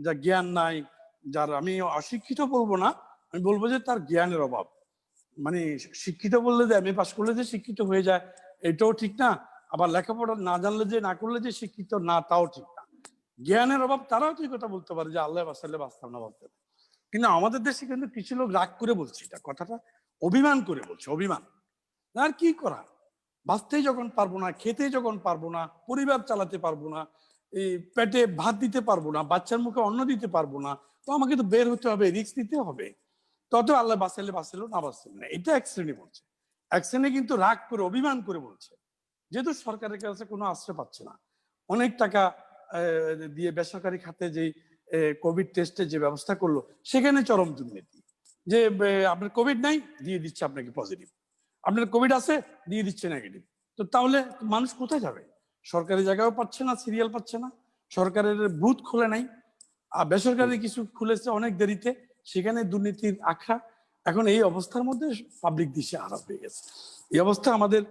যার জ্ঞান নাই, যার, আমি অশিক্ষিত বলবো না, আমি বলবো যে তার জ্ঞানের অভাব। মানে শিক্ষিত বললে যে এমএ পাস করলে যে শিক্ষিত হয়ে যায়, এটাও ঠিক না, আবার লেখাপড়া না জানলে যে, না করলে যে শিক্ষিত না, তাও ঠিক না। জ্ঞানের অভাব, তারাও তো এই কথা বলতে পারে যে আল্লাহ বাঁচালে বাঁচতাম না, বাঁচতে। কিন্তু আমাদের দেশে কিন্তু কিছু লোক রাগ করে বলছে, এটা কথাটা অভিমান করে বলছে, অভিমান। আর কি করা, বাঁচতেই যখন পারবো না, খেতে যখন পারবো না, পরিবার চালাতে পারবো না, এই পেটে ভাত দিতে পারবো না, বাচ্চার মুখে অন্ন দিতে পারবো না, তো আমাকে তো বের হতে হবে, রিস্ক নিতে হবে। তত আল্লাহ বাঁচাইলে বাঁচাইলো, না বাঁচাইলো না, এটা এক শ্রেণী বলছে। এক শ্রেণী কিন্তু রাগ করে, অভিমান করে বলছে, যেহেতু সরকারের কাছে কোনো আশ্রয় পাচ্ছে না, অনেক টাকা দিয়ে বেসরকারি খাতে যে কোভিড টেস্টের যে ব্যবস্থা করলো, সেখানে চরম দুর্নীতি। যে আপনার কোভিড নাই, দিয়ে দিচ্ছে আপনাকে পজিটিভ, আপনার কোভিড আছে, দিয়ে দিচ্ছে নেগেটিভ। তো তাহলে মানুষ কোথায় যাবে? সরকারি জায়গাও পাচ্ছে না, সিরিয়াল পাচ্ছে না, সরকারের বুথ খোলে নাই, আর বেসরকারি কিছু খুলেছে অনেক দেরিতে, সেখানে দুর্নীতির আখড়া। এখন এই অবস্থার মধ্যে পাবলিক দিশে আরোপ হয়ে গেছে। এই অবস্থা আমাদের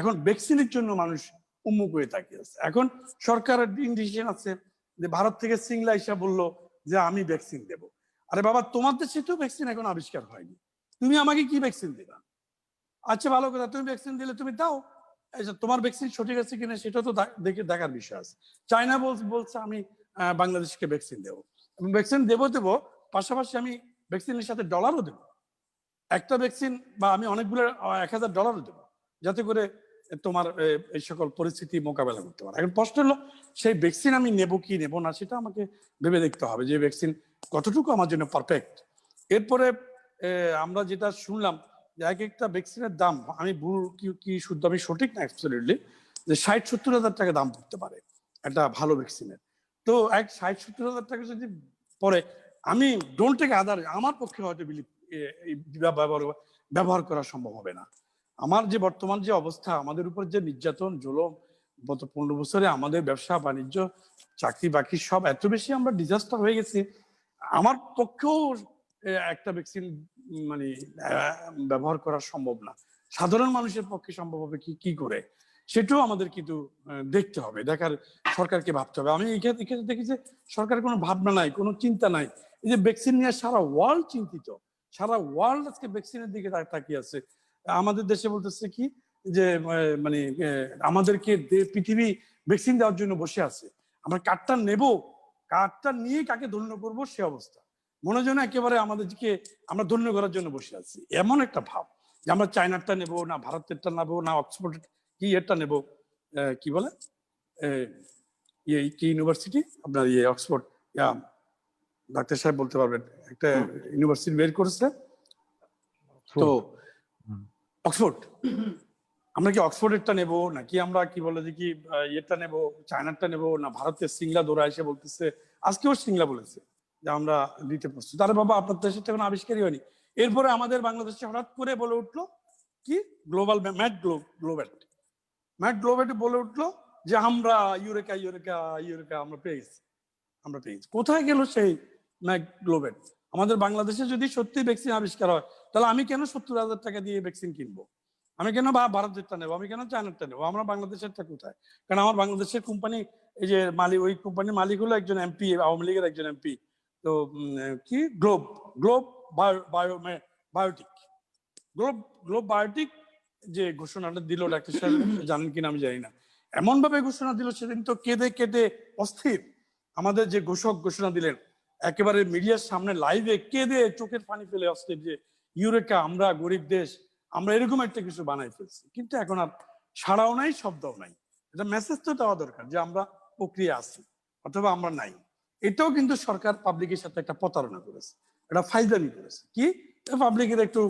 এখন ভ্যাকসিনের জন্য মানুষ উন্মুখ হয়ে তাকিয়ে আছে। এখন সরকারের ডিসিশন আছে যে ভারত থেকে সিংলা ইসা বললো যে আমি ভ্যাকসিন দেব। আরে বাবা, তোমার দেশে তো ভ্যাকসিন এখন আবিষ্কার হয়নি, তুমি আমাকে কি ভ্যাকসিন দেবা? আচ্ছা ভালো কথা, তুমি ভ্যাকসিন দিলে তুমি দাও, তোমার ভ্যাকসিন সঠিক আছে কিনা সেটা তো দেখার বিষয় আছে। চায়না বলছে আমি বাংলাদেশকে ভ্যাকসিন দেবো, এবং ভ্যাকসিন দেবো, পাশাপাশি আমি ভ্যাকসিনের সাথে ডলারও দেবো, একটা ভ্যাকসিন বা আমি অনেকগুলো $1000 দেবো, যাতে করে তোমার এই সকল পরিস্থিতি মোকাবেলা করতে পারে। এখন প্রশ্ন হলো, সেই ভ্যাকসিন আমি নেব কি নেব না, সেটা আমাকে ভেবে দেখতে হবে যে ভ্যাকসিন কতটুকু আমার জন্য পারফেক্ট। এরপরে আমরা যেটা শুনলাম যে এক একটা ভ্যাকসিনের দাম, আমি ভুল কি শুদ্ধ আমি সঠিক না অ্যাবসলিউটলি, যে 60-70 হাজার টাকা দাম পড়তে পারে একটা ভালো ভ্যাকসিনের। তো 60-70 হাজার টাকা যদি পরে, আমি ডোন্ট টেক আদার, আমার পক্ষে হয়তো ব্যবহার করা সম্ভব হবে না। আমার যে বর্তমান যে অবস্থা, আমাদের উপর যে নির্যাতন জুলুম, গত 15 বছরে আমাদের ব্যবসা বাণিজ্য চাকরি বাকরি সব এত বেশি আমরা ডিজাস্টার হয়ে গেছি, আমার পক্ষেও একটা ভ্যাকসিন মানে ব্যবহার করা সম্ভব না। সাধারণ মানুষের পক্ষে সম্ভব হবে কি করে, সেটাও আমাদের কিন্তু দেখতে হবে, সরকারকে ভাবতে হবে। আমি এখানে দেখি যে সরকারের কোনো ভাবনা নাই, কোনো চিন্তা নাই। এই যে ভ্যাকসিন নিয়ে সারা ওয়ার্ল্ড চিন্তিত, সারা ওয়ার্ল্ড আজকে ভ্যাকসিনের দিকে তাকিয়ে আছে। আমাদের দেশে বলতেছে কি যে মানে আমাদেরকে পৃথিবী ভ্যাকসিন দেওয়ার জন্য বসে আছে, আমরা কার্ডটা নেব, কার্ডটা নিয়ে কাকে ধন্য করব সে অবস্থা। মনে হয় একেবারে আমাদেরকে আমরা ধন্য করার জন্য বসে আছি, এমন একটা ভাব যে আমরা চায়নারটা নেব না, ভারতেরটা নেবো না, অক্সফোর্ড কি এরটা নেব, কি বলে কি ইউনিভার্সিটি আপনার অক্সফোর্ড, ডাক্তার সাহেব বলতে পারবেন, একটা ইউনিভার্সিটি বের করেছে তো, অক্সফোর্ড। আমরা কি অক্সফোর্ডেরটা নেব নাকি আমরা কি বলে যে কি ইয়েটা নেব, চায়নারটা নেব না, ভারতের সিংলা দৌড়া এসে বলতেছে, আজকেও সিংলা বলেছে যে আমরা দিতে প্রস্তুত। আরে বাবা, আপনার দেশে তো কোনো আবিষ্কারই হয়নি। এরপরে আমাদের বাংলাদেশে হঠাৎ করে বলে উঠলো কি গ্লোবাল ম্যাট গ্লোবেট বলে উঠলো যে আমরা ইউরেকা আমরা পেয়ে গেছি। কোথায় গেল সেই ম্যাট গ্লোবেট? আমাদের বাংলাদেশে যদি সত্যি ভ্যাকসিন আবিষ্কার হয়, তাহলে আমি কেন 70,000 টাকা দিয়ে ভ্যাকসিন কিনবো? আমি কেন ভারতেরটা নেবো? আমি কেন চায়নারটা নেবো? আমরা বাংলাদেশেরটা কোথায়? কারণ আমার বাংলাদেশের কোম্পানি, এই যে মালিক, ওই কোম্পানির মালিক হলো একজন এমপি, আওয়ামী লীগের একজন এমপি। তো কি গ্লোব বায়োটিক যে ঘোষণাটা দিল ডাক্তার সাহেব, জানেন কিনা আমি জানি না, এমন ভাবে ঘোষণা দিল সেদিন তো কেঁদে অস্থির। আমাদের যে ঘোষণা দিলেন একেবারে মিডিয়ার সামনে লাইভে কেঁদে চোখের পানি ফেলে অস্থির, যে ইউরেকা, আমরা গরিব দেশ, আমরা এরকম একটা কিছু বানাই ফেলছি। কিন্তু এখন আর সাড়াও নাই, শব্দও নাই। এটা মেসেজ তো দেওয়া দরকার যে আমরা প্রক্রিয়া আছি অথবা আমরা নাই। এটাও কিন্তু সরকার পাবলিকের সাথে একটা প্রতারণা করেছে, একটা ফাইদামি করেছে। কি পাবলিকের একটু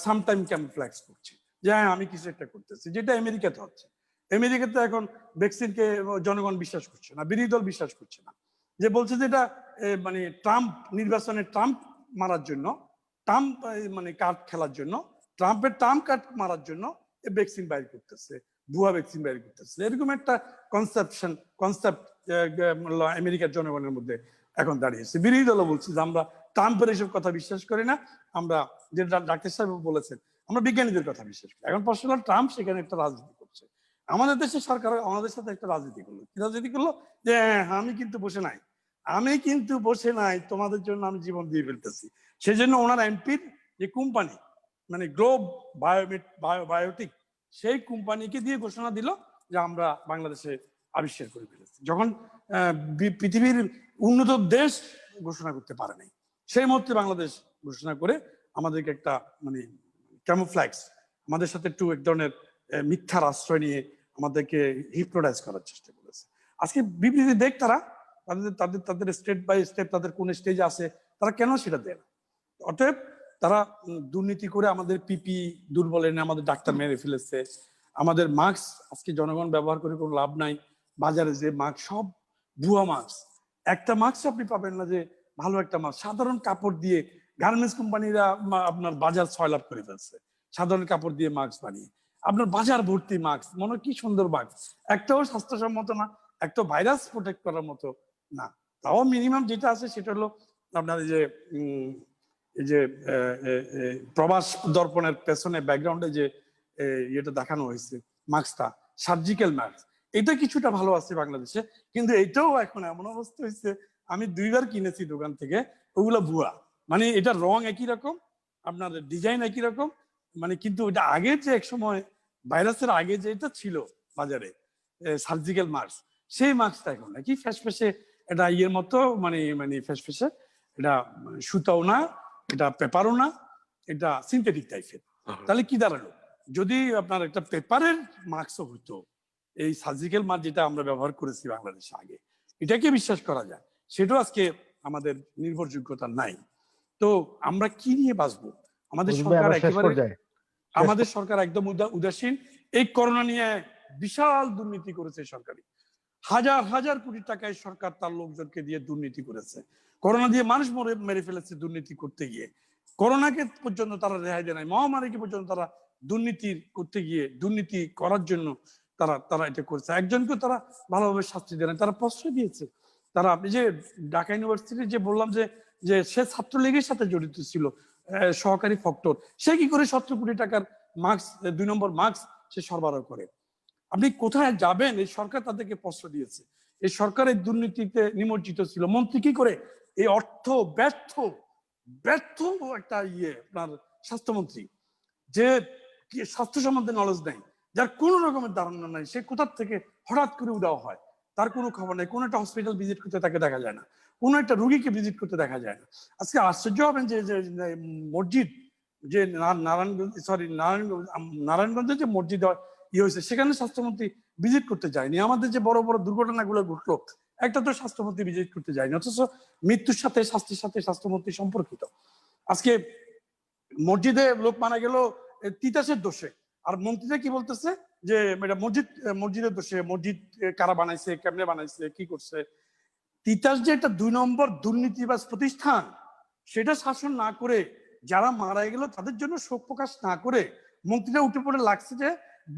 সামটাইম ক্যামফ্ল্যাক্স করছে যে হ্যাঁ আমি কিছু একটা করতেছি, যেটা আমেরিকাতে হচ্ছে। আমেরিকাতে এখন ভ্যাকসিনকে জনগণ বিশ্বাস করছে না, বিরোধী দল বিশ্বাস করছে না। যে বলছে যে এটা মানে ট্রাম্প নির্বাচনে ট্রাম্প মারার জন্য, ট্রাম্প মানে কার্ড খেলার জন্য, ট্রাম্পের ট্রাম্প কার্ড মারার জন্য ভ্যাকসিন বাইর করতেছে, ভুয়া ভ্যাকসিন বাইর করতেছে। এরকম একটা কনসেপ্ট আমেরিকার জনগণের মধ্যে এখন দাঁড়িয়েছে। বিরোধী দলও বলছে যে আমরা ট্রাম্পের এইসব কথা বিশ্বাস করি না, আমরা যে ডাক্তার সাহেব বলেছেন আমরা বিজ্ঞানীদের কথা বিশ্বাস করি। এখন প্রশ্ন হলো ট্রাম্প সেখানে একটা রাজনীতি করছে, আমাদের দেশের সরকার আমাদের সাথে একটা রাজনীতি করলো। কি রাজনীতি করলো? যে আমি কিন্তু বসে নাই, তোমাদের জন্য আমি জীবন দিয়ে ফেলতেছি। সেই জন্য ওনার এমপির যে কোম্পানি মানে গ্লোব বায়োটিক, সেই কোম্পানিকে দিয়ে ঘোষণা দিল যে আমরা বাংলাদেশে আবিষ্কার করে ফেলেছি, যখন পৃথিবীর উন্নত দেশ ঘোষণা করতে পারে নাই। সেই মুহূর্তে বাংলাদেশ ঘোষণা করে আমাদেরকে একটা মানে ক্যামোফ্ল্যাক্স, আমাদের সাথে একটু এক ধরনের মিথ্যার আশ্রয় নিয়ে আমাদেরকে হিপনোটাইজ করার চেষ্টা করেছে। আজকে বিবৃতি দেখ তারা, তাদের স্টেপ বাই স্টেপ তাদের কোন স্টেজে আছে, তারা কেন সেটা দেয় না। অতএব তারা দুর্নীতি করে আমাদের পিপি দুর্বল এনে আমাদের ডাক্তার মেরে ফেলেছে, আমাদের মাস্ক আজকে জনগণ ব্যবহার করে কোনো লাভ নাই। বাজারে যে মাস্ক সব ভুয়া মাস্ক, একটা মাস্ক আপনি পাবেন না যে ভালো একটা মাস্ক। সাধারণ কাপড় দিয়ে গার্মেন্টস কোম্পানিরা আপনার বাজার ছয়লাভ করে ফেলছে, সাধারণ কাপড় দিয়ে মাস্ক বানিয়ে আপনার বাজার ভর্তি মাস্ক, মনে হয় কি সুন্দর মাস্ক, একটাও স্বাস্থ্যসম্মত না, একটা ভাইরাস প্রোটেক্ট করার মতো না। তাও মিনিমাম যেটা আছে সেটা হলো আপনার এই যে প্রবাস দর্পণের পেছনে ব্যাকগ্রাউন্ডে যে ইয়েটা দেখানো হয়েছে মাস্কটা, সার্জিক্যাল মাস্ক, এটা কিছুটা ভালো আছে বাংলাদেশে, কিন্তু এটাও এখন এমন অবস্থা হয়েছে আমি 2 বার কিনেছি দোকান থেকে, ওগুলো ভুয়া। মানে এটা রং একই রকম, আপনার ডিজাইন একই রকম, মানে কিন্তু ওটা আগে যে এক সময় ভাইরাসের আগে যে এটা ছিল বাজারে সার্জিক্যাল মাস্ক, সেই মাস্কটা এখন নাকি ফ্যাসফ্যাসে এটা ইয়ের মতো, মানে ফ্যাসফ্যাসে, এটা সুতাও না, এটা পেপারও না, এটা সিনথেটিক টাইপের। তাহলে কি দাঁড়ালো? যদি আপনার একটা পেপারের মাস্কও হইতো, এই সার্জিক্যাল মাস্ক যেটা আমরা ব্যবহার করেছি বাংলাদেশে আগে, এটাকে বিশ্বাস করা যায়, সেটাও আজকে আমাদের নির্ভরযোগ্যতা নাই। তো আমরা কি নিয়ে বাঁচবো? আমাদের সরকার একেবারে, আমাদের সরকার একদম উদাসীন। এই করোনা নিয়ে বিশাল দুর্নীতি করেছে সরকারি, হাজার হাজার কোটি টাকায় সরকার তার লোকজনকে দিয়ে দুর্নীতি করেছে, করোনা দিয়ে মানুষ মেরে ফেলেছে দুর্নীতি করতে গিয়ে। করোনাকে পর্যন্ত তারা রেহাই দেয় নাই, মহামারীকে পর্যন্ত তারা দুর্নীতি করতে গিয়ে, দুর্নীতি করার জন্য তারা এটা করেছে। একজনকে তারা ভালোভাবে শাস্তি দেয় নাই, তারা প্রশ্রয় দিয়েছে। তারা, আপনি যে ঢাকা ইউনিভার্সিটির যে বললাম যে সে ছাত্রলীগের সাথে জড়িত ছিল, সহকারী ফক্টর, সে কি করে 17 কোটি টাকার মাস্ক, 2 নম্বর মাস্ক সে সরবরাহ করে? আপনি কোথায় যাবেন? এই সরকার তাদেরকে প্রশ্রয় দিয়েছে, এই সরকারের দুর্নীতিতে নিমজ্জিত ছিল। মন্ত্রী কি করে এই অর্থ ব্যর্থ একটা আপনার স্বাস্থ্যমন্ত্রী, যে স্বাস্থ্য সম্বন্ধে নলেজ নেই, যার কোনো রকমের ধারণা নাই, সে কোথা থেকে হঠাৎ করে উদাও হয়, তার কোনো খবর নেই। কোনো একটা হসপিটাল ভিজিট করতে তাকে দেখা যায় না, কোনো একটা রুগীকে ভিজিট করতে দেখা যায় না। আজকে আশ্চর্য হবেন যে মসজিদ, যে নারায়ণগঞ্জে যে মসজিদ হয়েছে, সেখানে স্বাস্থ্যমন্ত্রী ভিজিট করতে যায়নি। আমাদের যে বড় বড় দুর্ঘটনাগুলো ঘটলো, একটা তো স্বাস্থ্যমন্ত্রী ভিজিট করতে যায়নি, অথচ মৃত্যুর সাথে স্বাস্থ্যের সাথে স্বাস্থ্যমন্ত্রী সম্পর্কিত। আজকে মসজিদে লোক মারা গেল তিতাসের দোষে, আর মন্ত্রীরা কি বলতেছে যে এটা মসজিদের দোষে, মসজিদ কারা বানাইছে, কেমনে বানাইছে, কি করছে। তিতাস যে একটা 2 নম্বর দুর্নীতিবাজ প্রতিষ্ঠান, সেটা শাসন না করে, যারা মারা গেল তাদের জন্য শোক প্রকাশ না করে, মন্ত্রীরা উঠে পড়ে লাগছে যে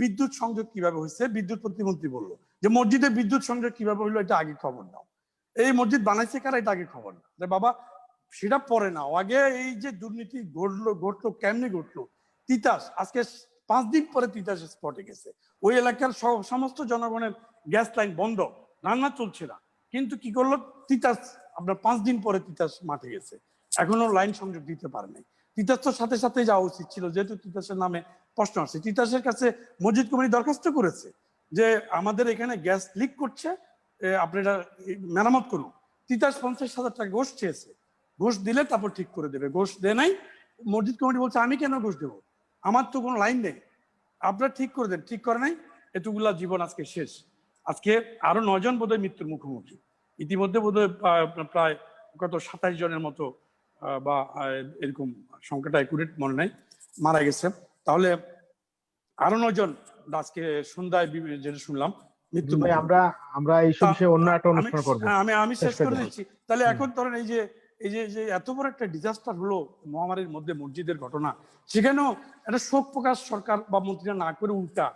বিদ্যুৎ সংযোগ কিভাবে হয়েছে। বিদ্যুৎ প্রতিমন্ত্রী বললো যে মসজিদে বিদ্যুৎ সংযোগ কিভাবে হইলো, এটা আগে খবর নাও, এই মসজিদ বানাইছে কারা, এটা আগে খবর নাও। বাবা, সেটা পরে নাও, আগে এই যে দুর্নীতি ঘটলো কেমনে ঘটলো। তিতাস আজকে 5 দিন পরে তিতাস স্পটে গেছে, ওই এলাকার সমস্ত জনগণের গ্যাস লাইন বন্ধ, রান্না চলছে না, কিন্তু কি করলো তিতাস আপনার 5 দিন পরে তিতাস মাঠে গেছে, এখনো লাইন সংযোগ দিতে পারে নাই। তিতাস তো সাথে সাথে যাওয়া উচিত ছিল, যেহেতু তিতাসের নামে প্রশ্ন আছে। তিতাসের কাছে মসজিদ কমিটি দরখাস্ত করেছে যে আমাদের এখানে গ্যাস লিক করছে, আপনারা মেরামত করুন। তিতাস 50,000 টাকা ঘোষ চেয়েছে, ঘোষ দিলে তারপর ঠিক করে দেবে, ঘোষ দেয় নাই। মসজিদ কমিটি বলছে আমি কেন ঘোষ দেবো, আমার তো কোনো লাইন নেই, আপনারা ঠিক করে দেন, ঠিক করে নাই, এতগুলা জীবন আজকে শেষ। আজকে আরো 9 জন বোধহয় মৃত্যুর মুখোমুখি, ইতিমধ্যে বোধহয় প্রায় কত 27 জনের মতো বা এরকম সংখ্যাটা একুরেট মনে নাই, মারা গেছে। তাহলে আরো 9 জন আজকে সন্ধ্যায় যেটা শুনলাম মৃত্যু ভাই, মুখে। আমরা আমরা এইসব তা- বিষয়ে অন্য তা- একটা আমি অনুষ্ঠান করবো। আমি শেষ শেষ করে করে দেন। দিচ্ছি। তাহলে হুম। এখন ধরেন এই যে এত বড় একটা ডিজাস্টার হলো মহামারীর মধ্যে মসজিদের ঘটনা, সেখানেও একটা শোক প্রকাশ সরকার বা মন্ত্রীরা না করে উল্টা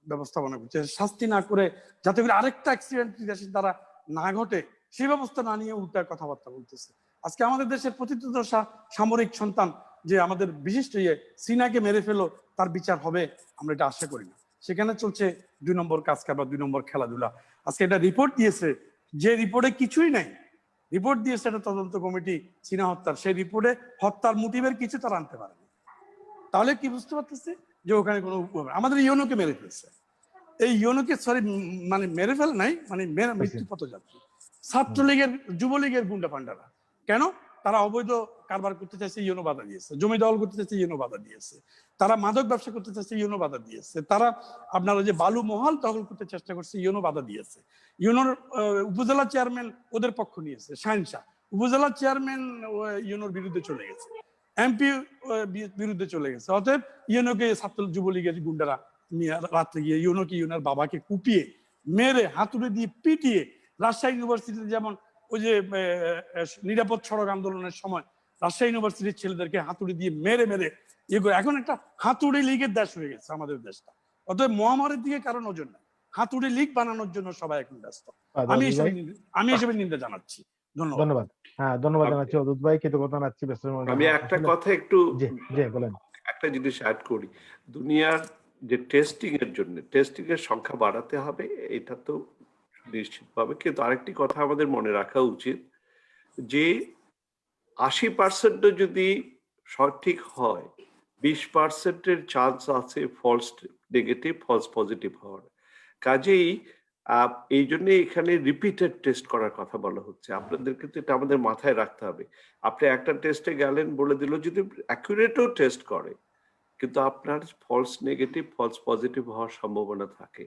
ব্যবস্থাপনা করছে, শাস্তি না করে যাতে করে আরেকটা অ্যাক্সিডেন্ট দেশের দ্বারা না ঘটে সেই ব্যবস্থা না নিয়ে উল্টা কথাবার্তা বলতেছে। আজকে আমাদের দেশের প্রথিতযশা সামরিক সন্তান যে আমাদের বিশিষ্ট সিনাকে মেরে ফেলো, তার বিচার হবে আমরা এটা আশা করি না। সেখানে চলছে 2 নম্বর কাজ কারবার, 2 নম্বর খেলাধুলা। আজকে এটা রিপোর্ট দিয়েছে, যে রিপোর্টে কিছুই নাই, রিপোর্ট দিয়েছে একটা তদন্ত কমিটি সিনা হত্যার, সেই রিপোর্টে হত্যার মোটিভের কিছু তারা আনতে পারেনি। তাহলে কি বুঝতে পারতেছে যে ওখানে কোনো আমাদের ইউনোকে মেরে ফেলছে। এই ইউনোকে মানে মেরে ফেল নাই, মানে মৃত্যু পথযাত্রী ছাত্রলীগের যুবলীগের গুন্ডা পান্ডারা। কেন? তারা অবৈধ কারবার করতে চাইছে, ইউনো বাধা দিয়েছে। জমি দখল করতে চাইছে, ইউনো বাধা দিয়েছে। তারা মাদক ব্যবসা করতে চাইছে, ইউনো বাধা দিয়েছে। তারা আপনার ওই যে বালু মহাল দখল করতে চেষ্টা করছে, ইউনো বাধা দিয়েছে। ইউনোর উপজেলা চেয়ারম্যান ওদের পক্ষ নিয়েছে, শাহিন শাহ উপজেলা চেয়ারম্যান ইউনোর বিরুদ্ধে চলে গেছে, এমপি বিরুদ্ধে চলে গেছে। অতএব ইউনোকে ছাত্র যুবলীগের গুন্ডারা নিয়ে রাত্রে গিয়ে ইউনোকে ইউনোর বাবাকে কুপিয়ে মেরে হাতুড়ি দিয়ে পিটিয়ে, রাজশাহী ইউনিভার্সিটিতে যেমন ওই যে নিরাপদ সড়ক আন্দোলনের সময় রাজশাহী ইউনিভার্সিটির ছেলেদেরকে হাতুড়ি দিয়ে মেরে মেরে ইয়ে করে, এখন একটা হাতুড়ি লীগের দেশ হয়ে গেছে আমাদের দেশটা। অতএব মহামারীর দিকে কারণ ওজন নাই, হাতুড়ি লীগ বানানোর জন্য সবাই এখন ব্যস্ত। আমি এসবের নিন্দা জানাচ্ছি। ধন্যবাদ। ধন্যবাদ। হ্যাঁ, ধন্যবাদ আমি জানাচ্ছি অদূত ভাই, কৃতজ্ঞতা জানাচ্ছি ব্যস্ত সময়ের আমি জন্য। একটা আসলে কথা একটু জি জি বলেন। একটা জিনিস অ্যাড করি। দুনিয়ার যে টেস্টিং এর জন্য টেস্টিং এর সংখ্যা বাড়াতে হবে, এটা তো নিশ্চিতভাবে, কিন্তু আরেকটি কথা আমাদের মনে রাখা উচিত যে 80% যদি সঠিক হয়, 20%-এর চান্স আছে ফলস নেগেটিভ, ফলস পজিটিভ হওয়ার। কাজেই এই জন্য এখানে রিপিটেড টেস্ট করার কথা বলা হচ্ছে। আপনাদের কিন্তু এটা আমাদের মাথায় রাখতে হবে। আপনি একটা টেস্টে গেলেন, বলে দিল, যদি অ্যাকুরেটও টেস্ট করে, কিন্তু আপনার ফলস নেগেটিভ, ফলস পজিটিভ হওয়ার সম্ভাবনা থাকে।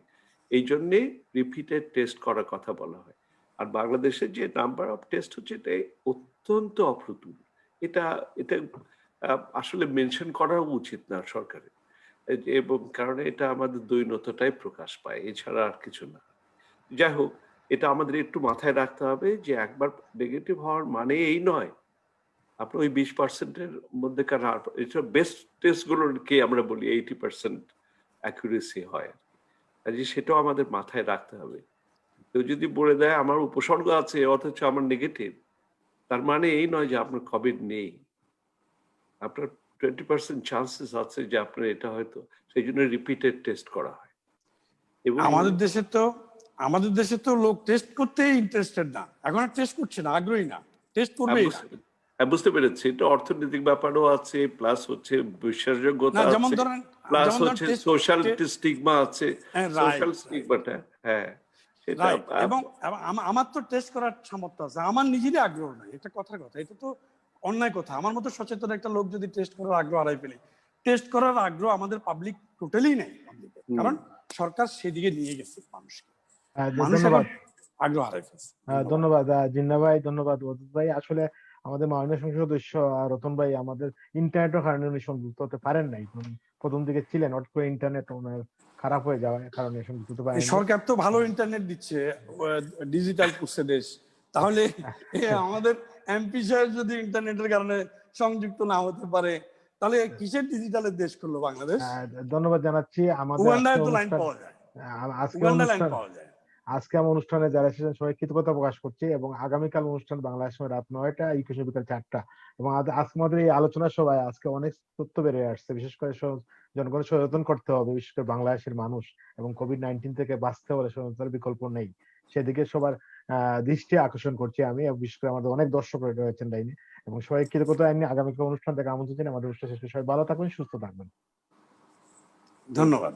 এই জন্যে রিপিটেড টেস্ট করার কথা বলা হয়। আর বাংলাদেশের যে নাম্বার অফ টেস্ট হচ্ছে, এটা অত্যন্ত অপ্রতুল। এটা এটা আসলে মেনশন করা উচিত না সরকারের, এবং কারণে এটা আমাদের দৈন্যতাটাই প্রকাশ পায়, এছাড়া আর কিছু না। যাই হোক, এটা আমাদের একটু মাথায় রাখতে হবে যে একবার নেগেটিভ হওয়ার মানে এই নয় আপনার ওই 20%-এর মধ্যেকার এটা বেস্ট টেস্ট গুলোকে আমরা বলি 80% অ্যাকুরেসি হয় আর কি। কাজে সেটাও আমাদের মাথায় রাখতে হবে। কেউ যদি বলে দেয় আমার উপসর্গ আছে অথচ আমার নেগেটিভ, তার মানে এই নয় যে আপনার কোভিড নেই। আপনার 20% চান্সেস আছে যে আপনার এটা হয়তো, সেই জন্য রিপিটেড টেস্ট করা হয়। এবং আমাদের দেশে তো লোক টেস্ট করতেই ইন্টারেস্টেড না, এখন আর টেস্ট করছে না, আগ্রহী না, টেস্ট করবেই না। বুঝতে পেরেছি, এটা অর্থনৈতিক ব্যাপারও আছে, প্লাস হচ্ছে বিশ্বাসযোগ্যতা না, যেমন আছে, ধরেন প্লাস হচ্ছে সোশ্যাল স্টিগমা আছে, সোশ্যাল রাইট স্টিগমাটা, হ্যাঁ সেটা রাইট। এবং আমার তো টেস্ট করার সামর্থ্য আছে, আমার নিজেরই আগ্রহ নাই, এটা কথার কথা, এটা তো অন্যায় কথা। আমার মতো সচেতন একটা লোক যদি টেস্ট করার আগ্রহ হারাই ফেলে, টেস্ট করার আগ্রহ আমাদের পাবলিক টোটালি নেই, কারণ সরকার সেদিকে নিয়ে গেছে মানুষকে, মানুষ এখন ধন্যবাদ। আগ্রহ হারাই ফেলছে। ধন্যবাদ জিন্না ভাই, ধন্যবাদ অদূত ভাই। আসলে আমাদের মাননীয় সংসদ সদস্য রতন ভাই আমাদের ইন্টারনেটের কারণে উনি সংযুক্ত হতে পারেন নাই। প্রথম দিকে ছিলেন, হঠাৎ করে ইন্টারনেট ওনার খারাপ হয়ে যাওয়ার কারণে সংযুক্ত হতে পারেন। সরকার তো ভালো ইন্টারনেট দিচ্ছে, ডিজিটাল করছে দেশ, তাহলে আমাদের এমপি সাহেব যদি ইন্টারনেটের কারণে সংযুক্ত না হতে পারে, তাহলে কিসের ডিজিটালের দেশ করলো বাংলাদেশ? ধন্যবাদ জানাচ্ছি। আমাদের উগান্ডায় তো লাইন পাওয়া যায়, উগান্ডায় লাইন পাওয়া যায়। আজকে আমার অনুষ্ঠানে যারা এসেছেন সবাই কৃতজ্ঞতা প্রকাশ করছি, এবং আগামীকাল অনুষ্ঠান বাংলাদেশ সময় রাত 9টা, ইকুশে বিকাল 4টা। এবং আজকে আমাদের এই আলোচনা সভায় আজকে অনেক তথ্য বেড়ে আসছে, বিশেষ করে জনগণের সচেতন করতে হবে, বিশেষ করে বাংলাদেশের মানুষ, এবং কোভিড-19 থেকে বাঁচতে হলে সচেতনতার বিকল্প নেই, সেদিকে সবার দৃষ্টি আকর্ষণ করছি আমি, এবং বিশেষ করে আমাদের অনেক দর্শক রয়েছেন লাইনে, এবং সবাই কৃতজ্ঞতা নিয়ে আগামীকাল অনুষ্ঠান থেকে আমন্ত্রণ জানিয়ে আমাদের অনুষ্ঠান শেষ। সবাই ভালো থাকবেন, সুস্থ থাকবেন। ধন্যবাদ।